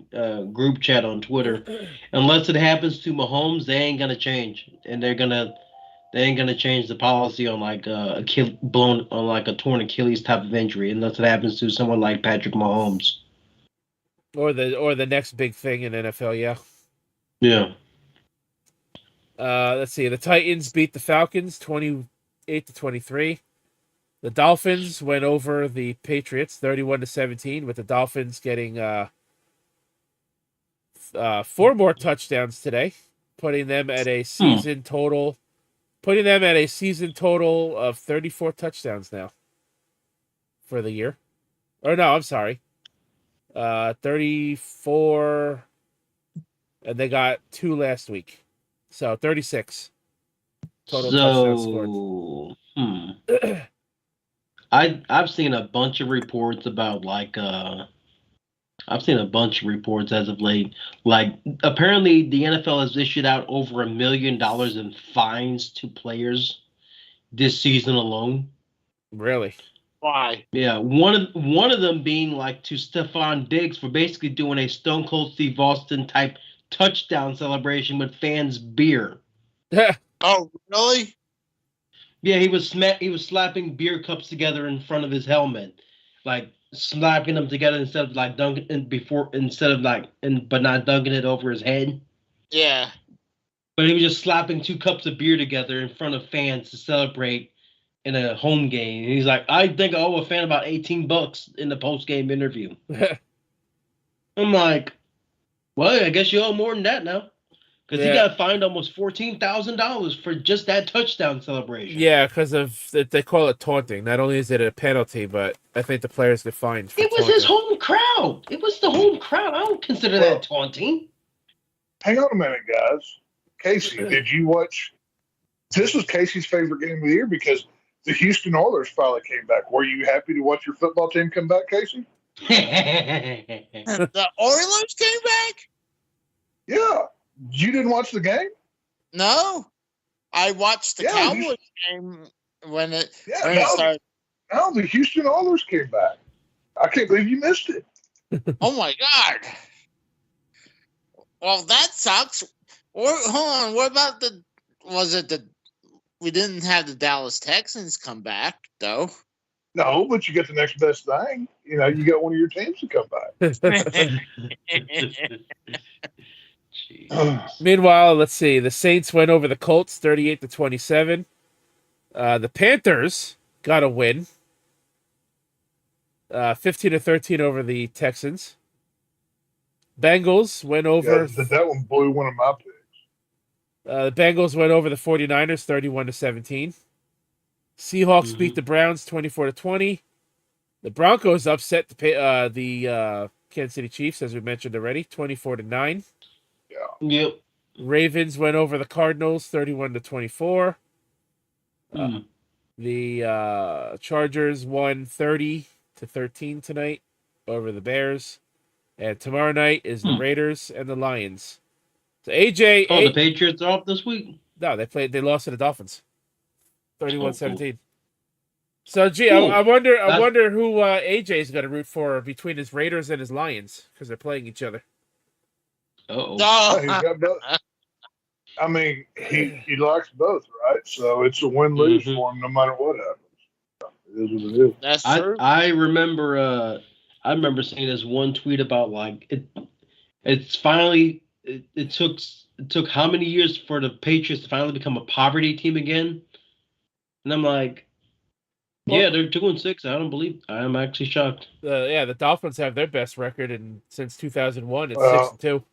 group chat on Twitter. Unless it happens to Mahomes, they ain't gonna change, and they ain't gonna change the policy on like blown on like a torn Achilles type of injury, unless it happens to someone like Patrick Mahomes. Or the next big thing in NFL, yeah. Yeah. Let's see. The Titans beat the Falcons 28-23. The Dolphins went over the Patriots 31-17, with the Dolphins getting 4 more touchdowns today, putting them at a season total of 34 touchdowns now for the year. Or no, I'm sorry. 34, and they got 2 last week. So 36 total touchdowns scored. I've seen a bunch of reports about I've seen a bunch of reports as of late. Like, apparently the NFL has issued out over $1 million in fines to players this season alone. Really? Why? Yeah, one of them being like to Stephon Diggs for basically doing a Stone Cold Steve Austin type touchdown celebration with fans' beer. Oh, really? Yeah, he was slapping beer cups together in front of his helmet, like slapping them together instead of like dunking but not dunking it over his head. Yeah. But he was just slapping 2 cups of beer together in front of fans to celebrate in a home game. And he's like, I think I owe a fan about $18 in the post game interview. I'm like, well, I guess you owe more than that now. Because he got fined almost $14,000 for just that touchdown celebration. Yeah, because they call it taunting. Not only is it a penalty, but I think the players get fined for it was taunting. his home crowd. It was the home crowd. I don't consider that taunting. Hang on a minute, guys. Casey, did you watch? This was Casey's favorite game of the year because the Houston Oilers finally came back. Were you happy to watch your football team come back, Casey? The Oilers came back? Yeah. You didn't watch the game? No. I watched the Cowboys game when it started. No, the Houston Oilers came back. I can't believe you missed it. Oh, my God. Well, that sucks. Hold on. What about we didn't have the Dallas Texans come back, though. No, but you get the next best thing. You know, you got one of your teams to come back. Meanwhile, let's see. The Saints went over the Colts 38-27. The Panthers got a win. 15-13 over the Texans. Bengals went over. Yeah, that one blew one of my picks. The Bengals went over the 49ers 31-17. Seahawks beat the Browns 24-20. The Broncos upset the Kansas City Chiefs, as we mentioned already, 24-9. Yeah. Yep. Ravens went over the Cardinals 31-24. The Chargers won 30-13 tonight over the Bears. And tomorrow night is the Raiders and the Lions. So AJ, the Patriots are off this week. No, they lost to the Dolphins, 31-17. So gee, Cool. I wonder who AJ is going to root for between his Raiders and his Lions, because they're playing each other. No. He's got both. I mean, he likes both, right? So it's a win-lose for him no matter what happens. It is what it is. That's true. I remember seeing this one tweet about like it's finally it took it took how many years for the Patriots to finally become a poverty team again? And I'm like, yeah, they're 2-6. I don't believe. I'm actually shocked. The Dolphins have their best record since 2001. It's Well, 6-2.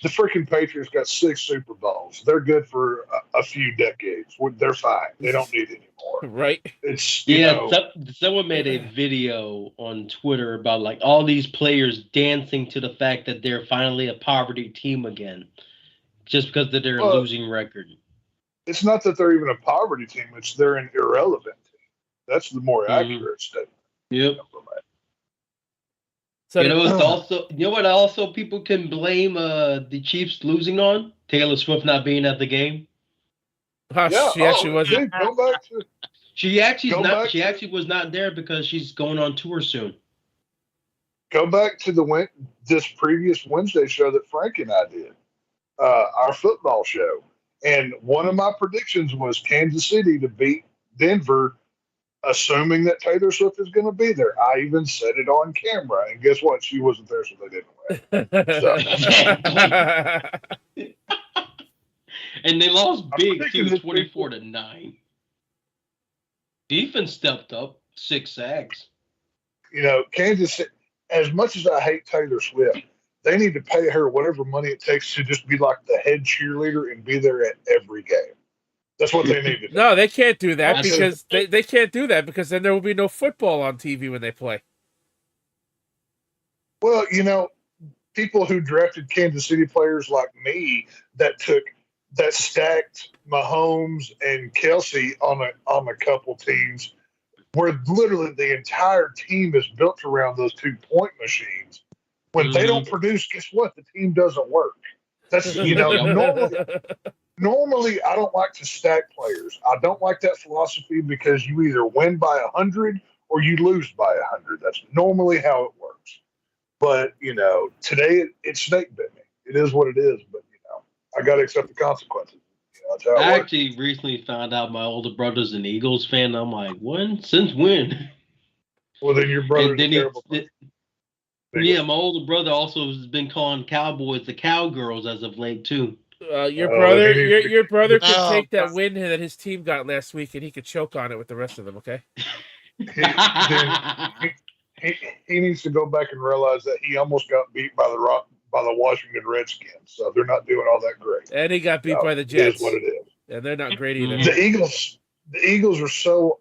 The freaking Patriots got 6 Super Bowls. They're good for a few decades. They're fine. They don't need any more. Right? It's Someone made a video on Twitter about like all these players dancing to the fact that they're finally a poverty team again, just because of their losing record. It's not that they're even a poverty team; it's they're an irrelevant team. That's the more accurate statement. Yep. So you know what? Also, people can blame the Chiefs losing on Taylor Swift not being at the game. She actually wasn't. Go back to. She actually was not there because she's going on tour soon. Go back to this previous Wednesday show that Frank and I did, our football show, and one of my predictions was Kansas City to beat Denver, assuming that Taylor Swift is going to be there. I even said it on camera, and guess what? She wasn't there, so they didn't win. And they lost big too, 24-9. Defense stepped up, 6 sacks. Kansas City, as much as I hate Taylor Swift, they need to pay her whatever money it takes to just be like the head cheerleader and be there at every game. That's what they need to do. No, they can't do that because they can't do that because then there will be no football on TV when they play. Well, people who drafted Kansas City players like me that stacked Mahomes and Kelsey on a couple teams, where literally the entire team is built around those 2-point machines. When they don't produce, guess what? The team doesn't work. That's Normally, I don't like to stack players. I don't like that philosophy because you either win by 100 or you lose by 100. That's normally how it works. But, today it snake bit me. It is what it is. But, I got to accept the consequences. That's how I it works. actually recently found out my older brother's an Eagles fan. I'm like, when? Since when? Well, then your brother's a terrible person. Yeah, my older brother also has been calling Cowboys the Cowgirls as of late, too. Your brother could take that win that his team got last week, and he could choke on it with the rest of them. Okay. He needs to go back and realize that he almost got beat by the Washington Redskins, so they're not doing all that great. And he got beat by the Jets. It is what it is. And they're not great either. The Eagles are so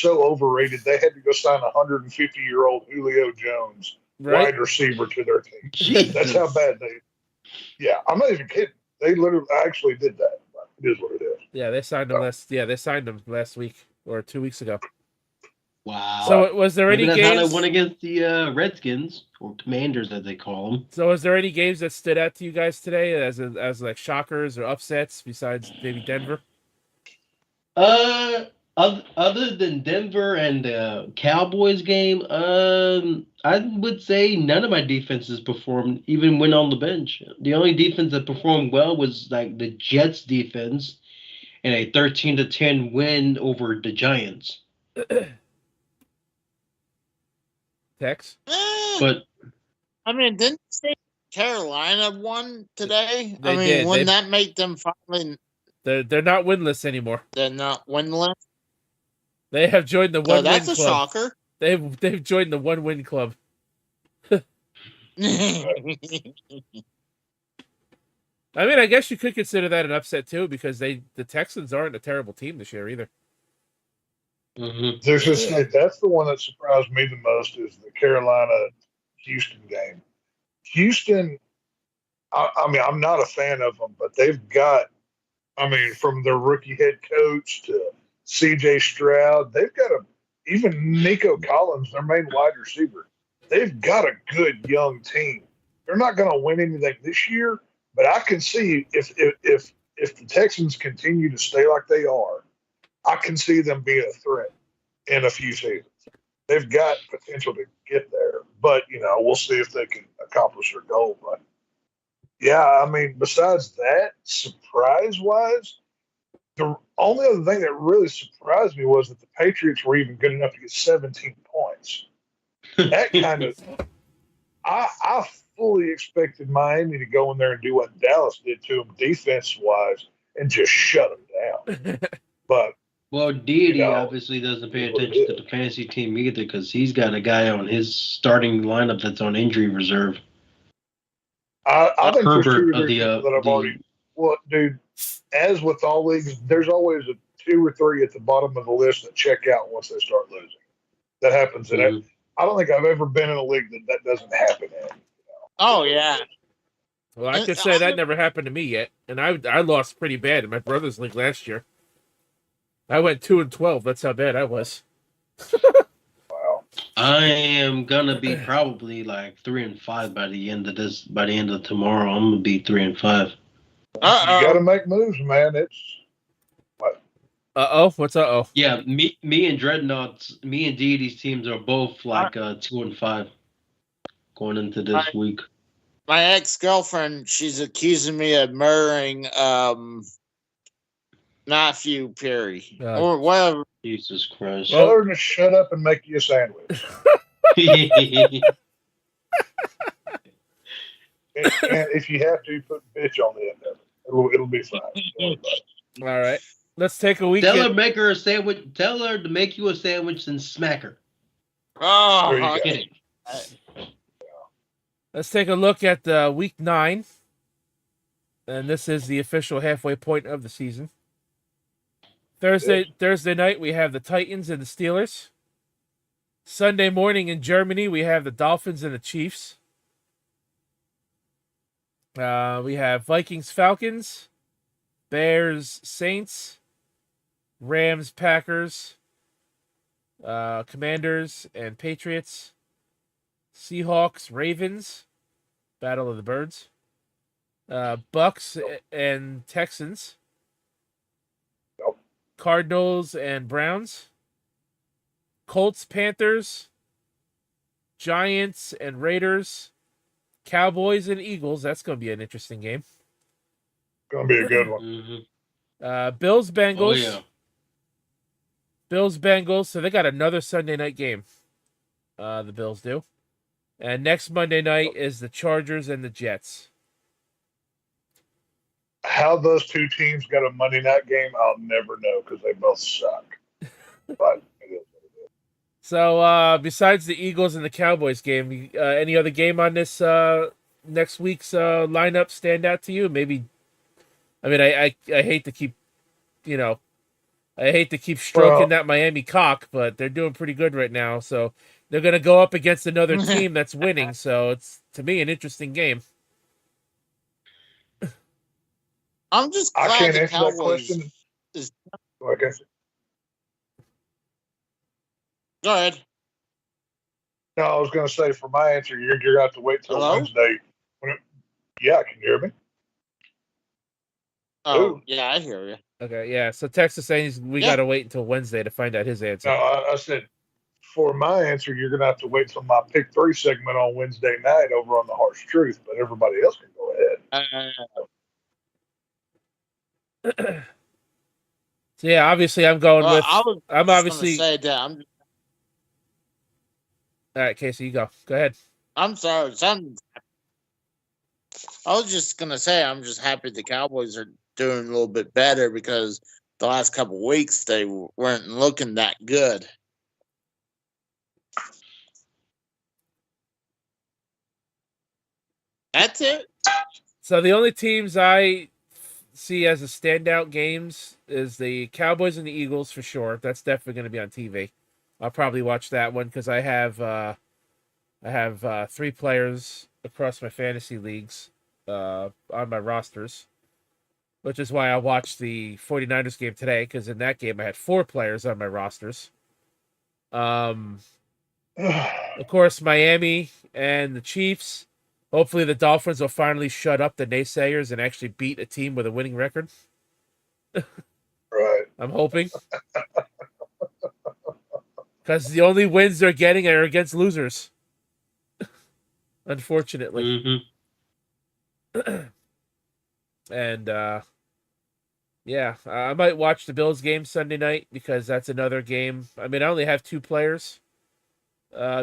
overrated. They had to go sign a 150-year-old Julio Jones wide receiver to their team. Jesus. That's how bad they. Yeah, I'm not even kidding. They literally actually did that. It is what it is. Yeah, they signed him last week or 2 weeks ago. Wow. So was there any games? That's how they won against the Redskins or Commanders, as they call them. So was there any games that stood out to you guys today as like shockers or upsets besides maybe Denver? Other than Denver and the Cowboys game, I would say none of my defenses performed, even when on the bench. The only defense that performed well was like the Jets defense and a 13-10 win over the Giants. Tex? But didn't they say Carolina won today? Wouldn't that make them finally? They're not winless anymore. They're not winless. They have joined the one win club. That's a shocker. They've joined the 1-win club. I guess you could consider that an upset too, because the Texans aren't a terrible team this year either. Mm-hmm. That's the one that surprised me the most is the Carolina-Houston game. Houston, I'm not a fan of them, but they've got, from their rookie head coach to C.J. Stroud, they've got even Nico Collins, their main wide receiver. They've got a good young team. They're not going to win anything this year, but I can see if the Texans continue to stay like they are, I can see them being a threat in a few seasons. They've got potential to get there, but we'll see if they can accomplish their goal. But yeah, besides that, surprise-wise, the only other thing that really surprised me was that the Patriots were even good enough to get 17 points. That kind of I fully expected Miami to go in there and do what Dallas did to them defense wise and just shut them down. But Well, Deity you know, obviously doesn't pay it is what it attention to is. the fantasy team either because he's got a guy on his starting lineup that's on injury reserve. I think there's two Herbert or of three the people that I've already. Well, dude, as with all leagues, there's always a 2 or 3 at the bottom of the list that check out once they start losing. That happens. And Mhm. I don't think I've ever been in a league that doesn't happen in. Oh yeah. Well, I can say that never happened to me yet, and I lost pretty bad in my brother's league last year. I went 2-12. That's how bad I was. Wow. I am gonna be probably like 3-5 by the end of this. By the end of tomorrow, I'm gonna be 3-5. You got to make moves, man. It's What's uh-oh? Yeah, me and Dreadnoughts, me and Deity's teams are both like 2-5 going into this week. My ex-girlfriend, she's accusing me of murdering Mathew Perry or whatever. Jesus Christ. tell her to shut up and make you a sandwich. and if you have to, put bitch on the end of it. It'll be fine. All right. Let's take a weekend. Tell her make her a sandwich. Tell her to make you a sandwich and smack her. Oh, Get it. Let's take a look at week 9. And this is the official halfway point of the season. Thursday night, we have the Titans and the Steelers. Sunday morning in Germany, we have the Dolphins and the Chiefs. We have Vikings, Falcons, Bears, Saints, Rams, Packers, Commanders, and Patriots. Seahawks, Ravens, Battle of the Birds. Bucks and Texans. Nope. Cardinals and Browns. Colts, Panthers. Giants and Raiders. Cowboys and Eagles. That's going to be an interesting game. Going to be a good one. Mm-hmm. Bills, Bengals. Oh, yeah. Bills, Bengals. So they got another Sunday night game. The Bills do. And next Monday night is the Chargers and the Jets. How those two teams got a Monday night game, I'll never know because they both suck. But it is. So besides the Eagles and the Cowboys game, any other game on this next week's lineup stand out to you? Maybe. I mean, I hate to keep, stroking that Miami cock, but they're doing pretty good right now. So they're going to go up against another team that's winning. So it's, to me, an interesting game. I'm just glad I can't the answer Cowboys that question. Okay. Go ahead. No, I was going to say for my answer, you're going to have to wait till Hello? Wednesday. Yeah, can you hear me? Oh, Ooh. yeah, I hear you. Okay, yeah. So Texas saying we got to wait until Wednesday to find out his answer. No, I said for my answer, you're going to have to wait till my pick 3 segment on Wednesday night over on the Harsh Truth, but everybody else can go ahead. So yeah, obviously I'm going with. I'm obviously. Say that All right, Casey, you go. Go ahead. I'm sorry. I was just gonna say I'm just happy the Cowboys are doing a little bit better because the last couple of weeks they weren't looking that good. That's it. So the only teams I see as a standout games is the Cowboys and the Eagles for sure. That's definitely going to be on TV. I'll probably watch that one because I have 3 players across my fantasy leagues on my rosters, which is why I watched the 49ers game today because in that game I had 4 players on my rosters. Of course, Miami and the Chiefs. Hopefully the Dolphins will finally shut up the naysayers and actually beat a team with a winning record. Right. I'm hoping. Because the only wins they're getting are against losers. Unfortunately. Mm-hmm. And, yeah, I might watch the Bills game Sunday night because that's another game. I mean, I only have 2 players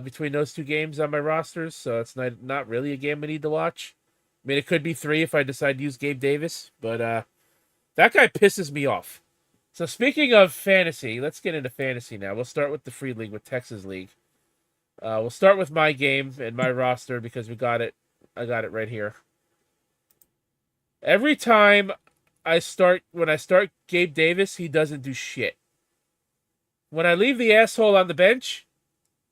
between those two games on my rosters, so it's not really a game I need to watch. I mean, it could be 3 if I decide to use Gabe Davis, but that guy pisses me off. So speaking of fantasy, let's get into fantasy now. We'll start with the free league with Texas League. We'll start with my game and my roster because we got it. I got it right here. Every time when I start Gabe Davis, he doesn't do shit. When I leave the asshole on the bench,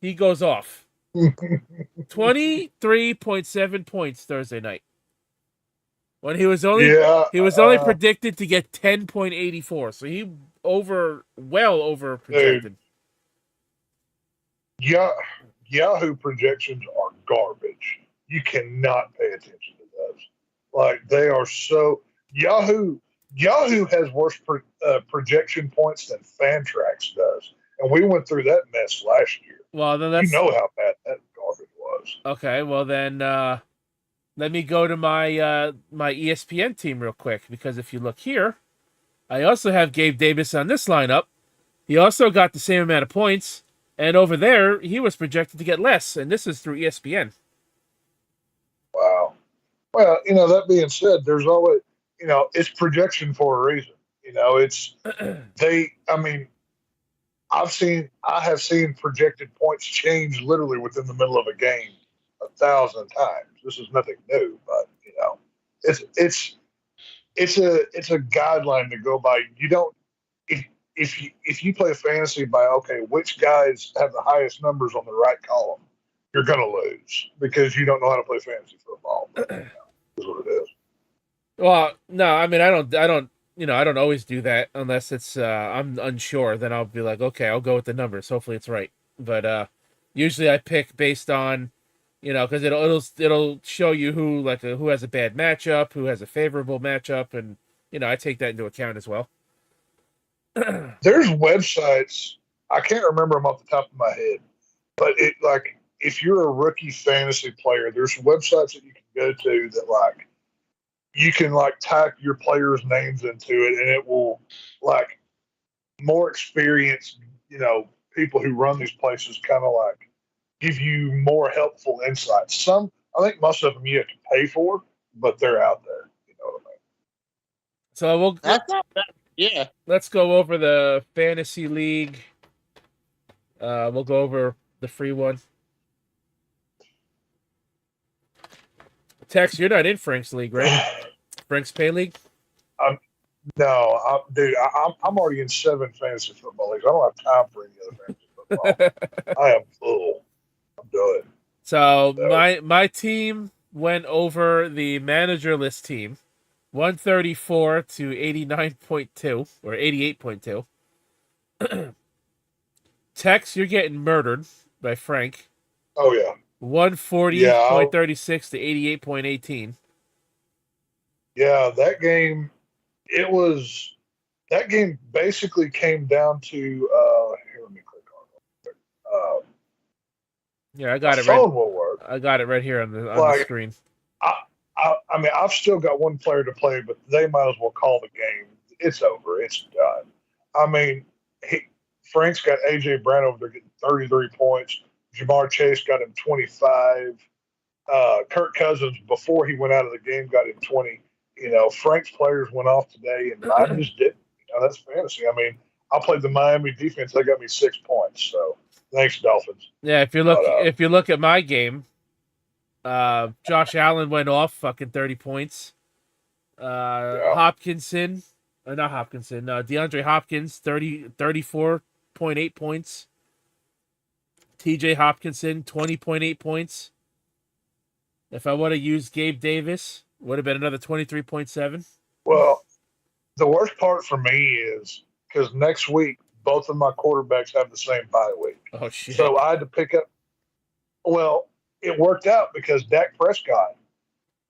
he goes off. 23.7 points Thursday night. When he was only predicted to get 10.84, so he well over projected. Yeah, Yahoo projections are garbage. You cannot pay attention to those. Like they are so Yahoo has worse projection points than Fantrax does, and we went through that mess last year. Well, then you know how bad that garbage was. Okay, well then let me go to my my ESPN team real quick, because if you look here, I also have Gabe Davis on this lineup. He also got the same amount of points, and over there he was projected to get less, and this is through ESPN. Wow. Well, that being said, there's always, it's projection for a reason. It's I have seen projected points change literally within the middle of a game 1,000 times. This is nothing new, but it's a guideline to go by. You don't if you play fantasy by which guys have the highest numbers on the right column, you're gonna lose because you don't know how to play fantasy football. But, is what it is. Well, no, I mean I don't always do that unless it's I'm unsure. Then I'll be like, okay, I'll go with the numbers. Hopefully it's right. But usually I pick based on, because it'll show you who has a bad matchup, who has a favorable matchup, and I take that into account as well. There's websites, I can't remember them off the top of my head, but if you're a rookie fantasy player, there's websites that you can go to that you can type your players' names into it, and it will more experienced, people who run these places kind of give you more helpful insights. I think most of them you have to pay for, but they're out there. You know what I mean? So That's not bad. Yeah. Let's go over the fantasy league. We'll go over the free one. Tex, you're not in Frank's league, right? Frank's pay league? No, dude, I'm already in 7 fantasy football leagues. I don't have time for any other fantasy football. I am full. I'm done. So my team went over the manager list team, 134 to 89.2 or 88.2. Tex, you're getting murdered by Frank. Oh yeah. 140.36 to 88.18. Yeah, that game basically came down to here, let me click on it. Yeah, I got it phone right. Will work. I got it right here on the screen. I mean, I've still got one player to play, but they might as well call the game. It's over. It's done. I mean, Frank's got A.J. Brown over there getting 33 points. Jamar Chase got him 25. Kirk Cousins, before he went out of the game, got him 20. Frank's players went off today, and mine just didn't. That's fantasy. I mean, I played the Miami defense. They got me 6 points. So thanks, Dolphins. Yeah, if you look at my game, Josh Allen went off fucking 30 points. DeAndre Hopkins 34.8 points. TJ Hopkinson 20.8 points. If I would have used Gabe Davis, would have been another 23.7. Well, the worst part for me is because next week both of my quarterbacks have the same bye week. Oh shit! So I had to pick up. Well, it worked out because Dak Prescott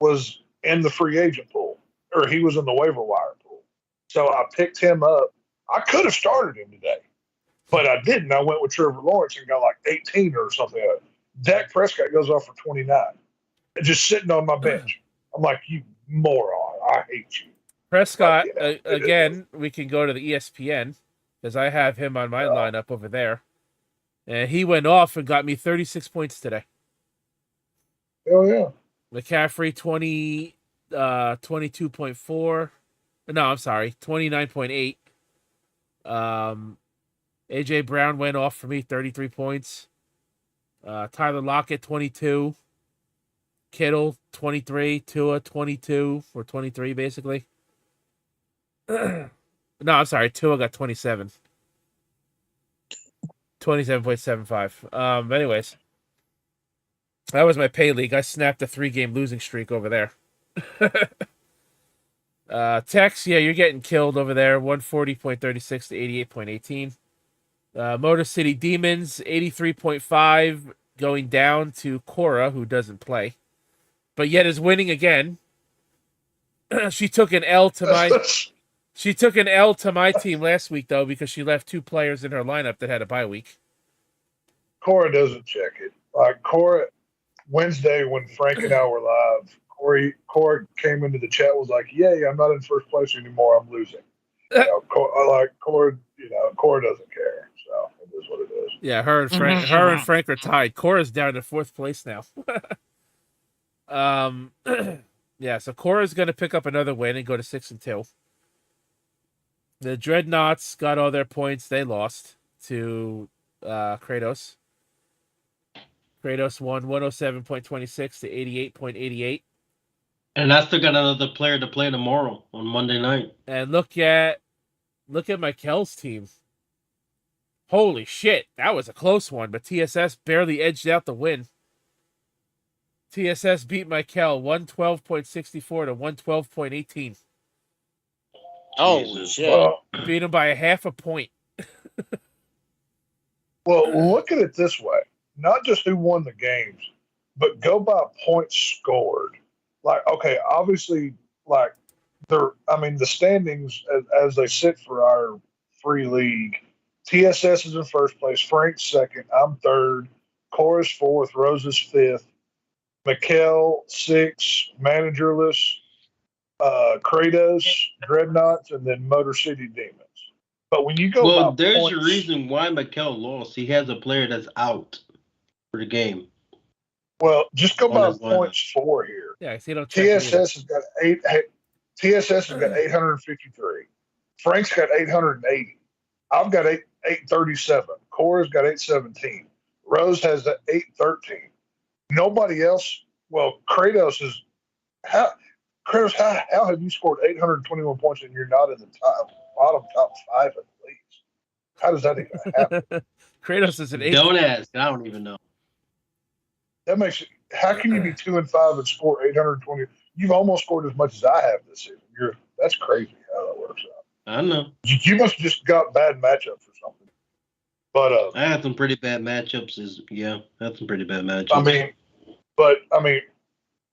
was in the free agent pool, or he was in the waiver wire pool. So I picked him up. I could have started him today, but I didn't. I went with Trevor Lawrence and got 18 or something. Dak Prescott goes off for 29, just sitting on my bench. I'm like, you moron! I hate you. Prescott again. We can go to the ESPN because I have him on my lineup over there. And he went off and got me 36 points today. Hell yeah. McCaffrey 22.4. No, I'm sorry, 29.8. AJ Brown went off for me, 33 points. Tyler Lockett 22. Kittle 23. Tua 22 or 23 basically. No, I'm sorry, Tua got 27. 27.75. Anyways, that was my pay league. I snapped a 3-game losing streak over there. Tex, yeah, you're getting killed over there. 140.36 to 88.18. Motor City Demons, 83.5, going down to Cora, who doesn't play, but yet is winning again. She took an L to my team last week though, because she left 2 players in her lineup that had a bye week. Cora doesn't check it. Like Cora, Wednesday when Frank and I were live, Cora came into the chat, was like, "Yay, I'm not in first place anymore. I'm losing." Cora, Cora doesn't care. So it is what it is. Yeah, her and Frank are tied. Cora's down to 4th place now. Yeah, so Cora's gonna pick up another win and go to 6-2. The Dreadnoughts got all their points. They lost to Kratos. Kratos won 107.26 to 88.88. And I still got another player to play tomorrow on Monday night. And look at Mikel's team. Holy shit, that was a close one, but TSS barely edged out the win. TSS beat Mikel 112.64 to 112.18. Oh, shit. Well, Beat him by a half a point. well, look at it this way: not just who won the games, but go by points scored. Like, okay, obviously, like the standings as they sit for our free league. TSS is in first place. Frank's second. I'm third. Cora's fourth. Rose is fifth. Mikel 6th. Managerless. Kratos, Dreadnoughts, and then Motor City Demons. But when you go, there's points, your reason why Mikel lost. He has a player that's out for the game. Well, just go by his lineup. points for here. Yeah, so you don't check it TSS has got 8. TSS has got 853. Frank's got 880. I've got 837. Cora's got 817. Rose has 813. Nobody else. Well, Kratos is Kratos, how have you scored 821 points and you're not in the bottom top 5 at least? How does that even happen? Kratos is an 8. Don't ask. I don't even know. That makes it. How can you be 2-5 and score 820? You've almost scored as much as I have this season. That's crazy how that works out. I know. You must have just got bad matchups or something. But I had some pretty bad matchups. I had some pretty bad matchups.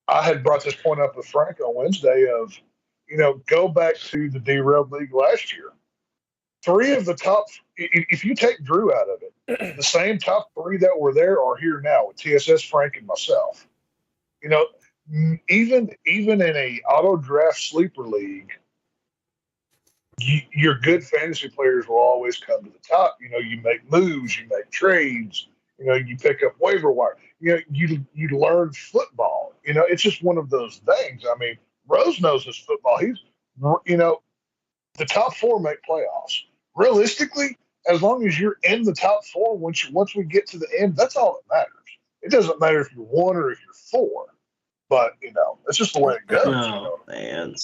I had brought this point up with Frank on Wednesday of, go back to the Derailed League last year. 3 of the top, if you take Drew out of it, the same top 3 that were there are here now with TSS, Frank, and myself. Even in a auto draft sleeper league, your good fantasy players will always come to the top. You make moves, you make trades, you pick up waiver wire. You learn football. It's just one of those things. I mean, Rose knows his football. He's, the top 4 make playoffs. Realistically, as long as you're in the top 4, once we get to the end, that's all that matters. It doesn't matter if you're 1 or if you're 4. But it's just the way it goes. No, man.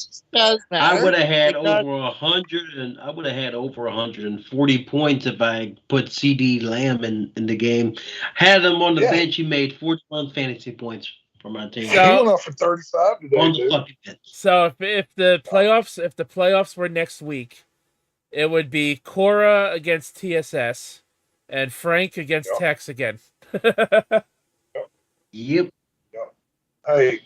I would have had over 100, and I would have had over 140 points if I put CD Lamb in the game. Had him on the bench, he made 41 fantasy points for my team. He went off for 35 today. On the fucking bench. So if the playoffs were next week, it would be Cora against TSS and Frank against Tex again. Yep. Hey,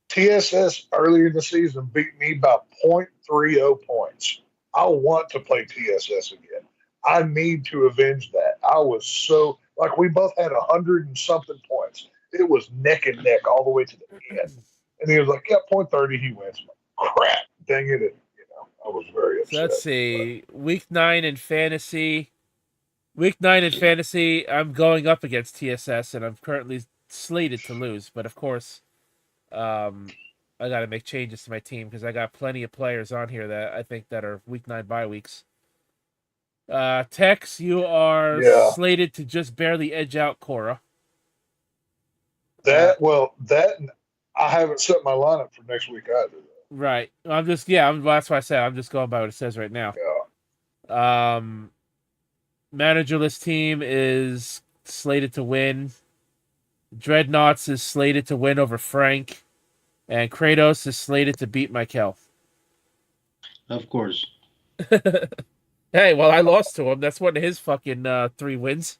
TSS earlier in the season beat me by 0.30 points. I want to play TSS again. I need to avenge that. I was so, we both had 100 and something points. It was neck and neck all the way to the end. And he was like, 0.30, he wins. Crap, dang it. I was very upset. So let's see. Week 9 in fantasy. Week 9 in fantasy, I'm going up against TSS, and I'm currently slated to lose. But of course, I got to make changes to my team because I got plenty of players on here that I think that are Week 9 bye weeks. Tex, you are slated to just barely edge out Cora. That I haven't set my lineup for next week either. Right. That's why I said I'm just going by what it says right now. Yeah. Managerless team is slated to win. Dreadnoughts is slated to win over Frank. And Kratos is slated to beat Michael. Of course. Hey, well, I lost to him. That's one of his fucking 3 wins.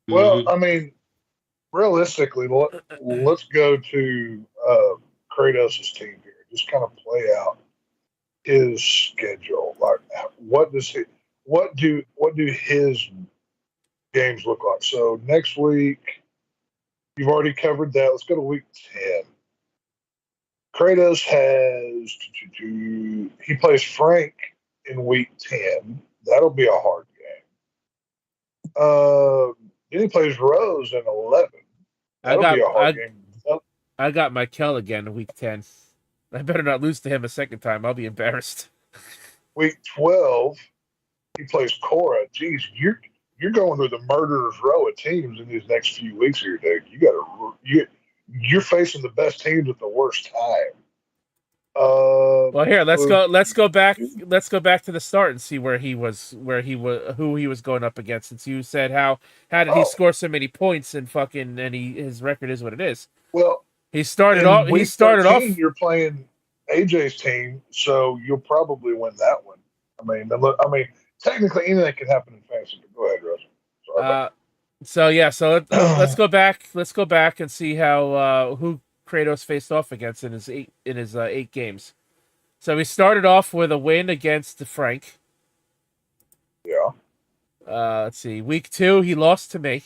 Well, I mean, realistically, let's go to Kratos' team here. Just kind of play out his schedule. Like, what do his games look like? So next week, you've already covered that. Let's go to week 10. Kratos he plays Frank in week 10. That'll be a hard game. Then he plays Rose in 11. That'll be a hard game. I got Michael again in week 10. I better not lose to him a second time. I'll be embarrassed. Week 12, he plays Cora. Jeez, you're going through the murderer's row of teams in these next few weeks here, dude. You're facing the best teams at the worst time. Well, here let's go back to the start and see who he was going up against. Since you said how did he score so many points and his record is what it is. Well, he started off. You're playing AJ's team, so you'll probably win that one. I mean, technically anything can happen in fantasy. But go ahead, Russ. So let's go back. Let's go back and see how who Kratos faced off against in his 8 games. So he started off with a win against Frank. Yeah. Let's see. Week 2, he lost to me.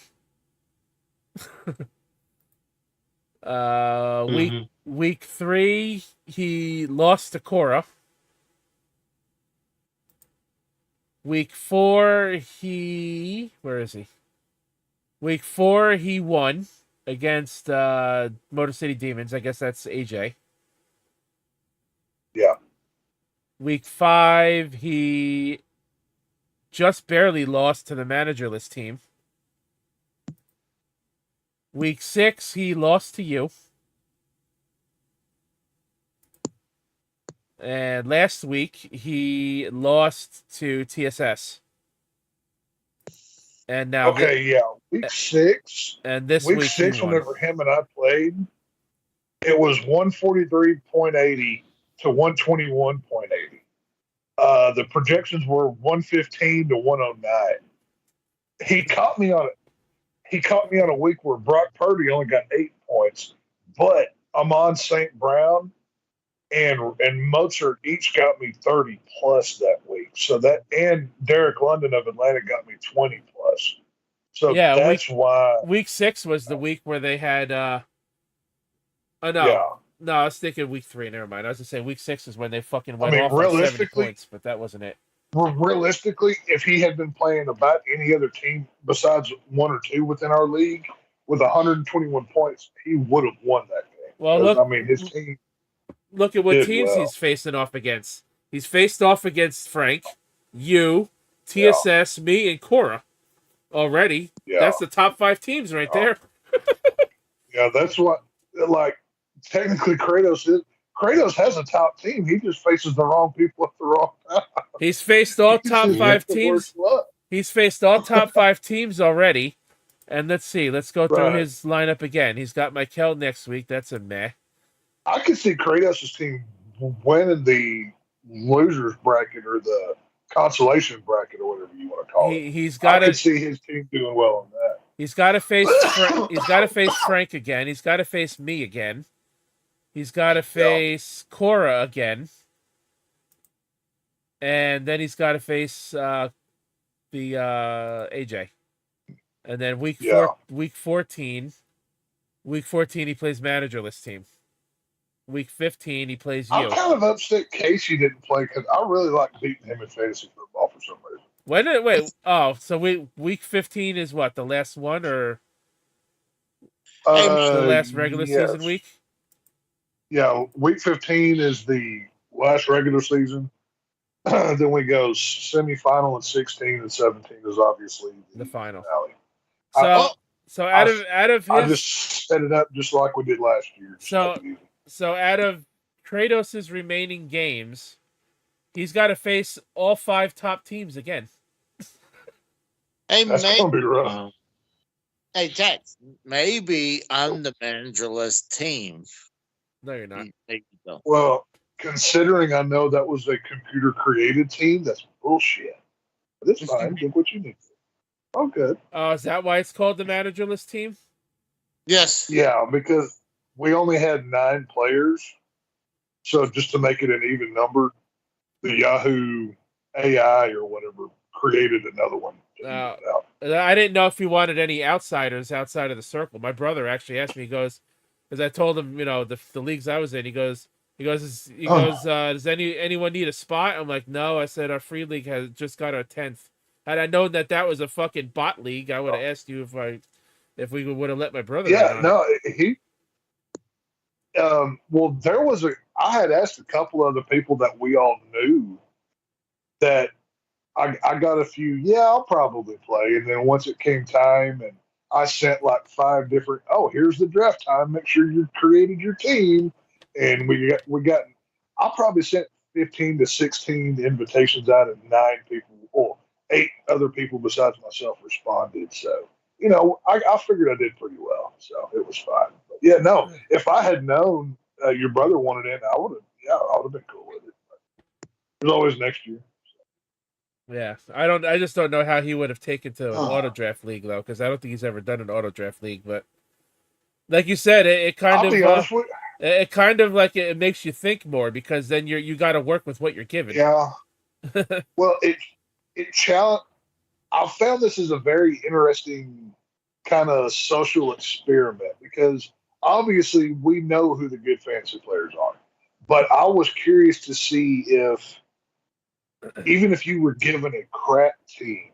Week 3, he lost to Cora. Week 4, where is he? Week 4, he won against Motor City Demons. I guess that's AJ. Yeah. Week 5, he just barely lost to the managerless team. Week 6, he lost to you. And last week, he lost to TSS. And now, week 6. And this week 6, whenever him and I played, it was 143.80 to 121.80. The projections were 115 to 109. He caught me on a week where Brock Purdy only got 8 points, but Amon St. Brown and Mozart each got me 30 plus that week. So that, and Derek London of Atlanta got me 20 plus. So that's why week 6 was the week where they had No, I was thinking week 3. Never mind. I was gonna say week 6 is when they fucking went off on 70 points, but that wasn't it. Realistically, if he had been playing about any other team besides 1 or 2 within our league with 121 points, he would have won that game. Well, look, his team. Look at what teams he's facing off against. He's faced off against Frank, you, TSS, me, and Cora. Already, that's the top 5 teams right there. Yeah, that's what. Like, technically, Kratos has a top team. He just faces the wrong people at the wrong time. He's faced all top 5 teams. He's faced all top 5 teams already. And let's see. Let's go through his lineup again. He's got Michael next week. That's a meh. I could see Kratos' team winning the losers bracket or the consolation bracket or whatever you want to call it. I could see his team doing well on that. He's got to face. He's got to face Frank again. He's got to face me again. He's got to face Cora again, and then he's got to face the AJ. And then week 14, he plays managerless team. Week 15, he plays you. I'm kind of upset Casey didn't play because I really like beating him in fantasy football for some reason. Wait. Oh, so week 15 is what, the last one, or the last regular season week? Yeah, week 15 is the last regular season. Then we go semifinal, and 16 and 17 is obviously The final. finale. So out of his, I just set it up just like we did last year. So out of Kratos' remaining games, he's got to face all 5 top teams again. Hey, that's gonna be rough. Hey, Tex, maybe I'm the managerless team. No, you're not. Maybe you don't. Well, considering I know that was a computer-created team, that's bullshit. But it's fine. Get what you need. Oh, good. Oh, is that why it's called the managerless team? Yes. Yeah, because we only had 9 players. So just to make it an even number, the Yahoo AI or whatever created another one. I didn't know if he wanted any outsiders outside of the circle. My brother actually asked me, he goes, because I told him, the leagues I was in, he goes, does anyone need a spot? I'm like, no. I said, our free league has just got our 10th. Had I known that was a fucking bot league, I would have asked you if we would have let my brother. Yeah, no, he. Well, I had asked a couple of the people that we all knew that I got a few. Yeah, I'll probably play, and then once it came time, and I sent like 5 different. Oh, here's the draft time. Make sure you created your team, and we got. I probably sent 15 to 16 invitations out, and 9 people or 8 other people besides myself responded. So, I figured I did pretty well. So it was fine. But yeah, no, if I had known your brother wanted in, I would have been cool with it. But there's always next year. So. Yeah, I just don't know how he would have taken to an auto draft league though, because I don't think he's ever done an auto draft league. But like you said, it kind of like it makes you think more, because then you got to work with what you're given. Yeah. Well, it challenge. I found this is a very interesting kind of social experiment, because obviously we know who the good fantasy players are, but I was curious to see if, even if you were given a crap team,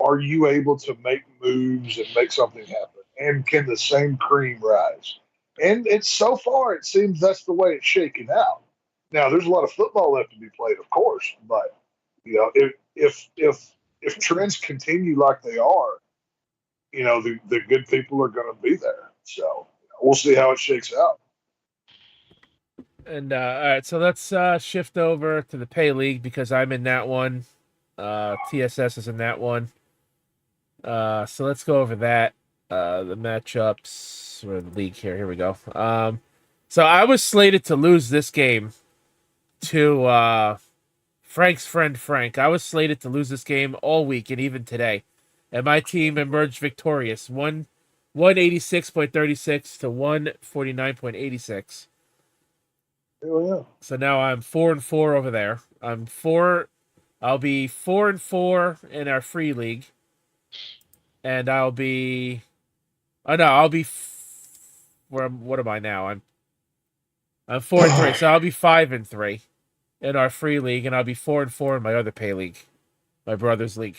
are you able to make moves and make something happen? And can the same cream rise? And so far, it seems that's the way it's shaking out. Now, there's a lot of football left to be played, of course, but if trends continue like they are, the good people are going to be there. So we'll see how it shakes out. And all right, so let's shift over to the pay league, because I'm in that one. TSS is in that one. So let's go over that. The matchups for the league here. Here we go. So I was slated to lose this game to Frank's friend Frank. I was slated to lose this game all week and even today, and my team emerged victorious, 186.36 to 149.86. Oh yeah. So now I'm 4-4 over there. I'll be 4-4 in our free league, and I'll be. Oh no, I'll be. What am I now? I'm 4-3, so I'll be 5-3 in our free league, and I'll be 4-4 in my other pay league, my brother's league.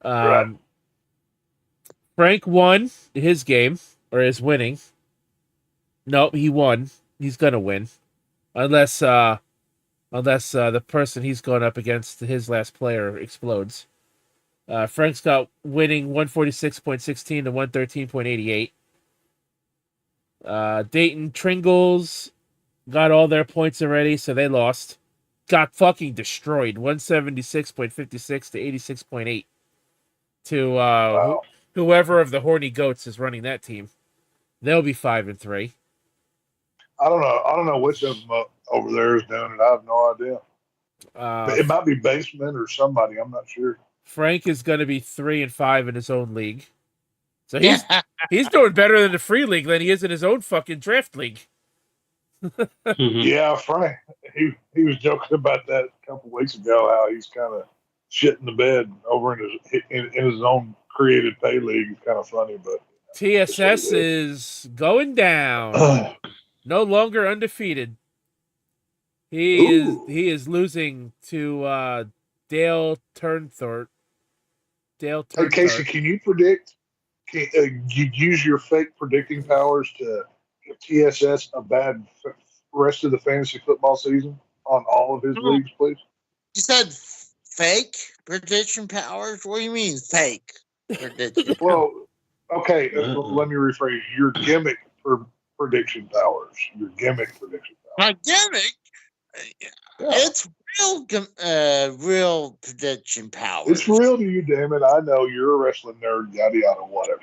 Right. Frank won his game, or is winning. Nope, he won. He's gonna win, unless the person he's going up against, his last player, explodes. Frank's got winning 146.16 to 113.88. Dayton Tringles got all their points already, so they lost. Got fucking destroyed, 176.56 to 86.8 to Wow. whoever of the horny goats is running that team. They'll be 5-3. I don't know which of them over there is doing it. I have no idea. It might be Basement or somebody. I'm not sure. Frank is going to be 3-5 in his own league, so he's doing better in the free league than he is in his own fucking draft league. Yeah, Frank. He was joking about that a couple weeks ago. How he's kind of shitting the bed over in his own created pay league. It's kind of funny, but TSS is going down. No longer undefeated. He is losing to Dale turned third. Dale Hey, turned Casey, third. can you predict? Can you use your fake predicting powers to give TSS a bad rest of the fantasy football season on all of his leagues, please? You said fake prediction powers? What do you mean fake prediction? Well, okay, let Uh-uh. me rephrase. Your gimmick prediction powers. Your gimmick prediction powers. My gimmick? Yeah. It's real prediction powers. It's real to you, damn it. I know you're a wrestling nerd, yada yada, whatever.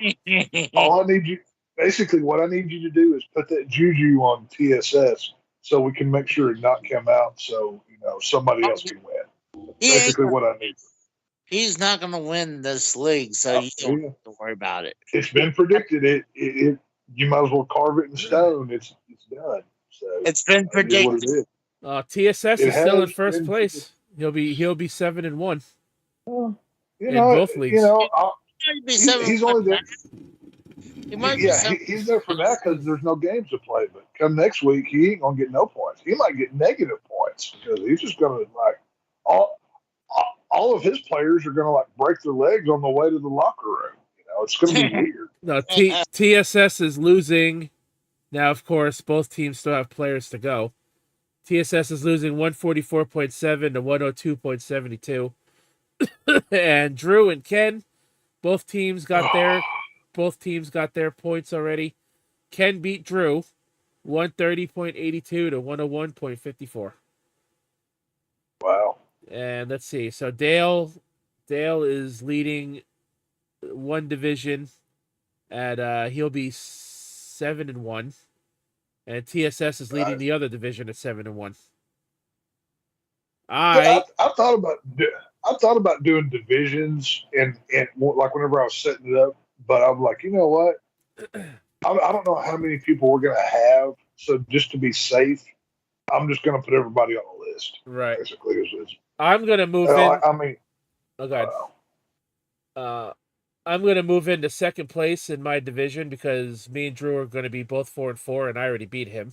All I need you, basically, what I need you to do is put that juju on TSS so we can make sure it not come out, so somebody else can win. Basically, what I need. He's not going to win this league, so you don't have to worry about it. It's been predicted. It you might as well carve it in stone. It's done. So it's been predicted. What it is. TSS is still in first been place. He'll be 7-1 in know, both leagues. He's only there. He might be he's there for that because there's no games to play. But come next week, he ain't gonna get no points. He might get negative points because he's just gonna all of his players are gonna break their legs on the way to the locker room. It's gonna be weird. No, TSS is losing. Now, of course, both teams still have players to go. TSS is losing 144.7 to 102.72. And Drew and Ken, both teams got their points already. Ken beat Drew 130.82 to 101.54. Wow. And let's see. So Dale is leading one division at he'll be 7-1. And TSS is leading the other division at 7-1. I thought about doing divisions and whenever I was setting it up, but I'm like, you know what? I don't know how many people we're gonna have, so just to be safe, I'm just gonna put everybody on the list. Right. Basically, I'm gonna move in. I mean, oh god. I'm going to move into second place in my division because me and Drew are going to be both 4-4, and I already beat him.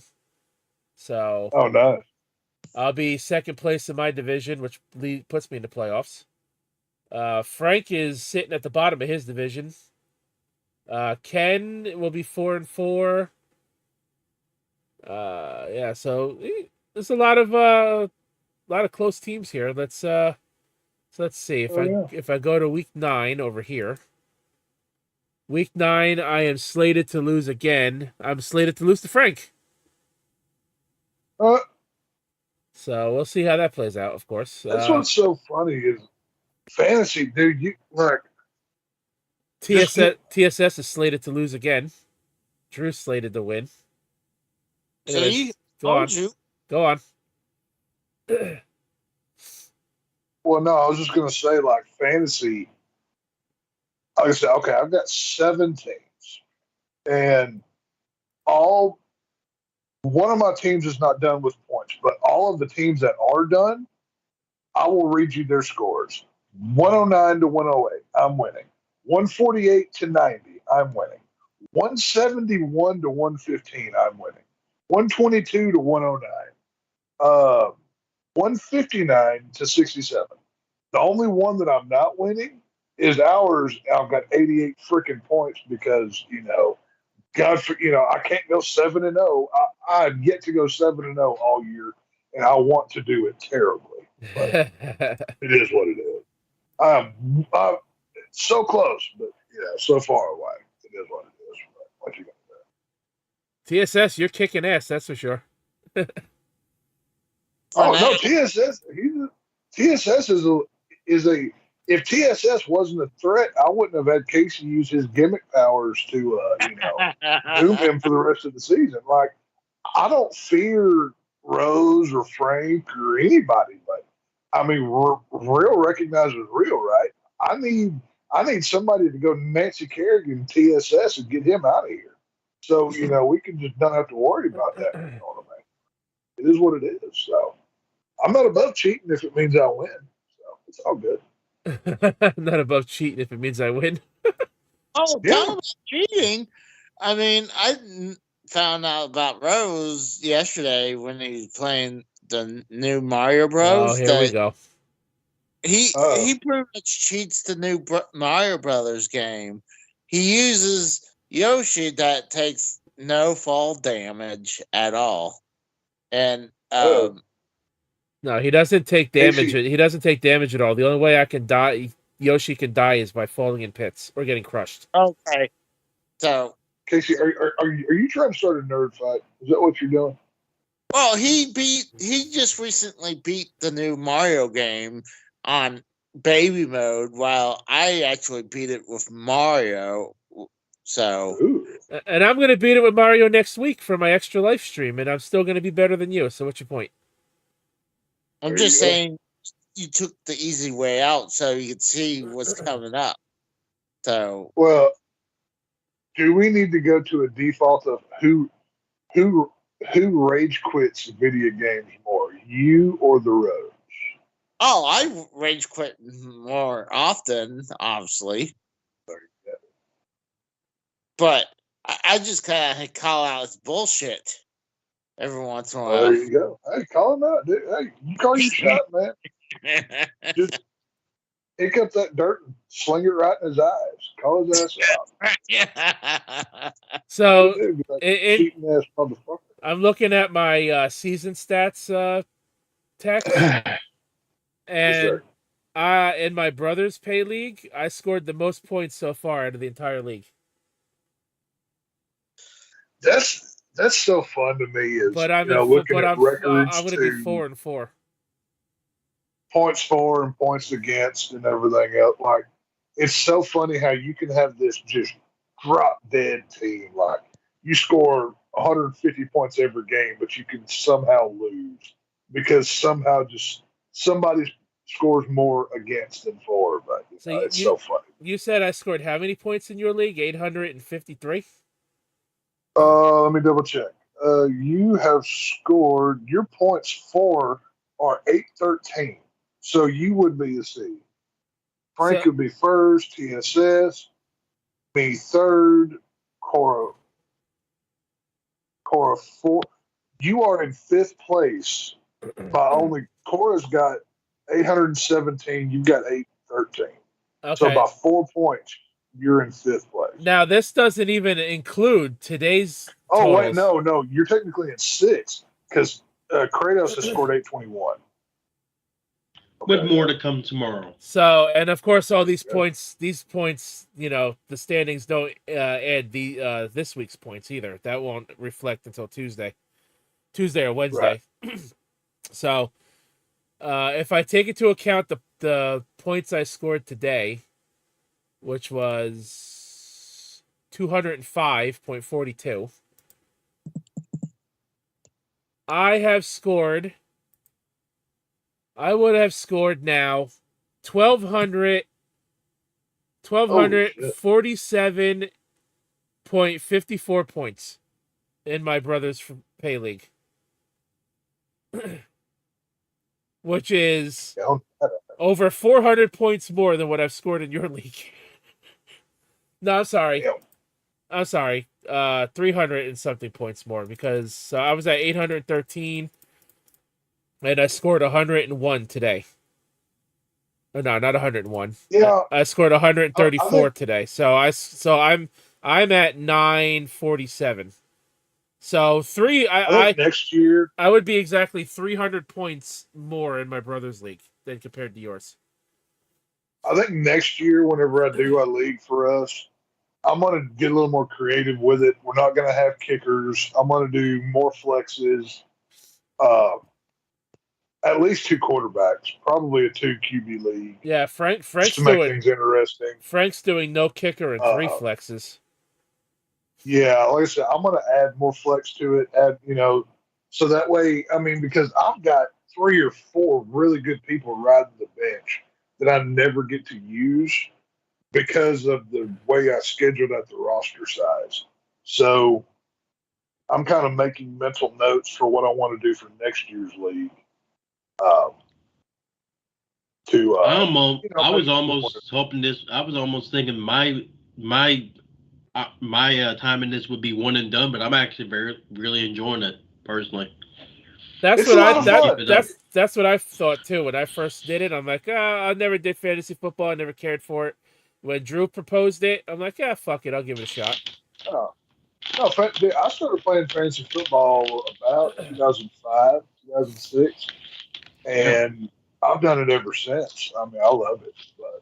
So, nice. I'll be second place in my division, which puts me in the playoffs. Frank is sitting at the bottom of his division. Ken will be 4-4. Yeah, so there's a lot of close teams here. Let's see if I go to week 9 over here. Week 9, I am slated to lose again. I'm slated to lose to Frank. So we'll see how that plays out, of course. That's what's so funny is fantasy, dude. You TSS is slated to lose again. Drew's slated to win. Anyways, go on. Well, no, I was just gonna say fantasy. Like I said, okay, I've got 7 teams, and one of my teams is not done with points, but all of the teams that are done, I will read you their scores. 109 to 108, I'm winning. 148 to 90, I'm winning. 171 to 115, I'm winning. 122 to 109. 159 to 67. The only one that I'm not winning is ours. I've got 88 freaking points because, I can't go 7-0. I've yet to go 7-0 all year, and I want to do it terribly. But it is what it is. I'm so close, but so far away. It is what it is. What you gonna do? TSS, you're kicking ass, that's for sure. No, TSS. TSS is a. If TSS wasn't a threat, I wouldn't have had Casey use his gimmick powers to, doom him for the rest of the season. I don't fear Rose or Frank or anybody, but I mean, real recognizes real, right? I need somebody to go Nancy Kerrigan TSS and get him out of here. So we can just don't have to worry about that. You know what I mean? It is what it is. So I'm not above cheating if it means I win. So it's all good. Not above cheating if it means I win. Talking about cheating. I mean, I found out about Rose yesterday when he was playing the new Mario Bros. Oh, here we go. He pretty much cheats the new Mario Brothers game. He uses Yoshi that takes no fall damage at all, and no, he doesn't take damage. He doesn't take damage at all. The only way Yoshi can die is by falling in pits or getting crushed. Okay, so Casey, are you trying to start a nerd fight? Is that what you're doing? well, he just recently beat the new Mario game on baby mode, while I actually beat it with Mario. So, and I'm going to beat it with Mario next week for my extra live stream, and I'm still going to be better than you. So, what's your point? I'm just saying you took the easy way out so you could see what's coming up. So, well, do we need to go to a default of who rage quits video games more, you or the Rose? Oh, I rage quit more often, obviously. But I just kind of call out his bullshit every once in a while. There you go. Hey, call him out, dude. Hey, you call your shot, man. Just pick up that dirt and sling it right in his eyes. Call his ass out. So, cheating ass motherfucker. I'm looking at my season stats text, and in my brother's pay league, I scored the most points so far out of the entire league. That's so fun to me. Is but I'm looking at records. I'm going to be 4-4. Points for and points against and everything else. Like, it's so funny how you can have this just drop dead team. Like, you score 150 points every game, but you can somehow lose because somehow just somebody scores more against than for. But it's so funny. You said I scored how many points in your league? 853. Let me double check. You have scored, your points for are 813. So you would be a C. Frank would be first, TSS, me third, Cora fourth. You are in fifth place by only, Cora's got 817, you've got 813. Okay. So by 4 points, you're in fifth place. Now, this doesn't even include today's totals. Wait, no. You're technically in sixth because Kratos has scored 821. With more to come tomorrow. So, and of course, all these points, the standings don't add this week's points either. That won't reflect until Tuesday or Wednesday. Right. So, if I take into account the points I scored today, which was 205.42. I would have scored now 1,247.54 points in my brother's pay league. Which is over 400 points more than what I've scored in your league. No, I'm sorry. 300 and something points more because I was at 813 and I scored 101 today. Oh, no, not 101. Yeah, I scored 134 today. So I'm at 947. So next year I would be exactly 300 points more in my brother's league than compared to yours. I think next year, whenever I do a league for us, I'm going to get a little more creative with it. We're not going to have kickers. I'm going to do more flexes. At least 2 quarterbacks, probably a 2 QB league. Yeah, Frank's to make things interesting. Frank's doing no kicker and 3 flexes. Yeah, like I said, I'm going to add more flex to it. So that way, because I've got 3 or 4 really good people riding the bench that I never get to use because of the way I scheduled out the roster size. So I'm kind of making mental notes for what I want to do for next year's league. I was almost thinking my time in this would be one and done, but I'm actually really enjoying it personally. That's that's what I thought too when I first did it. I'm like, I never did fantasy football. I never cared for it. When Drew proposed it, I'm like, yeah, fuck it, I'll give it a shot. Oh. No, I started playing fantasy football about 2005, 2006, and I've done it ever since. I mean, I love it, but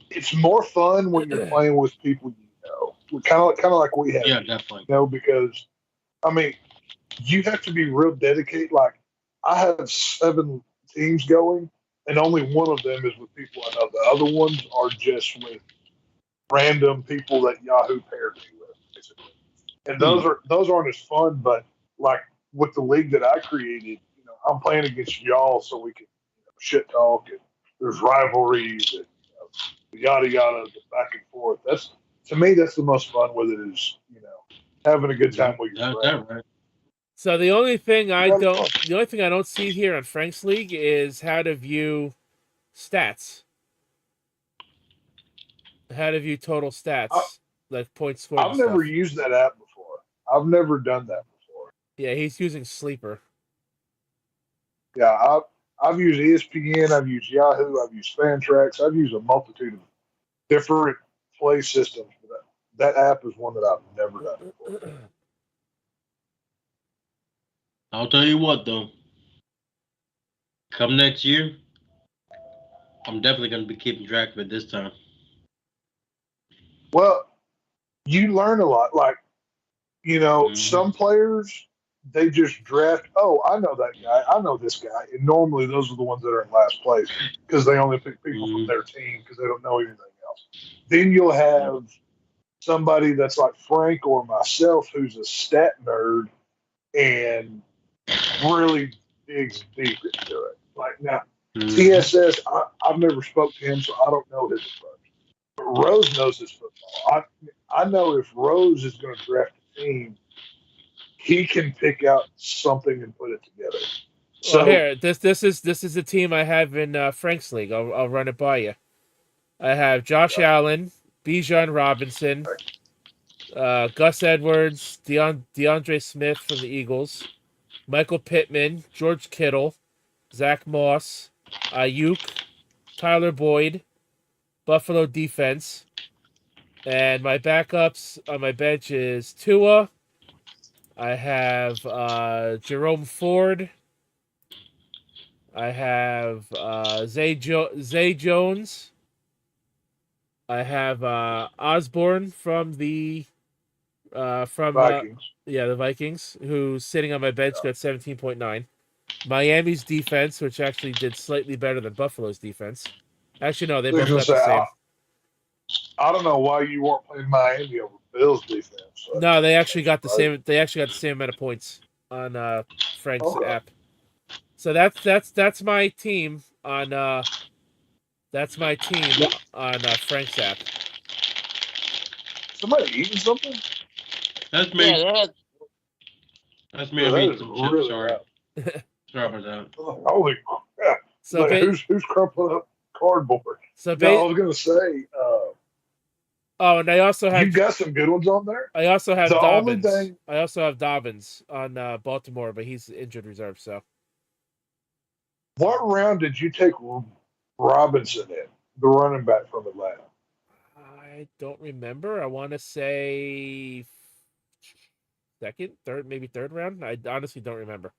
it's more fun when you're playing with people you know. Kind of like we have, definitely. Because I mean, you have to be real dedicated. Like I have 7 teams going, and only one of them is with people I know. The other ones are just with random people that Yahoo paired me with, basically. And those aren't as fun, but like with the league that I created, I'm playing against y'all so we can shit talk and there's rivalries and yada yada, back and forth. That's to me that's the most fun with it is having a good time with your friends. Right. So the only thing I don't see here on Frank's League is how to view stats. How to view total stats, like points scored. I've never used that app before. I've never done that before. Yeah, he's using Sleeper. Yeah, I've used ESPN, I've used Yahoo, I've used Fantrax, I've used a multitude of different play systems. But that app is one that I've never done before. I'll tell you what, though. Come next year, I'm definitely going to be keeping track of it this time. Well, you learn a lot. Like, some players, they just draft, I know that guy. I know this guy. And normally those are the ones that are in last place because they only pick people from their team because they don't know anything else. Then you'll have somebody that's like Frank or myself who's a stat nerd and really digs deep into it. Like now, TSS, I've never spoke to him, so I don't know his approach. But Rose knows his football. I know if Rose is going to draft a team, he can pick out something and put it together. So here, this is the team I have in Frank's League. I'll run it by you. I have Josh Allen, Bijan Robinson, Gus Edwards, DeAndre Smith from the Eagles, Michael Pittman, George Kittle, Zach Moss, Ayuk, Tyler Boyd, Buffalo defense, and my backups on my bench is Tua. I have Jerome Ford. I have Zay Jones. I have Osborne from the Vikings. The Vikings, who's sitting on my bench, got 17.9. Miami's defense, which actually did slightly better than Buffalo's defense. Actually, no, they both got the same. I don't know why you weren't playing Miami over Bills defense. So no, they actually got the same. They actually got the same amount of points on Frank's app. So that's my team on Frank's app. Somebody eating something? That's me. Yeah, That's me. I'm eating some chips. Sorry. Sorry about that. Holy crap! So who's crumpling up cardboard? I was gonna say. And I also have. You've got some good ones on there. I also have Dobbins. I also have Dobbins on Baltimore, but he's injured reserve. So. What round did you take Robinson in, the running back from Atlanta? I don't remember. I want to say second, third, maybe third round. I honestly don't remember.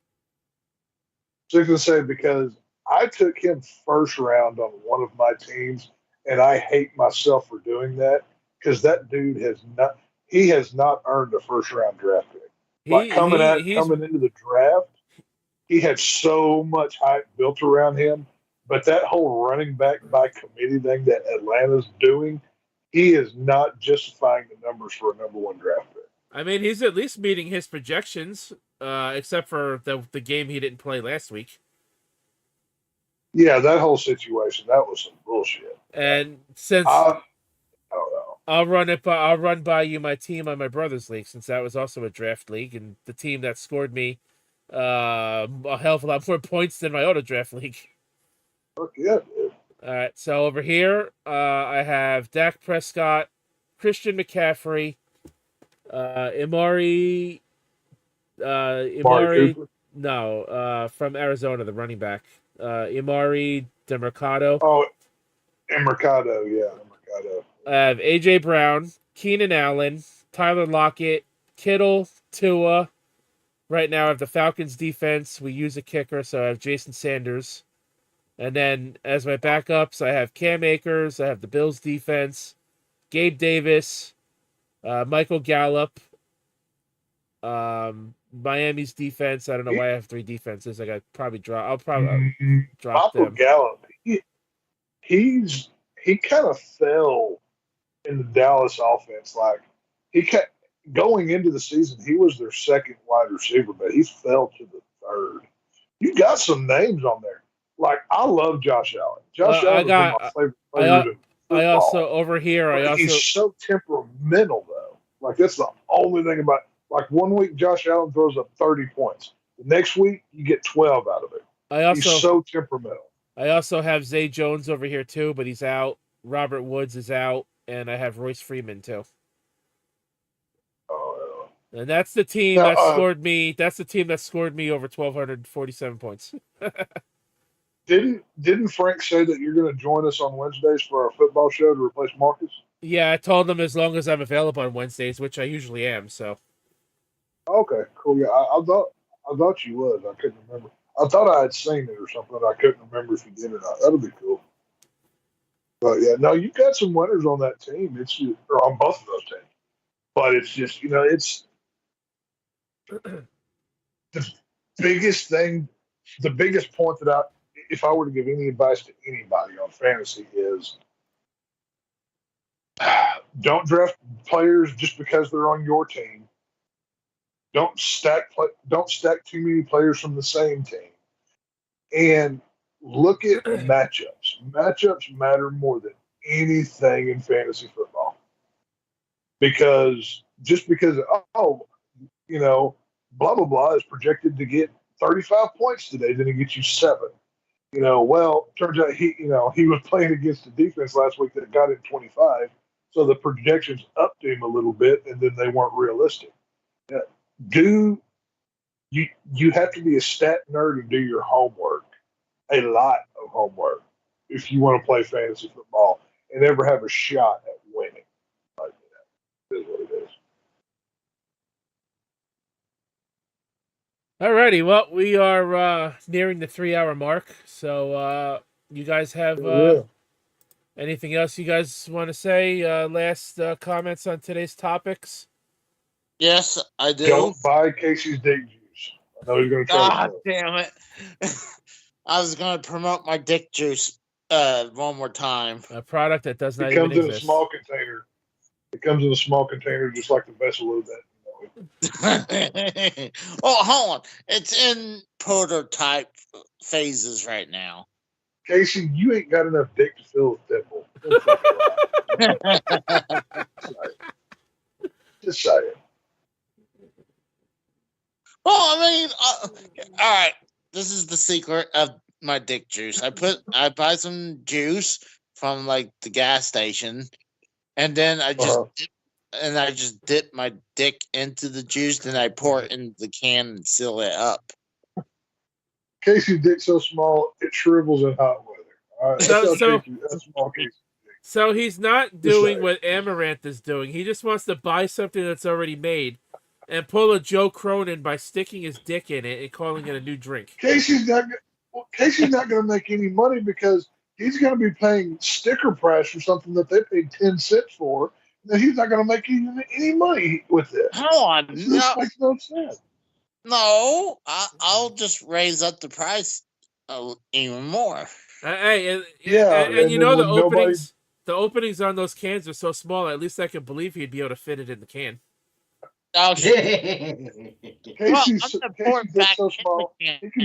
So I was going to say, because I took him first round on one of my teams, and I hate myself for doing that because that dude has not earned a first round draft pick. Coming into the draft, he had so much hype built around him, but that whole running back by committee thing that Atlanta's doing, he is not justifying the numbers for a number one draft pick. I mean, he's at least meeting his projections, except for the game he didn't play last week. Yeah, that whole situation, that was some bullshit. And since I don't know. I'll run by you my team on my brother's league, since that was also a draft league, and the team that scored me a hell of a lot more points than my auto draft league. Fuck yeah, dude. All right, so over here, I have Dak Prescott, Christian McCaffrey, Amari No, from Arizona, the running back. Imari DeMercado. Oh, and Mercado, yeah, Mercado. I have A.J. Brown, Keenan Allen, Tyler Lockett, Kittle, Tua. Right now, I have the Falcons defense. We use a kicker, so I have Jason Sanders. And then as my backups, I have Cam Akers. I have the Bills defense, Gabe Davis, Michael Gallup, Miami's defense. I don't know why I have 3 defenses. I got probably drop. I'll probably drop Michael them. Gallup, he kind of fell in the Dallas offense. Like he kept going into the season, he was their second wide receiver, but he fell to the third. You got some names on there. Like I love Josh Allen. Josh Allen is one of my favorite players in football. I also over here. He's so temperamental though. Like that's the only thing about. Like 1 week, Josh Allen throws up 30 points. The next week, you get 12 out of it. He's so temperamental. I also have Zay Jones over here too, but he's out. Robert Woods is out, and I have Royce Freeman too. Oh, and that's the team that scored me. That's the team that scored me over 1,247 points. Didn't Frank say that you're going to join us on Wednesdays for our football show to replace Marcus? Yeah, I told him as long as I'm available on Wednesdays, which I usually am. So. Okay, cool. Yeah, I thought you was. I couldn't remember. I thought I had seen it or something. I couldn't remember if you did or not. That'll be cool. But yeah, no, you got some winners on that team. It's just, or on both of those teams. But it's just, it's the biggest thing. The biggest point that if I were to give any advice to anybody on fantasy is don't draft players just because they're on your team. Don't stack too many players from the same team. And look at matchups. Matchups matter more than anything in fantasy football. Because just because blah blah blah is projected to get 35 points today, then he gets you 7. Well, turns out he was playing against a defense last week that got him 25, so the projections upped him a little bit, and then they weren't realistic. Yeah. You have to be a stat nerd and do your homework, a lot of homework, if you want to play fantasy football and ever have a shot at winning. Like that is what it is. Alrighty, well, we are nearing the 3-hour mark, so you guys have anything else you guys want to say? Last comments on today's topics? Yes, I do. Don't buy Casey's Dick Juice. I know you're going to try. God damn it! I was going to promote my Dick Juice one more time. A product that does not even exist. It comes in a small container. It comes in a small container, just like the vessel of that. Oh, hold on. It's in prototype phases right now. Casey, you ain't got enough dick to fill a thimble. Just saying. Well, I mean, all right. This is the secret of my dick juice. I buy some juice from like the gas station, and then I just dip my dick into the juice, then I pour it in the can and seal it up. Casey's dick's so small it shrivels in hot weather. All right, that's small Casey's dick. So he's not doing what Amouranth is doing. He just wants to buy something that's already made and pull a Joe Cronin by sticking his dick in it and calling it a new drink. Casey's not going to make any money because he's going to be paying sticker price for something that they paid 10 cents for. And he's not going to make any money with it. Hold on. This makes no sense. No, I'll just raise up the price even more. And the openings on those cans are so small. At least I can believe he'd be able to fit it in the can. Casey's dick so small.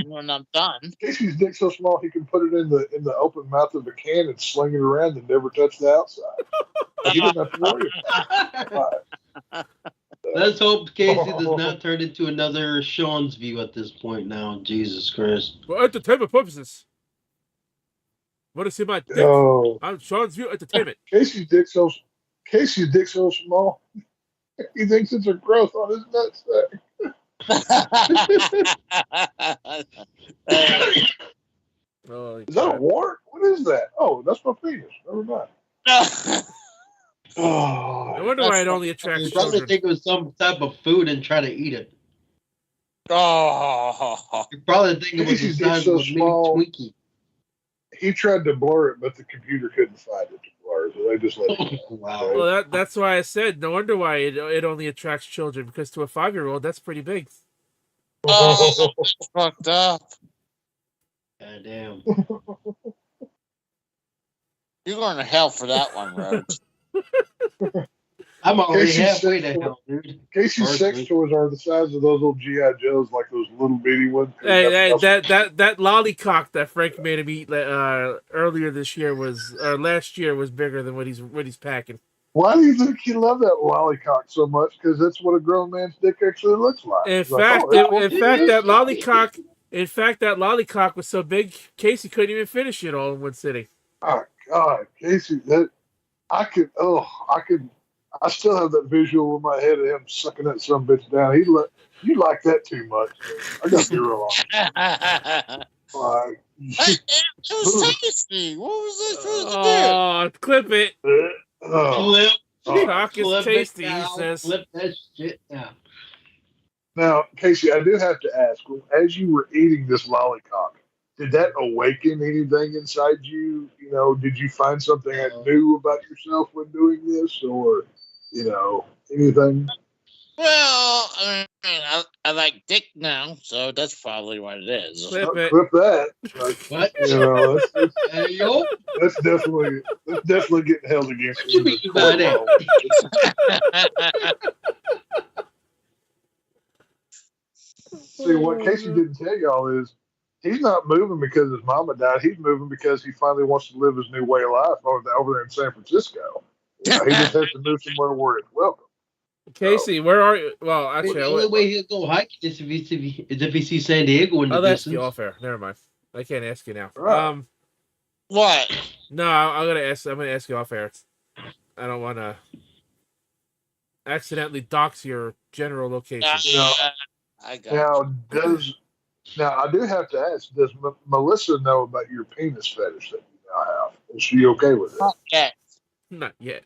When I'm done. Casey's dick so small he can put it in the open mouth of the can and sling it around and never touch the outside. He doesn't have to worry about it. Let's hope Casey does not turn into another Sean's View at this point now. Jesus Christ. For entertainment purposes. Want to see my dick? No. I'm Sean's View Entertainment. Casey's dick so small. He thinks it's a growth on his nutsack. Holy Is that a crap. wart? What is that? Oh, that's my penis. Never mind. No Oh, wonder why it only You attracts probably children. think it was some type of food and try to eat it. Oh, You probably think it was the Casey's dick size so of a mini small. Twinkie. he tried to blur it, but the computer couldn't find it to blur, so they just let it go. Wow. Well, that's why I said no wonder why it only attracts children, because to a 5-year-old that's pretty big. oh, that's fucked up. God damn. You're going to hell for that one, Rhodes. I'm already Casey's halfway sex to toy- hell, dude. Casey's sex Personally. toys are the size of those little GI Joes, like those little bitty ones. Hey, that lollycock that Frank made him eat earlier this year last year was bigger than what he's packing. Why do you think he loved that lollycock so much? Because that's what a grown man's dick actually looks like. In He's like, fact, oh, that's what in it fact is. that lollycock was so big, Casey couldn't even finish it all in one sitting. Oh God, Casey, I still have that visual in my head of him sucking that son of a bitch down. You like that too much. I got to be real honest. Like, It was tasty. What was I supposed to do? Oh, clip it. oh. Cock is Flip it tasty, he down, says. Flip that shit down. Now, Casey, I do have to ask, as you were eating this lollycock, did that awaken anything inside you? You know, did you find something new about yourself when doing this, or anything? Well, I mean, I like dick now, so that's probably what it is. Clip it. Clip that. Like, What? that's Hey, yo. that's definitely getting held against What you you. mean by that? See, what Casey didn't tell y'all is he's not moving because his mama died. He's moving because he finally wants to live his new way of life over there in San Francisco. He just has to move somewhere where it's welcome. Casey, where are you? Well, The actually, only way he'll go hiking is if he sees San Diego in the I'll ask you distance. off air. Never mind. I can't ask you now. Right. What? No, I'm gonna ask you off air. I don't want to accidentally dox your general location. I got Now I do have to ask: does Melissa know about your penis fetish that you now have? Is she okay with it? Okay. Not yet.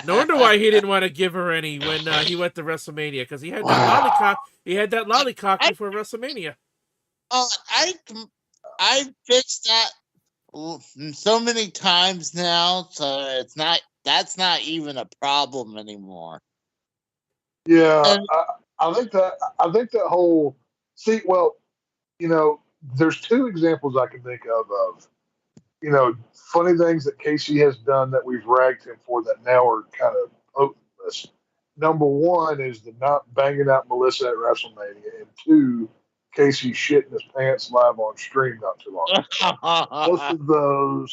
No wonder why he didn't want to give her any when he went to WrestleMania, because he had that lollipop. He had that lollipop before WrestleMania. I fixed that so many times now, so that's not even a problem anymore. Yeah, I think that whole there's two examples I can think of funny things that Casey has done that we've ragged him for that now are kind of pointless. Number one is the not banging out Melissa at WrestleMania, and two, Casey shitting his pants live on stream not too long ago.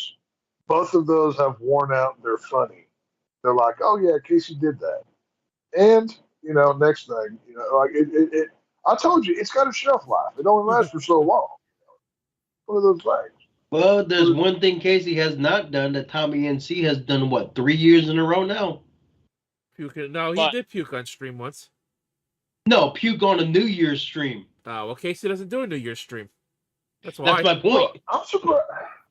Both of those have worn out and they're funny. They're like, oh yeah, Casey did that. And, next thing, like it I told you, it's got a shelf life. It only lasts for so long. One of those things. Well, there's one thing Casey has not done that Tommy NC has done, 3 years in a row now? Puke. No, he did puke on stream once. No, puke on a New Year's stream. Well, Casey doesn't do a New Year's stream. That's why. That's my point. Well,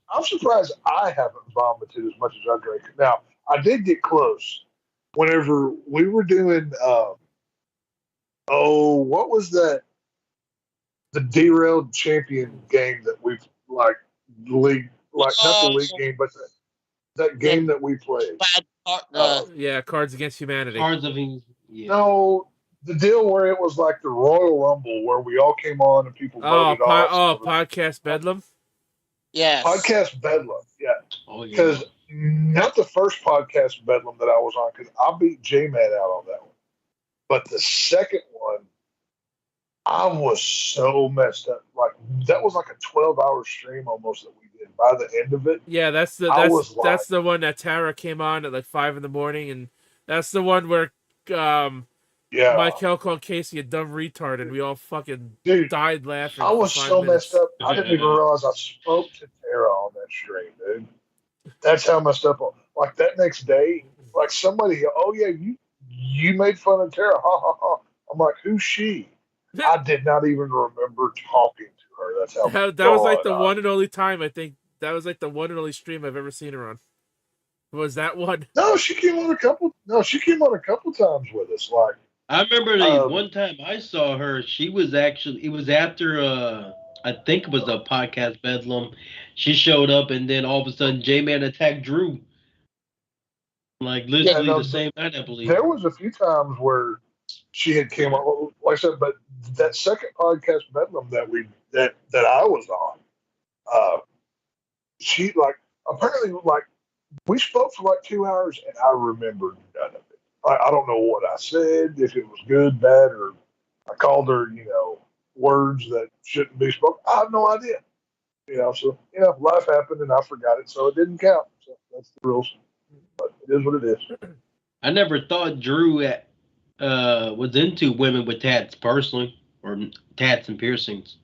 I'm surprised I haven't vomited as much as I drank. Now, I did get close whenever we were doing, what was that? The derailed champion game that we not the league game, but that game that we played. Yeah, Cards Against Humanity. No, the deal where it was like the Royal Rumble where we all came on and people voted off. Podcast Bedlam? Yes. Podcast Bedlam, yeah. Oh, yeah. Because not the first podcast Bedlam that I was on, because I beat J-Man out on that one. But the second one, I was so messed up. Like, that was like a 12-hour stream almost that we did. By the end of it, yeah, that's the one that Tara came on at like 5 a.m, and that's the one where Michael called Casey a dumb retard, and we all fucking died laughing. I was so messed up. I didn't even realize I spoke to Tara on that stream, dude. That's how messed up. Like that next day, like somebody, oh yeah, you made fun of Tara, ha ha ha. I'm like, who's she? I did not even remember talking to her. That's how That was like gone the I one and only time I think that was like the one and only stream I've ever seen her on. Was that one? No, she came on a couple. No, she came on a couple times with us. Like, I remember the one time I saw her, she was actually, it was after, I think it was a podcast Bedlam. She showed up, and then all of a sudden, J-Man attacked Drew. Like, literally the same night, I believe. there was a few times where she had came on, like I said, but that second podcast Bedlam that I was on, she like apparently like we spoke for like 2 hours and I remembered none of it. I don't know what I said, if it was good, bad, or I called her, words that shouldn't be spoken. I have no idea. So life happened and I forgot it, so it didn't count. So that's the rules. But it is what it is. I never thought Drew was into women with tats personally, or tats and piercings.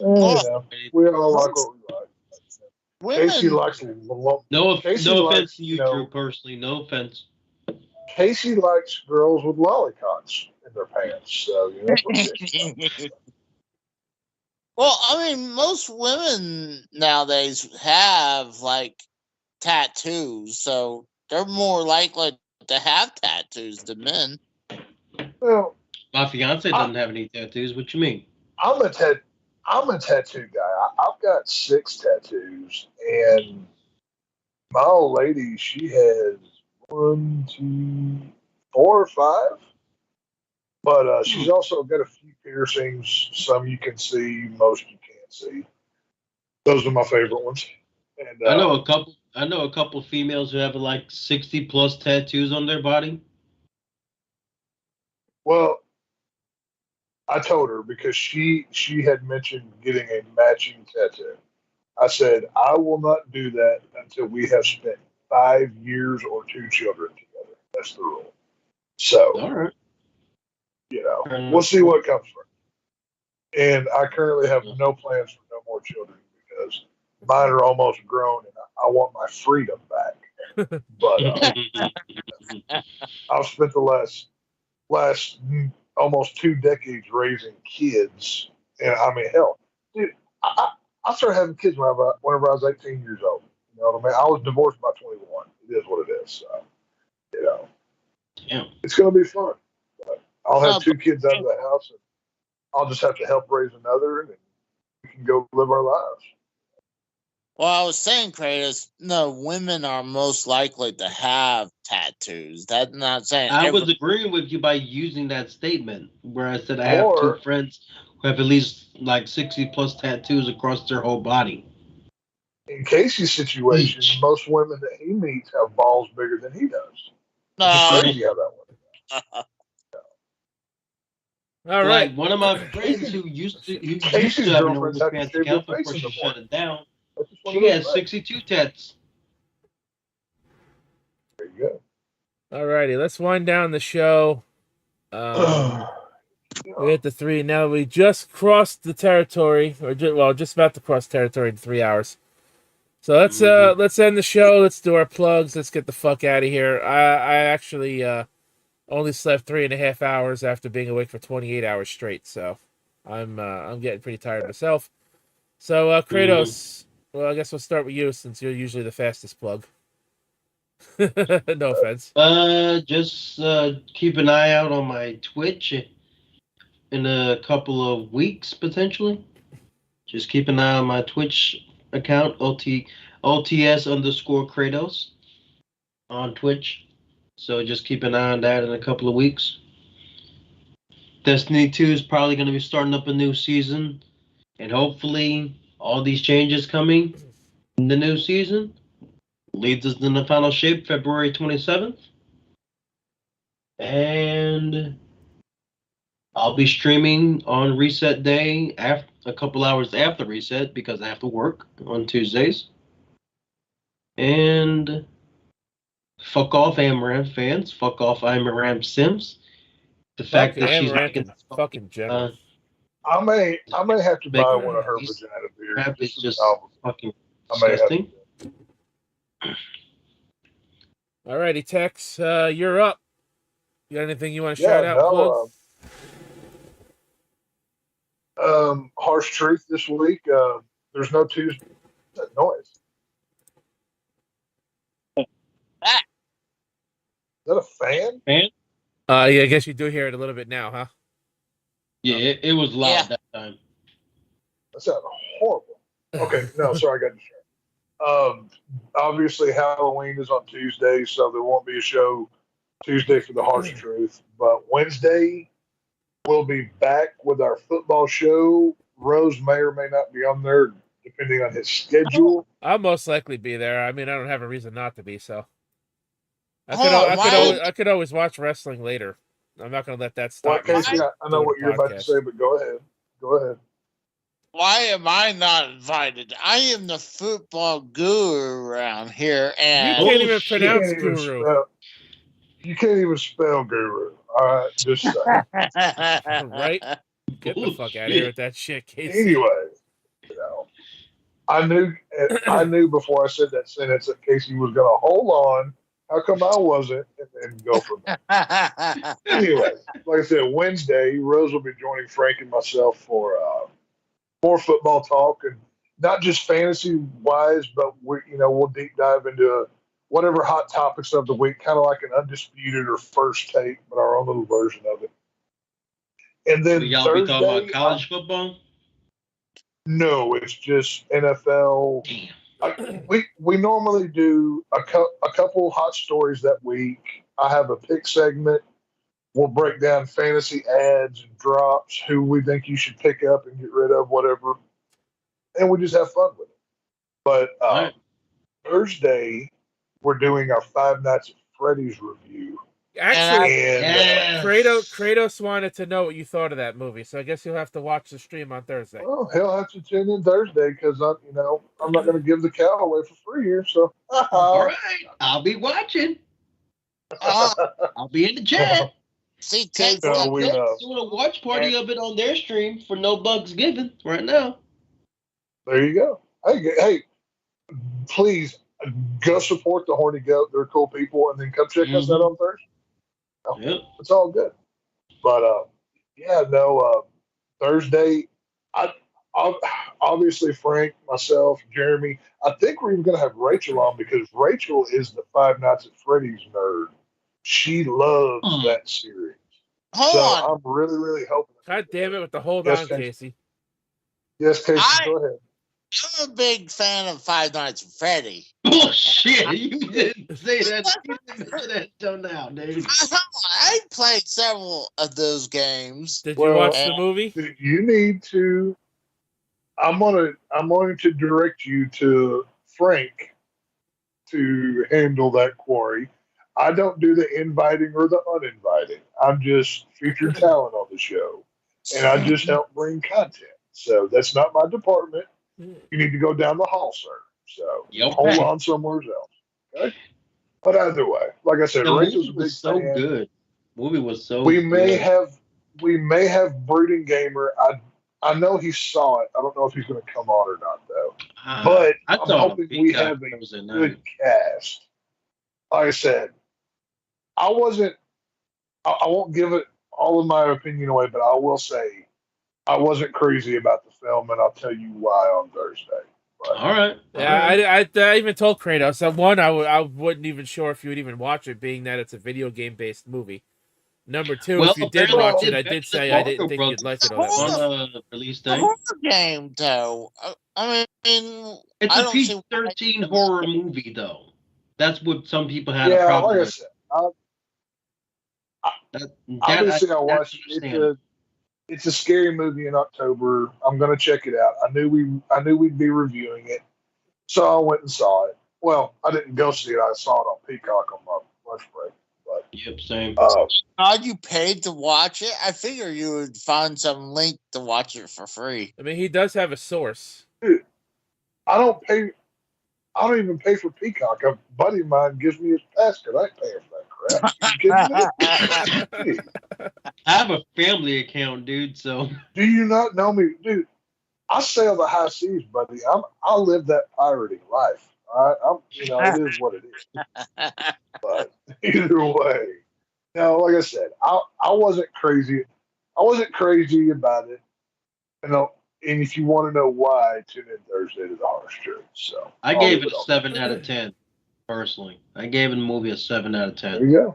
We all like what we like. Women, Casey likes No offense to you, Drew, personally. No offense. Casey likes girls with lollipops in their pants. So that's what it is. well, I mean, most women nowadays have like tattoos, so they're more likely to have tattoos than men. Well, My fiance doesn't have any tattoos. What you mean? I'm a tattoo guy. I've got 6 tattoos, and my old lady, she has 1, 2, 4, 5. But she's also got a few piercings. Some you can see, most you can't see. Those are my favorite ones. And I know a couple females who have like 60 plus tattoos on their body. Well, I told her because she had mentioned getting a matching tattoo. I said, I will not do that until we have spent 5 years or 2 children together. That's the rule. So, All right. We'll see what comes from it. And I currently have no plans for no more children because mine are almost grown and I want my freedom back. But I've spent the last almost 2 decades raising kids. And I mean, hell, dude, I started having kids whenever I was 18 years old. You know what I mean? I was divorced by 21. It is what it is. So, Damn. It's going to be fun. But I'll have 2 kids out of the house, and I'll just have to help raise another, and we can go live our lives. Well, I was saying, Kratos, no, women are most likely to have tattoos. That's not saying. I was agreeing with you by using that statement where I said I have 2 friends who have at least like 60 plus tattoos across their whole body. In Casey's situation, most women that he meets have balls bigger than he does. No. It's crazy how that works. All right. Like one of my friends who used to have an OnlyFans account before she shut it down. She has 62 tats. There you go. All righty, let's wind down the show. We hit the 3. Now we just crossed the territory, just about to cross territory in 3 hours. So let's end the show. Let's do our plugs. Let's get the fuck out of here. I actually only slept 3.5 hours after being awake for 28 hours straight. So I'm getting pretty tired myself. So Kratos, well, I guess we'll start with you since you're usually the fastest plug. No offense. Just keep an eye out on my Twitch in a couple of weeks potentially. Just keep an eye on my Twitch account, LTS _ Kratos on Twitch. So just keep an eye on that in a couple of weeks. Destiny 2 is probably going to be starting up a new season, and hopefully all these changes coming in the new season leads us in the final shape February 27th. And I'll be streaming on reset day a couple hours after reset because I have to work on Tuesdays. And fuck off Amouranth fans. Fuck off Amouranth Sims. The fact that she's making fucking general. I may have to buy one of her vagina beers. Crap is just fucking disgusting. Alrighty, Tex, you're up. You got anything you want to shout out, no. plug? Harsh truth this week. There's no Tuesday. What's that noise? Is that a fan? Man? Yeah, I guess you do hear it a little bit now, huh? Yeah, it was loud that time. That sounded horrible. Okay, no, sorry, I got distracted. Obviously, Halloween is on Tuesday, so there won't be a show Tuesday for the harsh truth. But Wednesday, we'll be back with our football show. Rose may or may not be on there, depending on his schedule. I'll most likely be there. I mean, I don't have a reason not to be, so. I could always watch wrestling later. I'm not going to let that stop me. Casey, I know what you're about to say, but go ahead. Go ahead. Why am I not invited? I am the football guru around here, and you can't even pronounce guru. You can't even spell guru. All right, just say. Right? Get the fuck out of here with that shit, Casey. Anyway, I knew before I said that sentence that Casey was going to hold on. How come I wasn't? And then go from there. Anyway, like I said, Wednesday, Rose will be joining Frank and myself for more football talk, and not just fantasy wise, but we'll deep dive into whatever hot topics of the week, kind of like an undisputed or first take, but our own little version of it. And then y'all Thursday, be talking about college football? No, it's just NFL. Damn. We normally do a couple hot stories that week. I have a pick segment. We'll break down fantasy ads and drops, who we think you should pick up and get rid of, whatever. And we just have fun with it. But Right. Thursday, we're doing our Five Nights at Freddy's review. Actually, Yes. Kratos wanted to know what you thought of that movie, so I guess you'll have to watch the stream on Thursday. Well, he'll have to tune in Thursday because I'm not going to give the cow away for free here. So, All right, I'll be watching. I'll be in the chat. See, They're doing a watch party of it on their stream for no bucks given right now. There you go. Hey, please go support the Horny Goat. They're cool people, and then come check us out on Thursday. Yep. It's all good. But Thursday, obviously Frank, myself, Jeremy. I think we're even going to have Rachel on because Rachel is the Five Nights at Freddy's nerd. She loves that series. Hold on. I'm really, really hoping. God damn it with the hold on, Casey. Yes, Casey, go ahead. I'm a big fan of Five Nights at Freddy. Bullshit! You didn't say that. You didn't say that until now, dude. I played several of those games. Did you watch the movie? You need to. I'm going to direct you to Frank to handle that query. I don't do the inviting or the uninviting. I'm just featured talent on the show, and I just help bring content. So that's not my department. You need to go down the hall, sir. So hold on somewhere else. Okay. But either way, like I said, Rachel's a big so fan. good. Movie was so. We may have Brooding Gamer. I know he saw it. I don't know if he's going to come on or not though. But I'm hoping we have a good cast. Like I said, I won't give it all of my opinion away, but I will say I wasn't crazy about the film, and I'll tell you why on Thursday. But, all right. Yeah, I even told Kratos that one, I wasn't even sure if you would even watch it, being that it's a video game based movie. Number two, if you did watch it, I did say I didn't think you'd like it all that much. Release day. Horror game, though. I mean, It's a PG-13 horror movie, though. That's what some people had a problem with. Obviously, I watched it. It's a scary movie in October. I'm going to check it out. I knew we'd be reviewing it, so I went and saw it. Well, I didn't go see it. I saw it on Peacock on my lunch break. But, yep, same. You paid to watch it? I figure you would find some link to watch it for free. I mean, he does have a source. Dude, I don't even pay for Peacock. A buddy of mine gives me his pass because I ain't paying for that crap. You kidding me? I have a family account, dude. So do you not know me, dude? I sail the high seas, buddy. I live that pirating life. All right, it is what it is. But either way, No, like I said, I wasn't crazy. I wasn't crazy about it. And if you want to know why, tune in Thursday to the Harsh Truth. So I I'll gave leave it a on 7 out of 10, personally. I gave the movie a 7 out of there. 10. You go.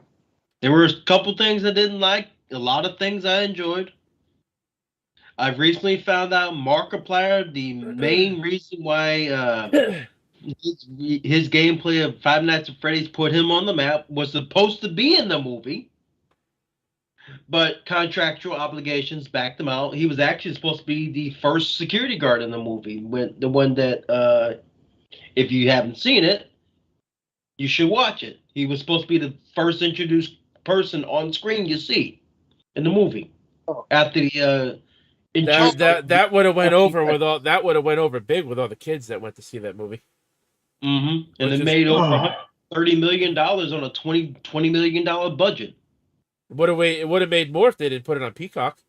There were a couple things I didn't like, a lot of things I enjoyed. I've recently found out Markiplier, the main reason why his gameplay of Five Nights at Freddy's put him on the map was supposed to be in the movie, but contractual obligations backed him out. He was actually supposed to be the first security guard in the movie, with the one that, if you haven't seen it, you should watch it. He was supposed to be the first introduced person on screen you see in the movie after the That would have went over with all. That would have went over big with all the kids that went to see that movie. Mm-hmm. And Which it is- made over $30 million on a $20 million budget. It would have made more if they didn't put it on Peacock.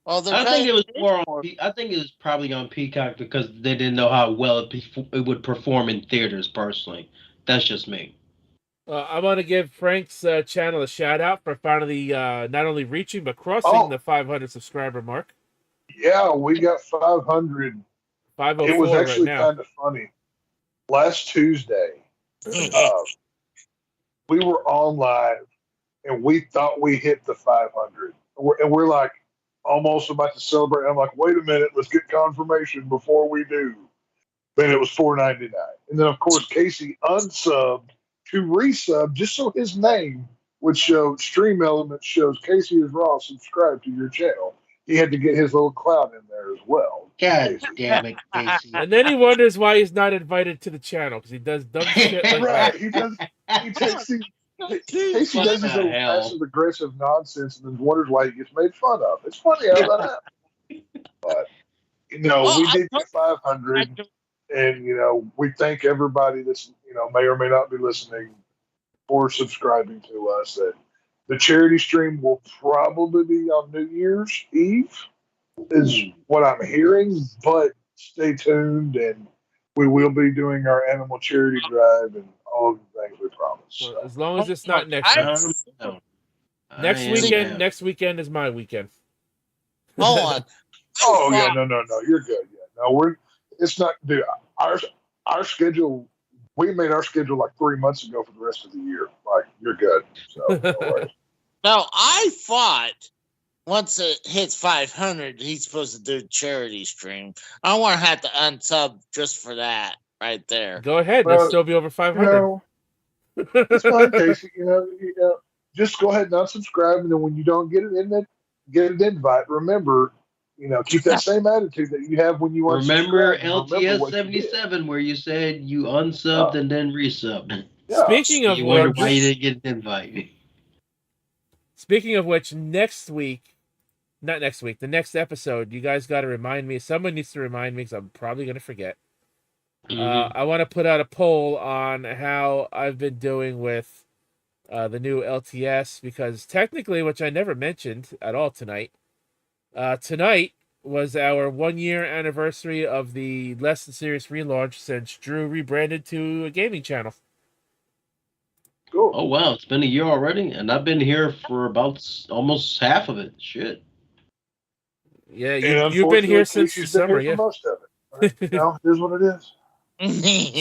Well, they're I think it was paying more on. for I think it was probably on Peacock because they didn't know how well it would perform in theaters. Personally, that's just me. I want to give Frank's channel a shout out for finally not only reaching but crossing the 500 subscriber mark. Yeah, we got 500. 504 It was actually right now. kind of funny. Last Tuesday, we were on live, and we thought we hit the 500. And we're like almost about to celebrate. I'm like, wait a minute, let's get confirmation before we do. Then it was $4.99, and then of course Casey unsubbed to resub just so his name would show. Stream Elements shows Casey is Raw. Subscribe to your channel. He had to get his little clout in there as well. God damn it, Casey! And then he wonders why he's not invited to the channel because he does dumb shit like Right? that. He does. He takes these. Casey does his little passive aggressive nonsense and then wonders why he gets made fun of. It's funny how that happens. But we did get 500, and we thank everybody that's may or may not be listening for subscribing to us. That the charity stream will probably be on New Year's Eve, is what I'm hearing. But stay tuned, and we will be doing our animal charity drive and all of the things we promised. So. As long as it's not next week. Next weekend is my weekend. Hold on. Oh yeah, no, you're good. Yeah, no, it's not. Dude, our schedule. We made our schedule like 3 months ago for the rest of the year. Like you're good. So no worries. Now I thought once it hits 500, he's supposed to do a charity stream. I don't want to have to unsub just for that right there. Go ahead. Well, There'll still be over 500. It's fine, Casey. Just go ahead and unsubscribe, and then when you don't get an invite, remember, keep that same attitude that you have when you remember unsubscribe. LTS 77 where you said you unsubbed and then resubbed. Yeah. Speaking of you wonder which, why you didn't get an invite. Speaking of which, the next episode, you guys got to remind me. Someone needs to remind me because I'm probably going to forget. I want to put out a poll on how I've been doing with the new LTS because technically, which I never mentioned at all tonight, tonight was our 1 year anniversary of the Less Than Serious relaunch since Drew rebranded to a gaming channel. Cool. Oh wow, it's been a year already, and I've been here for about almost half of it. Shit. Yeah, you've been here since the summer, yeah. Most of it. Here's what it is.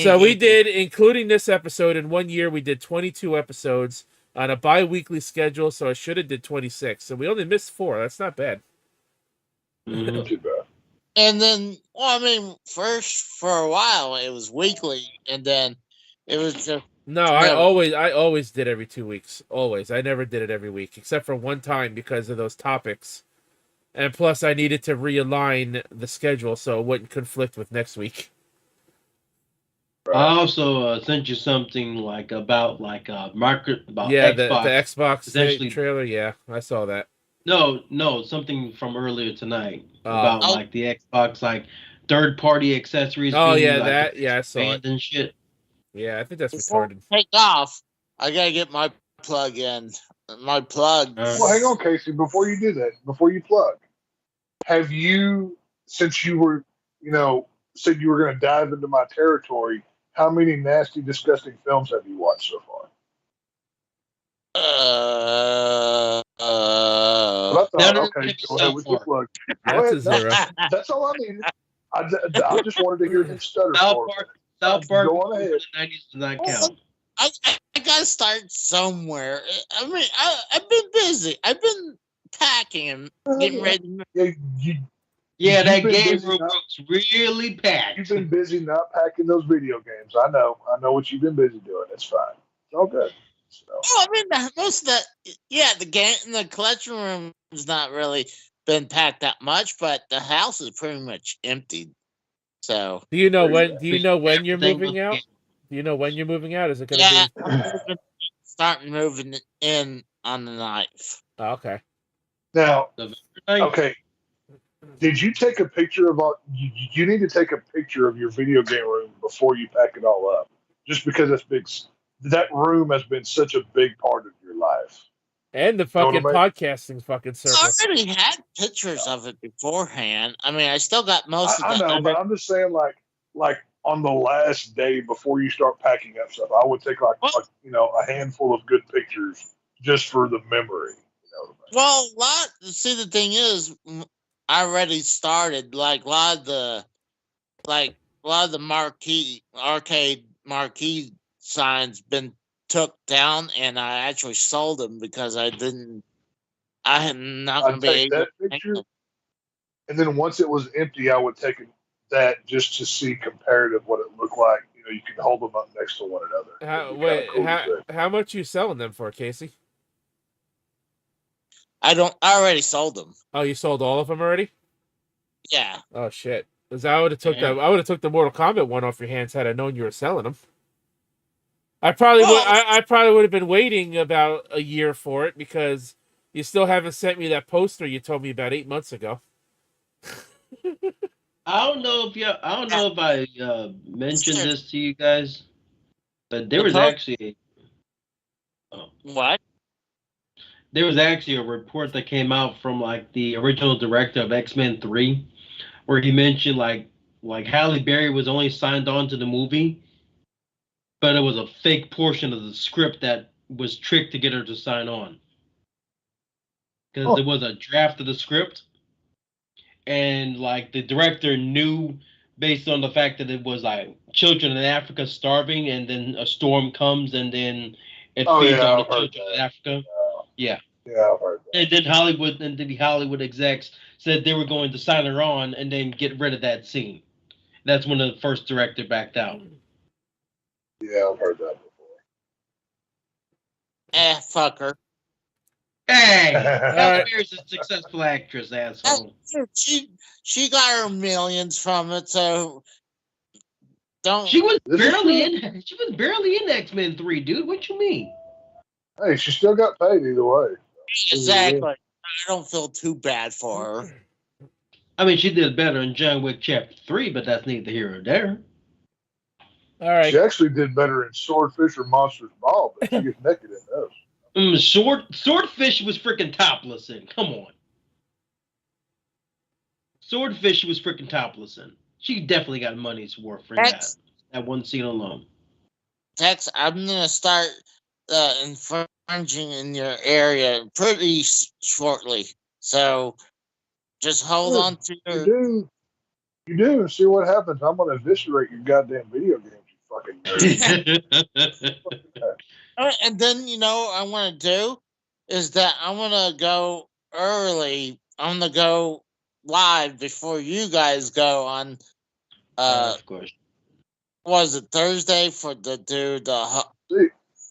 So we did, including this episode, in 1 year, we did 22 episodes on a bi-weekly schedule, so I should have did 26. So we only missed 4. That's not bad. Not too bad. And then, first for a while it was weekly, and then it was just. No, I always did every 2 weeks. Always. I never did it every week, except for one time because of those topics. And plus, I needed to realign the schedule so it wouldn't conflict with next week. Right. I also sent you something about Xbox. The Xbox trailer. Yeah, I saw that. No, something from earlier tonight about the Xbox third-party accessories. Oh yeah, I saw it and shit. Yeah, I think that's before retarded. Take off. I gotta get my plug in. My plug. Well, hang on, Casey. Before you do that, before you plug, have you, since you were, said you were going to dive into my territory, how many nasty, disgusting films have you watched so far? But I thought, okay, go ahead with your plug. Go That's a ahead. No, zero. that's all I needed. I just wanted to hear him stutter for a minute. South Park Go on ahead. in the 90s does not count. I gotta start somewhere. I mean, I've been busy. I've been packing and getting ready. Yeah, that been game busy room not- looks really packed. You've been busy not packing those video games. I know what you've been busy doing. It's fine. It's all good. So, Oh, I mean, most of that, the collection room has not really been packed that much, but the house is pretty much empty. So, Do you know There you when? Do you know when you're Everything moving was out? game. Do you know when you're moving out? Is it gonna yeah, be? I'm starting moving in on the 9th. Oh, okay. now, November 9th. okay. Did you take a picture of all? You need to take a picture of your video game room before you pack it all up, just because that's big. That room has been such a big part of your life. And the Know what fucking I mean? podcasting fucking I circle. already had pictures of it beforehand. I mean, I still got most I of know, the. but I'm just saying, like on the last day before you start packing up stuff, I would take a handful of good pictures just for the memory. Well, the thing is, I already started. Like a lot of the arcade marquee signs been took down, and I actually sold them because I am not going I'd to be take able that to take picture, them. and then once it was empty, I would take that just to see comparative what it looked like. You can hold them up next to one another. It'd be kinda cool to see. How much you selling them for, Casey? I already sold them. Oh, you sold all of them already? Yeah. Oh shit! Because I would have took Damn. I would have took the Mortal Kombat one off your hands had I known you were selling them. I probably would. I probably would have been waiting about a year for it because you still haven't sent me that poster you told me about 8 months ago. I don't know if I mentioned this to you guys, but there was actually What? there was actually a report that came out from like the original director of X-Men 3, where he mentioned like Halle Berry was only signed on to the movie, but it was a fake portion of the script that was tricked to get her to sign on. Because there was a draft of the script, and like the director knew based on the fact that it was like children in Africa starving, and then a storm comes, and then it feeds all the children in Africa. Yeah. Yeah, I've heard that. And then the Hollywood execs said they were going to sign her on and then get rid of that scene. That's when the first director backed out. Yeah, I've heard that before. Fuck her. Hey, All Halle right. Berry's a successful actress, asshole. She got her millions from it, so don't. She was barely in X-Men 3, dude. What you mean? Hey, she still got paid either way. Exactly. I don't feel too bad for her. I mean, she did better in John Wick Chapter 3, but that's neither here nor there. All right. She actually did better in Swordfish or Monsters Ball, but she gets naked in those. Swordfish was freaking topless in. Come on. Swordfish was freaking topless in. She definitely got money's worth for that one scene alone. Tex, I'm gonna start infringing in your area pretty shortly. So just hold on to your. You do. See what happens. I'm gonna eviscerate your goddamn video games, you fucking nerd. And then I want to do is that I want to go early. I'm gonna go live before you guys go on. Of course. Was it Thursday for the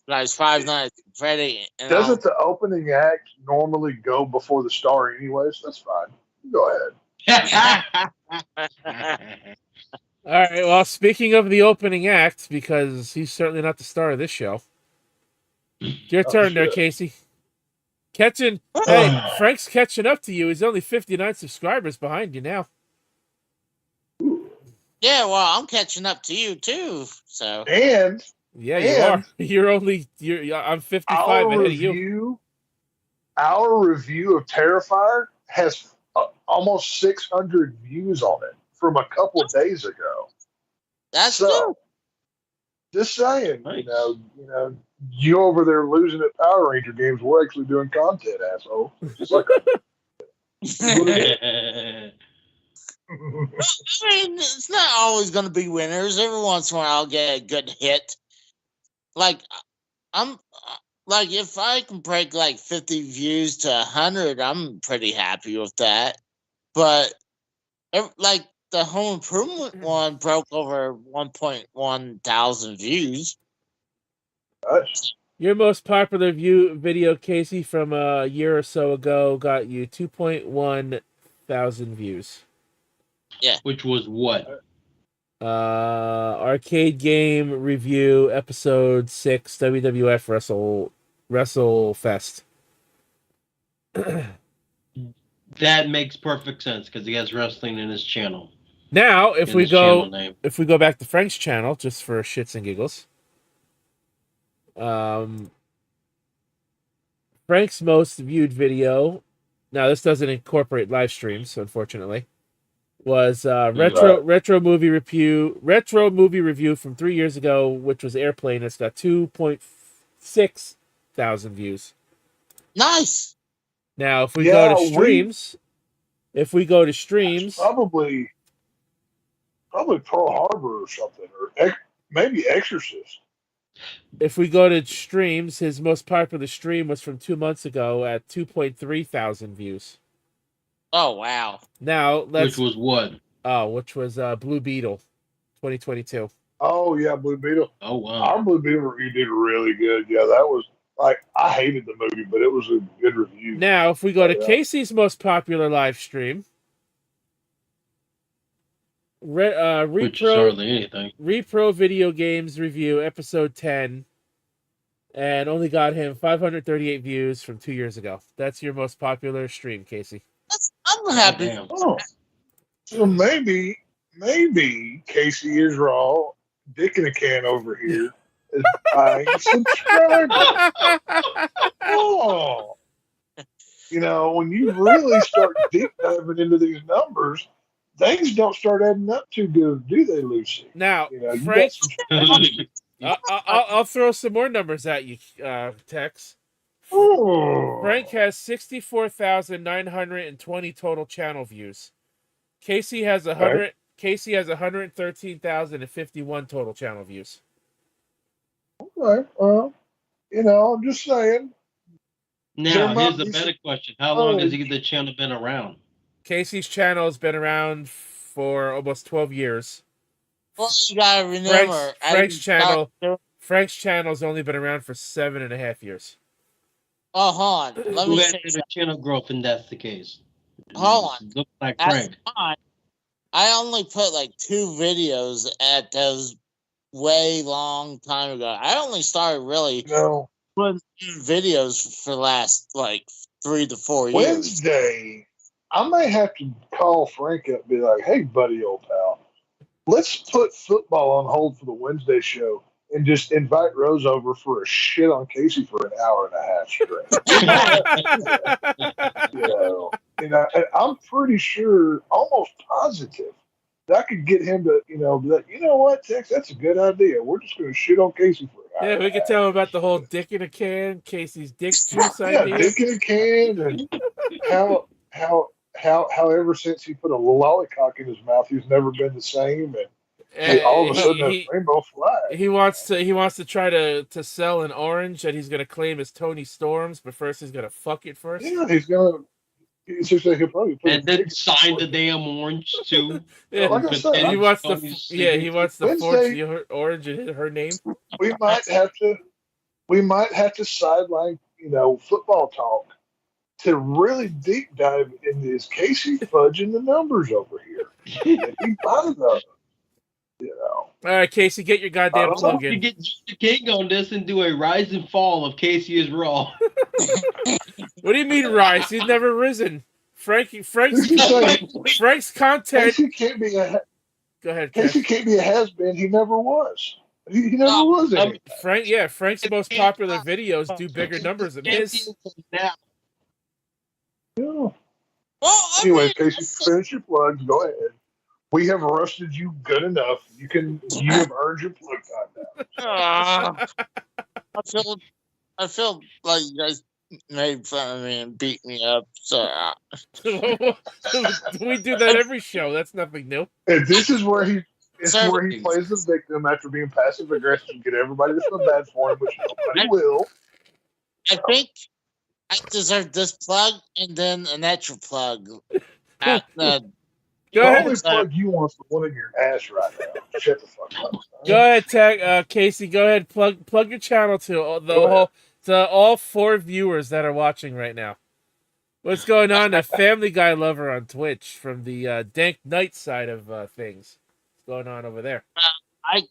guys 5 Nights at Freddy? Doesn't the opening act normally go before the star anyways? That's fine. Go ahead. All right. Well, speaking of the opening act, because he's certainly not the star of this show. It's your turn there, Casey. Hey, Frank's catching up to you. He's only 59 subscribers behind you now. Yeah, well, I'm catching up to you too. So you are. I'm 55 ahead of you. Our review of Terrifier has almost 600 views on it from a couple of days ago. That's good. Just saying, Nice. you over there losing at Power Ranger games. We're actually doing content, asshole. Just like I mean, it's not always going to be winners. Every once in a while, I'll get a good hit. Like, if I can break like 50 views to 100, I'm pretty happy with that. But like the Home Improvement one broke over 1.1 thousand views. Nice. Your most popular video, Casey, from a year or so ago got you 2.1 thousand views. Yeah. Which was what? Arcade game review episode 6 WWF Wrestle Fest. That makes perfect sense because he has wrestling in his channel. Now, if we go back to Frank's channel, just for shits and giggles, Frank's most viewed video. Now, this doesn't incorporate live streams, unfortunately. Was retro movie review from 3 years ago, which was Airplane. It's got 2.6 thousand views. Nice. Now, if we go to streams, probably Pearl Harbor or something, or maybe Exorcist. If we go to streams, his most popular stream was from 2 months ago at 2.3 thousand views. Oh, wow. Now, which was what? Which was Blue Beetle 2022. Oh, yeah, Blue Beetle. Oh, wow. Our Blue Beetle review did really good. Yeah, that was, I hated the movie, but it was a good review. Now, if we go to Casey's most popular live stream, which is hardly anything. Repro Video Games Review, episode 10, and only got him 538 views from 2 years ago. That's your most popular stream, Casey. I'm happy. Oh. So maybe Casey is raw, dick in a can over here, is buying subscribers. Oh. When you really start deep diving into these numbers, things don't start adding up too good, do they, Lucy? Now, Frank, I'll throw some more numbers at you, Tex. Oh. Frank has 64,920 total channel views. Casey has 100. Casey has 113,051 total channel views. Okay, well, I'm just saying. Now, here's a better question: how long has the channel been around? Casey's channel has been around for almost 12 years. Well, you gotta remember, Frank's channel's only been around for 7.5 years. Oh, hold on. Let me say the channel growth, and that's the case. Hold on. Looks like Frank. I only put like 2 videos at those way long time ago. I only started really putting videos for the last 3 to 4 years. Wednesday, I may have to call Frank up and be like, "Hey, buddy, old pal, let's put football on hold for the Wednesday show and just invite Rose over for a shit on Casey for an hour and a half straight." And I'm pretty sure, almost positive, that I could get him to, be like, "You know what, Tex, that's a good idea. We're just going to shit on Casey for an hour." Yeah, we could tell him about the whole dick in a can, Casey's dick juice idea. Dick in a can, and how ever since he put a lollycock in his mouth, he's never been the same, and all of a sudden a rainbow flag. He wants to try to sell an orange that he's gonna claim as Tony Storm's, but first he's gonna fuck it first. Yeah, he'll probably put and then sign the damn orange too. Yeah, like I said, he wants to forge the orange in her name. We might have to sideline, football talk to really deep dive into this Casey fudging the numbers over here. If he buys those, All right, Casey, get your goddamn plug in. You get the king on this and do a rise and fall of Casey is raw. What do you mean rise? He's never risen. Frank's content. Casey can't be a. Go ahead, Casey can't be a has-been. He never was. He never was. Frank's most popular videos do bigger numbers than his. Yeah. Well, anyway, Casey, finish your plugs. Go ahead. We have roasted you good enough. You have earned your plug time now. I feel like you guys made fun of me and beat me up. So We do that every show. That's nothing new. And this is where he Serving. plays the victim after being passive aggressive and get everybody to feel bad for him, which nobody will. I think I deserve this plug and then an extra plug. At the Go The ahead. only plug you want is the one in your ass right now. Shut the fuck up. Go ahead, Casey. Go ahead. Plug your channel to all 4 viewers that are watching right now. What's going on? A Family Guy lover on Twitch from the Dank Knight side of things. What's going on over there? I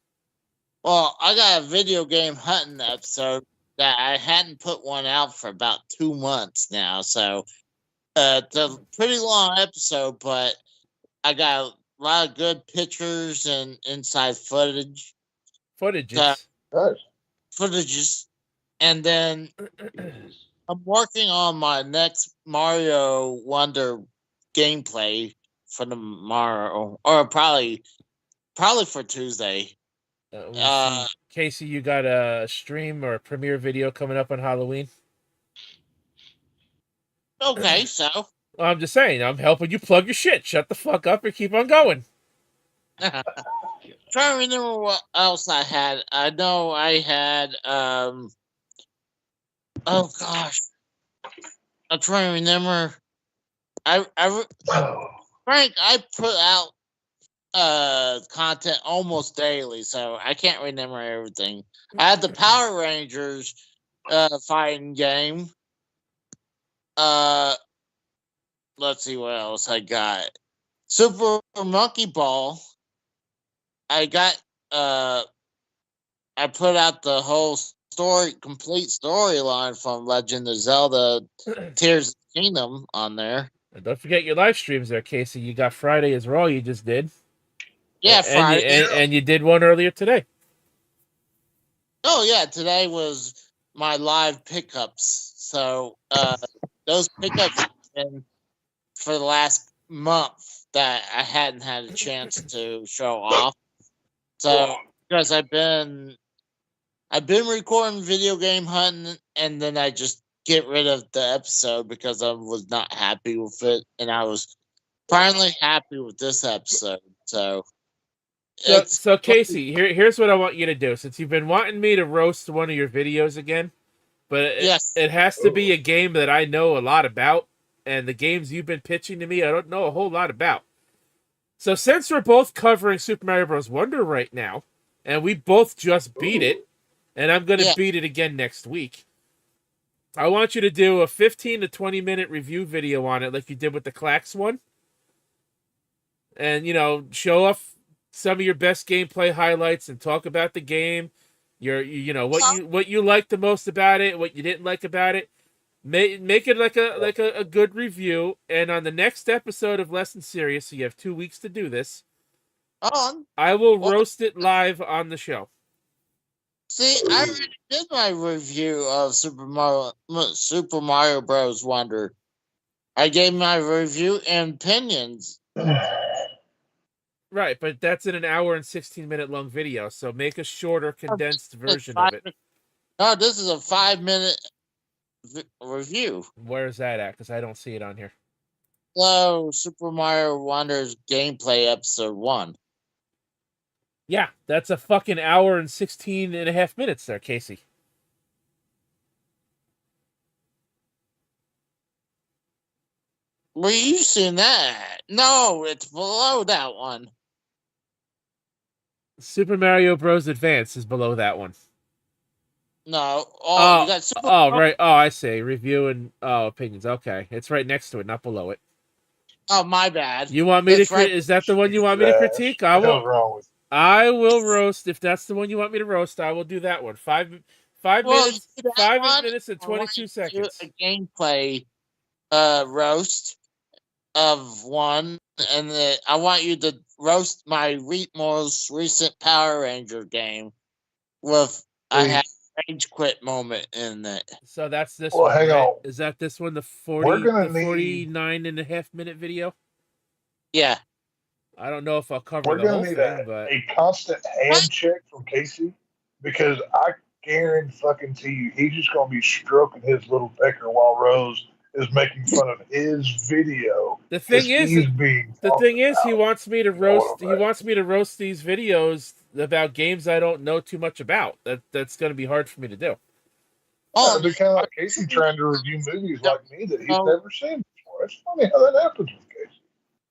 got a video game hunting episode that I hadn't put one out for about 2 months now. So it's a pretty long episode, but I got a lot of good pictures and inside footages. And then I'm working on my next Mario Wonder gameplay for tomorrow, or probably for Tuesday. Casey, you got a stream or a premiere video coming up on Halloween? Okay, so I'm just saying, I'm helping you plug your shit. Shut the fuck up and keep on going. trying to remember what else I had. I know I had oh gosh, I'm trying to remember. Frank, I put out content almost daily, so I can't remember everything. I had the Power Rangers fighting game. Let's see what else I got. Super Monkey Ball. I got I put out the whole complete storyline from Legend of Zelda Tears of the Kingdom on there. And don't forget your live streams there, Casey. You got Friday as Raw you just did. Yeah, Friday. And you did one earlier today. Oh yeah, today was my live pickups. So those pickups have been for the last month that I hadn't had a chance to show off. So because I've been recording video game hunting, and then I just get rid of the episode because I was not happy with it, and I was finally happy with this episode. So Casey, here's what I want you to do. Since you've been wanting me to roast one of your videos again, but it has to be a game that I know a lot about, and the games you've been pitching to me, I don't know a whole lot about. So since we're both covering Super Mario Bros. Wonder right now, and we both just beat it, and I'm going to beat it again next week, I want you to do a 15 to 20 minute review video on it like you did with the Clax one. And, show off some of your best gameplay highlights and talk about the game. What you liked the most about it, what you didn't like about it. Make it like a good review, and on the next episode of Less Than Serious, so you have 2 weeks to do this. I will roast it live on the show. See, I already did my review of Super Mario Bros. Wonder. I gave my review and opinions. Right, but that's in an hour and 16-minute long video, so make a shorter, condensed version of it. No, this is a 5-minute review. Where is that at? Because I don't see it on here. So, Super Mario Wonder's gameplay episode 1. Yeah, that's a fucking hour and 16 and a half minutes there, Casey. Where you seen that? No, it's below that one. Super Mario Bros. Advance is below that one. No. Oh, you got Super right. Oh, I see. Review and opinions. Okay, it's right next to it, not below it. Oh, my bad. You want me Is that the one you want me to critique? I will roast. If that's the one you want me to roast, I will do that one. 5 minutes. 5 minutes and 22 seconds. A gameplay roast of one, and I want you to roast my most recent Power Ranger game with I had a rage quit moment in it. So that's this one. Hang right? on. Is that this one? The 49 and a half minute video? Yeah. I don't know if I'll cover the whole thing, but a constant hand check from Casey because I guarantee you he's just going to be stroking his little pecker while Rose is making fun of his video. The thing is, he's being he wants me to roast. He right. wants me to roast these videos about games I don't know too much about. That's going to be hard for me to do. Oh, it'd be kind of like Casey trying to review movies like me that he's never seen before. It's funny how that happens with Casey.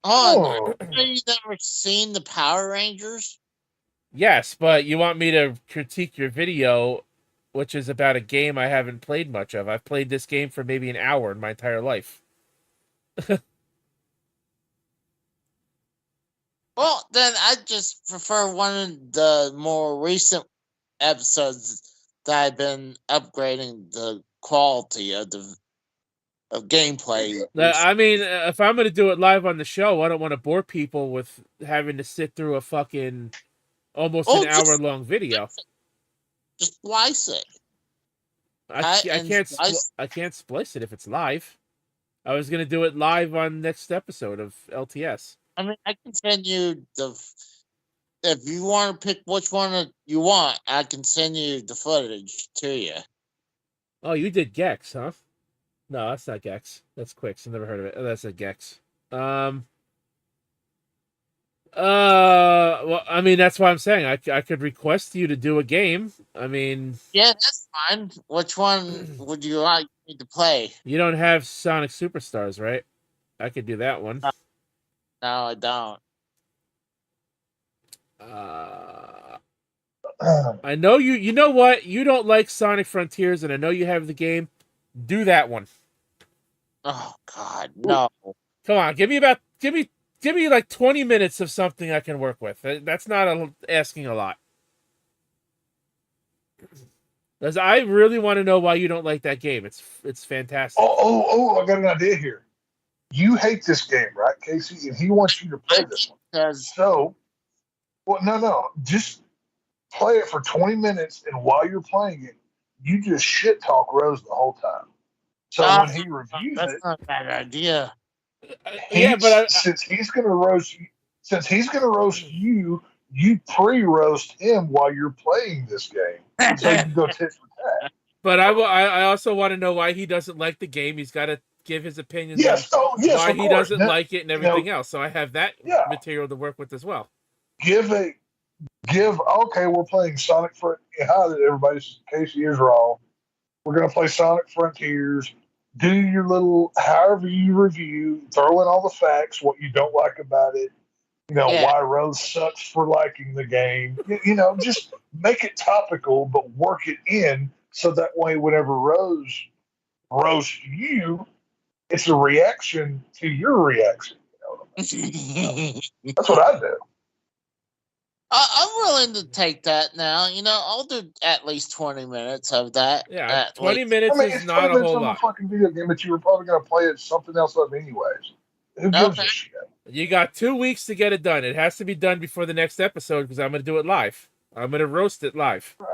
Oh, have you never seen the Power Rangers? Yes, but you want me to critique your video, which is about a game I haven't played much of. I've played this game for maybe an hour in my entire life. Well, then I just prefer one of the more recent episodes that I've been upgrading the quality of the gameplay. I mean, if I'm going to do it live on the show, I don't want to bore people with having to sit through a fucking almost an hour-long video. Just splice it. I can't splice it if it's live. I was going to do it live on next episode of LTS. I mean, I can send you if you want to pick which one you want, I can send you the footage to you. Oh, you did Gex, huh? No, that's not Gex. That's Quicks. I never heard of it. Oh, that's a Gex. Well, I mean, that's why I'm saying I could request you to do a game. I mean, yeah, that's fine. Which one would you like me to play? You don't have Sonic Superstars, right? I could do that one. No, I don't. I know you. You know what? You don't like Sonic Frontiers, and I know you have the game. Do that one. Oh God, no! Come on, give me like 20 minutes of something I can work with. That's not asking a lot. Because I really want to know why you don't like that game. It's fantastic. Oh! I got an idea here. You hate this game, right, Casey? And he wants you to play this one. So, well, no. Just play it for 20 minutes, and while you're playing it, you just shit talk Rose the whole time. So when he reviews that's not a bad idea. Since he's going to roast you, you pre-roast him while you're playing this game, so you can go tit for tat. But I also want to know why he doesn't like the game. He's got to give his opinions on why he doesn't like it and everything else. So I have that material to work with as well. Okay, we're playing Sonic Frontiers. Hi, everybody. Casey is wrong. We're going to play Sonic Frontiers. Do your little, however you review, throw in all the facts, what you don't like about it, why Rose sucks for liking the game. Just make it topical, but work it in so that way whenever Rose roasts you, it's a reaction to your reaction. That's what I do. I'm willing to take that now. I'll do at least 20 minutes of that. Yeah, 20 minutes is not a whole lot. It's a fucking video game, but you were probably going to play it something else up anyways. Who gives a shit? You got 2 weeks to get it done. It has to be done before the next episode because I'm going to do it live. I'm going to roast it live. Right.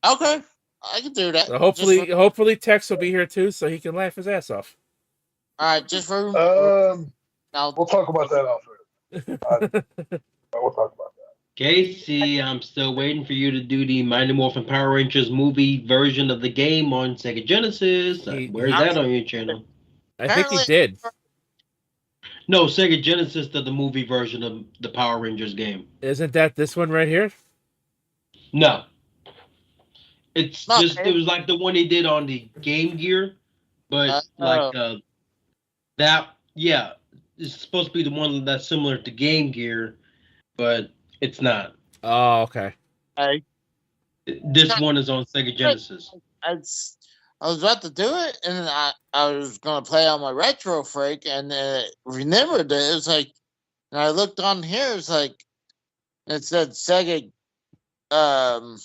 Okay, I can do that. So hopefully Tex will be here too, so he can laugh his ass off. All right, just for we'll talk about that after. We'll talk about that. Casey, I'm still waiting for you to do the Mighty Morphin Power Rangers movie version of the game on Sega Genesis. Where's that on your channel? I think he did. No, Sega Genesis did the movie version of the Power Rangers game. Isn't that this one right here? No. It was like the one he did on the Game Gear, but it's supposed to be the one that's similar to Game Gear, but it's not. Oh, okay. This one is on Sega Genesis. I was about to do it, and I was going to play on my Retro Freak, and remembered it. It was like, and I looked on here, it's like, it said Sega, and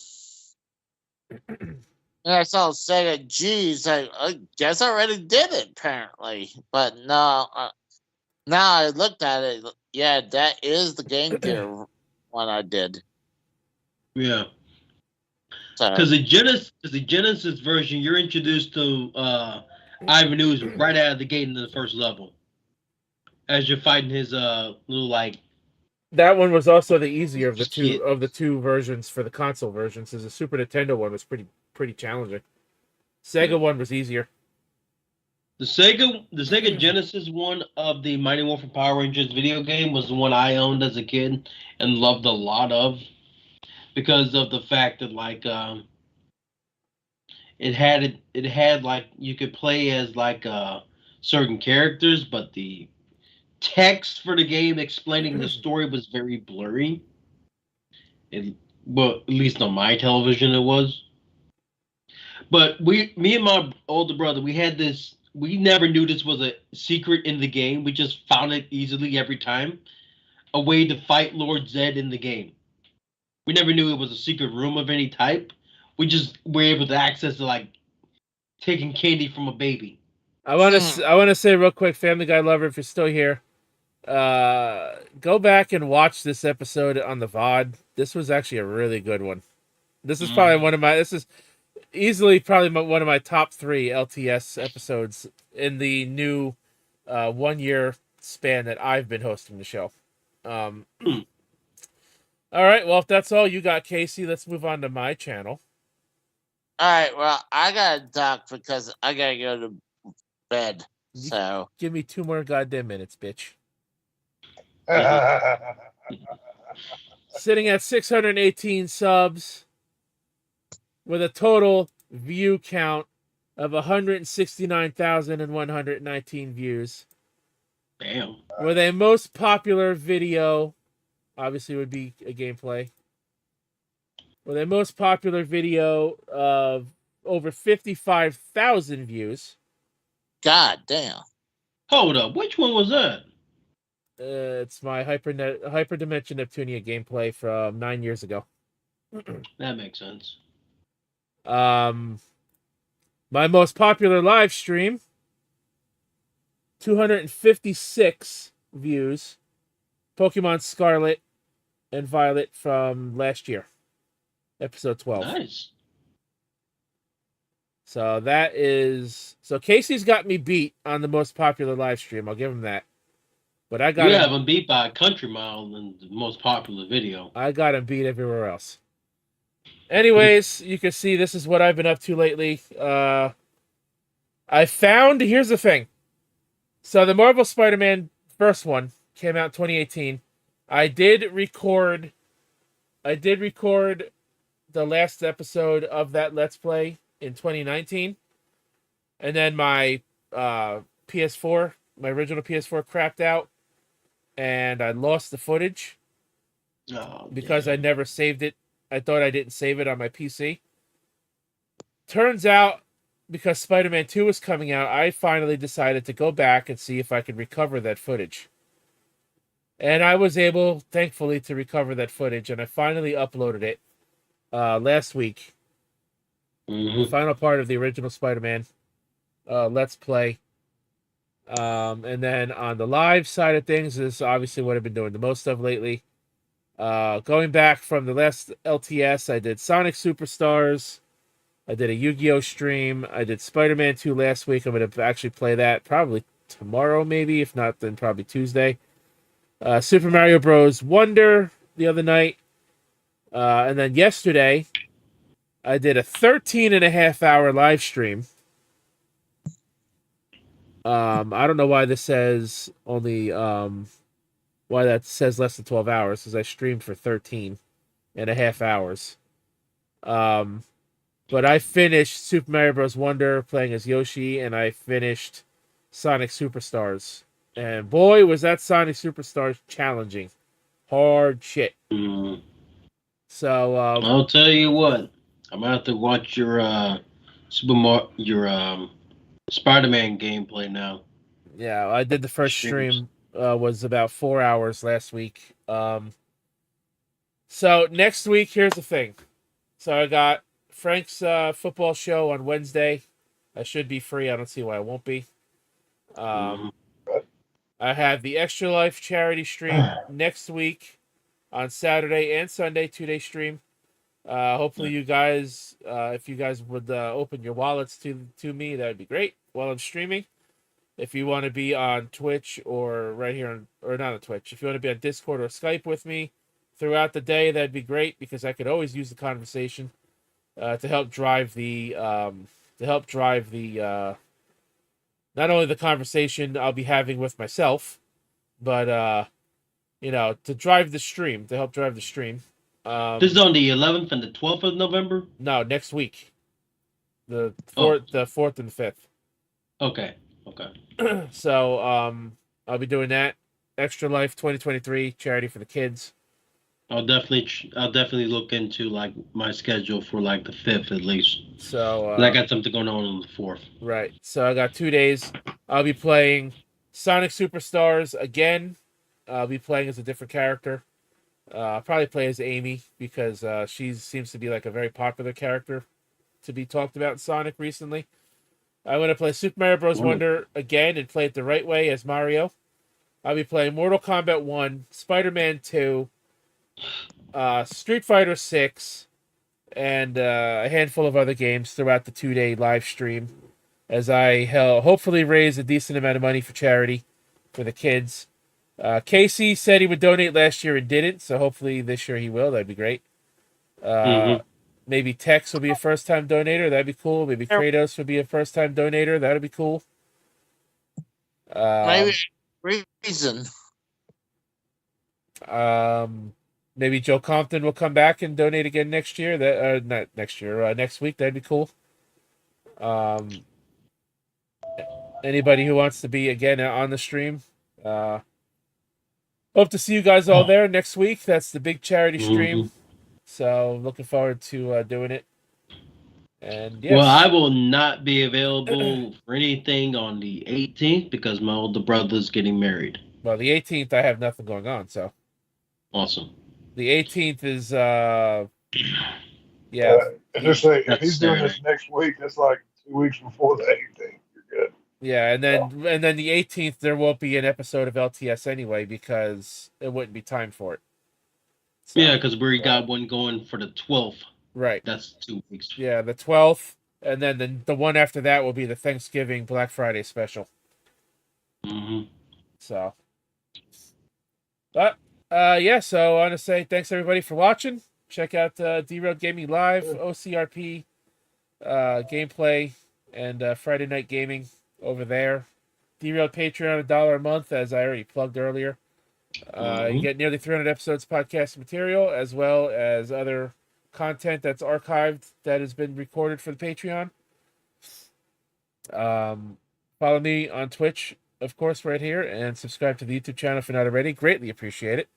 I saw Sega G's. I guess I already did it, apparently. But no, now I looked at it. Yeah, that is the Game Gear one I did. Yeah. Because the Genesis version, you're introduced to Ivan Ooze right out of the gate in the first level, as you're fighting his little like That one was also the easier of Shit. the two versions for the console versions. Because the Super Nintendo one was pretty challenging. Sega one was easier. The Sega Genesis one of the Mighty Morphin Power Rangers video game was the one I owned as a kid and loved a lot of because of the fact that it had like you could play as certain characters, but the text for the game explaining the story was very blurry. Well, at least on my television it was. But me and my older brother, we had this. We never knew this was a secret in the game. We just found it easily every time. A way to fight Lord Zed in the game. We never knew it was a secret room of any type. We just were able to access it like taking candy from a baby. I want to say real quick, Family Guy lover, if you're still here, go back and watch this episode on the VOD. This was actually a really good one. This is probably this is easily probably one of my top 3 LTS episodes in the new 1 year span that I've been hosting the show. All right, well, if that's all you got, Casey, let's move on to my channel. All right, well, I got to duck because I got to go to bed. So Give me 2 more goddamn minutes, bitch. Sitting at 618 subs with a total view count of 169,119 views. Damn. With a most popular video, obviously would be a gameplay. With a most popular video of over 55,000 views. God damn. Hold up, which one was that? It's my Hyperdimension Neptunia gameplay from 9 years ago. That makes sense. My most popular live stream, 256 views, Pokemon Scarlet and Violet from last year, episode 12. Nice. So Casey's got me beat on the most popular live stream. I'll give him that. But I got have him beat by a country mile in the most popular video. I got him beat everywhere else. Anyways, you can see this is what I've been up to lately. Here's the thing. So the Marvel Spider-Man first one came out in 2018. I did record the last episode of that Let's Play in 2019. And then my PS4, my original PS4 crapped out. And I lost the footage because I never saved it. I thought I didn't save it on my PC. Turns out, because Spider-Man 2 was coming out, I finally decided to go back and see if I could recover that footage. And I was able, thankfully, to recover that footage, and I finally uploaded it last week. The final part of the original Spider-Man Let's Play. And then on the live side of things is obviously what I've been doing the most of lately. Going back from the last LTS, I did Sonic Superstars. I did a Yu-Gi-Oh! Stream. I did Spider-Man 2 last week. I'm going to actually play that probably tomorrow, maybe. If not, then probably Tuesday. Super Mario Bros. Wonder the other night. And then yesterday, I did a 13.5-hour live stream. I don't know why this says only, why that says less than 12 hours, because I streamed for 13.5 hours. But I finished Super Mario Bros. Wonder playing as Yoshi, and I finished Sonic Superstars. And boy, was that Sonic Superstars challenging. Hard shit. So, I'll tell you what, I'm going to have to watch your Spider-Man gameplay now. Yeah, I did the first stream, was about 4 hours last week. So next week, here's the thing. So I got Frank's football show on Wednesday. I should be free. I don't see why I won't be. I have the Extra Life charity stream next week on Saturday and Sunday, 2-day stream. Hopefully you guys, if you guys would open your wallets to me, that would be great while I'm streaming. If you want to be on Twitch or right here or not on Twitch, if you want to be on Discord or Skype with me throughout the day, that'd be great because I could always use the conversation to help drive the not only the conversation I'll be having with myself, but to drive the stream, to help drive the stream. This is on the 11th and the 12th of November? No, next week. The 4th and the 5th. Okay. So I'll be doing that. Extra Life 2023 charity for the kids. I'll definitely look into like my schedule for like the 5th at least. So I got something going on the 4th. Right. So I got 2 days. I'll be playing Sonic Superstars again. I'll be playing as a different character. I'll probably play as Amy because she seems to be like a very popular character to be talked about in Sonic recently. I'm going to play Super Mario Bros. Wonder again and play it the right way as Mario. I'll be playing Mortal Kombat 1, Spider-Man 2, Street Fighter 6, and a handful of other games throughout the 2-day live stream as I hopefully raise a decent amount of money for charity for the kids. Casey said he would donate last year and didn't, so hopefully this year he will. That'd be great. Maybe Tex will be a first-time donator. That'd be cool. Maybe Kratos will be a first-time donator. That'd be cool. Maybe reason. Maybe Joe Compton will come back and donate again next year. Not next year. Next week. That'd be cool. Anybody who wants to be again on the stream. Hope to see you guys all there next week. That's the big charity stream. So looking forward to doing it. And yes. Well, I will not be available for anything on the 18th because my older brother's getting married. Well, the 18th I have nothing going on, so. Awesome. The 18th is yeah. If he's doing this next week, that's like 2 weeks before the 18th. You're good. Yeah, and then the 18th there won't be an episode of LTS anyway because it wouldn't be time for it. So, yeah, because we got one going for the 12th. Right. That's 2 weeks. Yeah, the 12th, and then the one after that will be the Thanksgiving Black Friday special. So, but so I want to say thanks everybody for watching. Check out D-Road Gaming Live, OCRP gameplay, and Friday Night Gaming over there. D-Road Patreon, $1 a month, as I already plugged earlier. You get nearly 300 episodes of podcast material, as well as other content that's archived that has been recorded for the Patreon. Follow me on Twitch, of course, right here, and subscribe to the YouTube channel if you're not already. Greatly appreciate it.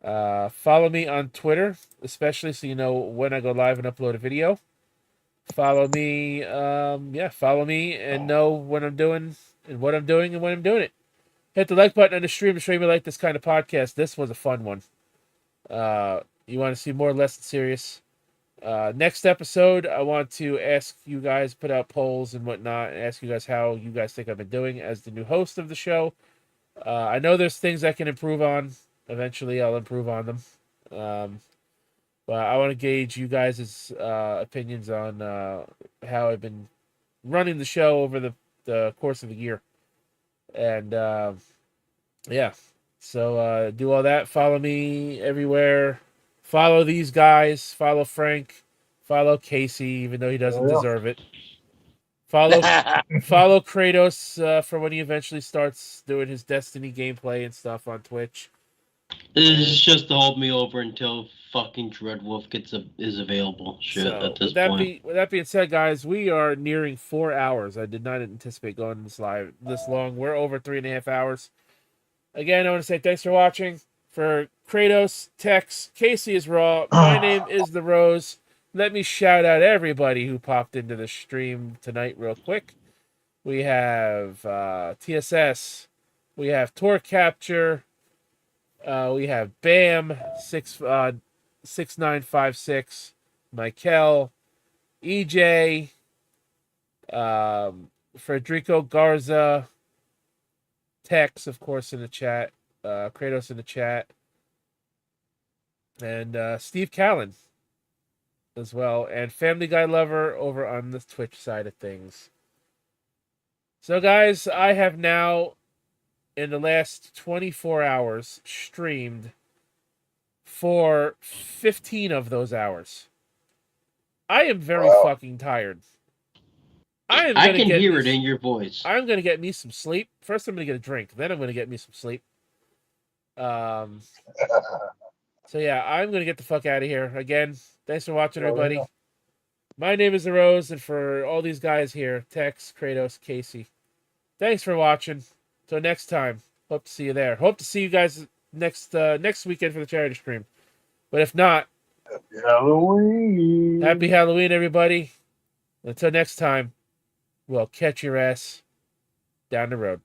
Follow me on Twitter, especially so you know when I go live and upload a video. Follow me, follow me and know what I'm doing and what I'm doing and when I'm doing it. Hit the like button on the stream to show me like this kind of podcast. This was a fun one. You want to see more Less Than Serious? Next episode, I want to ask you guys, put out polls and whatnot, and ask you guys how you guys think I've been doing as the new host of the show. I know there's things I can improve on. Eventually, I'll improve on them. But I want to gauge you guys' opinions on how I've been running the show over the course of the year. And, so do all that. Follow me everywhere. Follow these guys. Follow Frank. Follow Casey, even though he doesn't deserve it. Follow Kratos for when he eventually starts doing his Destiny gameplay and stuff on Twitch. It's just to hold me over until fucking Dreadwolf is available. Shit, at this point. With that being said, guys, we are nearing 4 hours. I did not anticipate going this long. We're over 3.5 hours. Again, I want to say thanks for watching. For Kratos, Tex, Casey is Raw. My name is The Rose. Let me shout out everybody who popped into the stream tonight real quick. We have TSS. We have Torque Capture. We have Bam 6956, Michael, EJ, Federico Garza, Tex, of course, in the chat, Kratos in the chat, and Steve Callan as well, and Family Guy Lover over on the Twitch side of things. So, guys, I have now, in the last 24 hours, streamed for 15 of those hours. I am very fucking tired. I can hear it in your voice. I'm gonna get me some sleep. First, I'm gonna get a drink. Then, I'm gonna get me some sleep. So yeah, I'm gonna get the fuck out of here. Again, thanks for watching, everybody. My name is The Rose, and for all these guys here, Tex, Kratos, Casey, thanks for watching. Till next time, hope to see you there. Hope to see you guys next weekend for the charity stream. But if not, Happy Halloween. Happy Halloween, everybody. Until next time, we'll catch your ass down the road.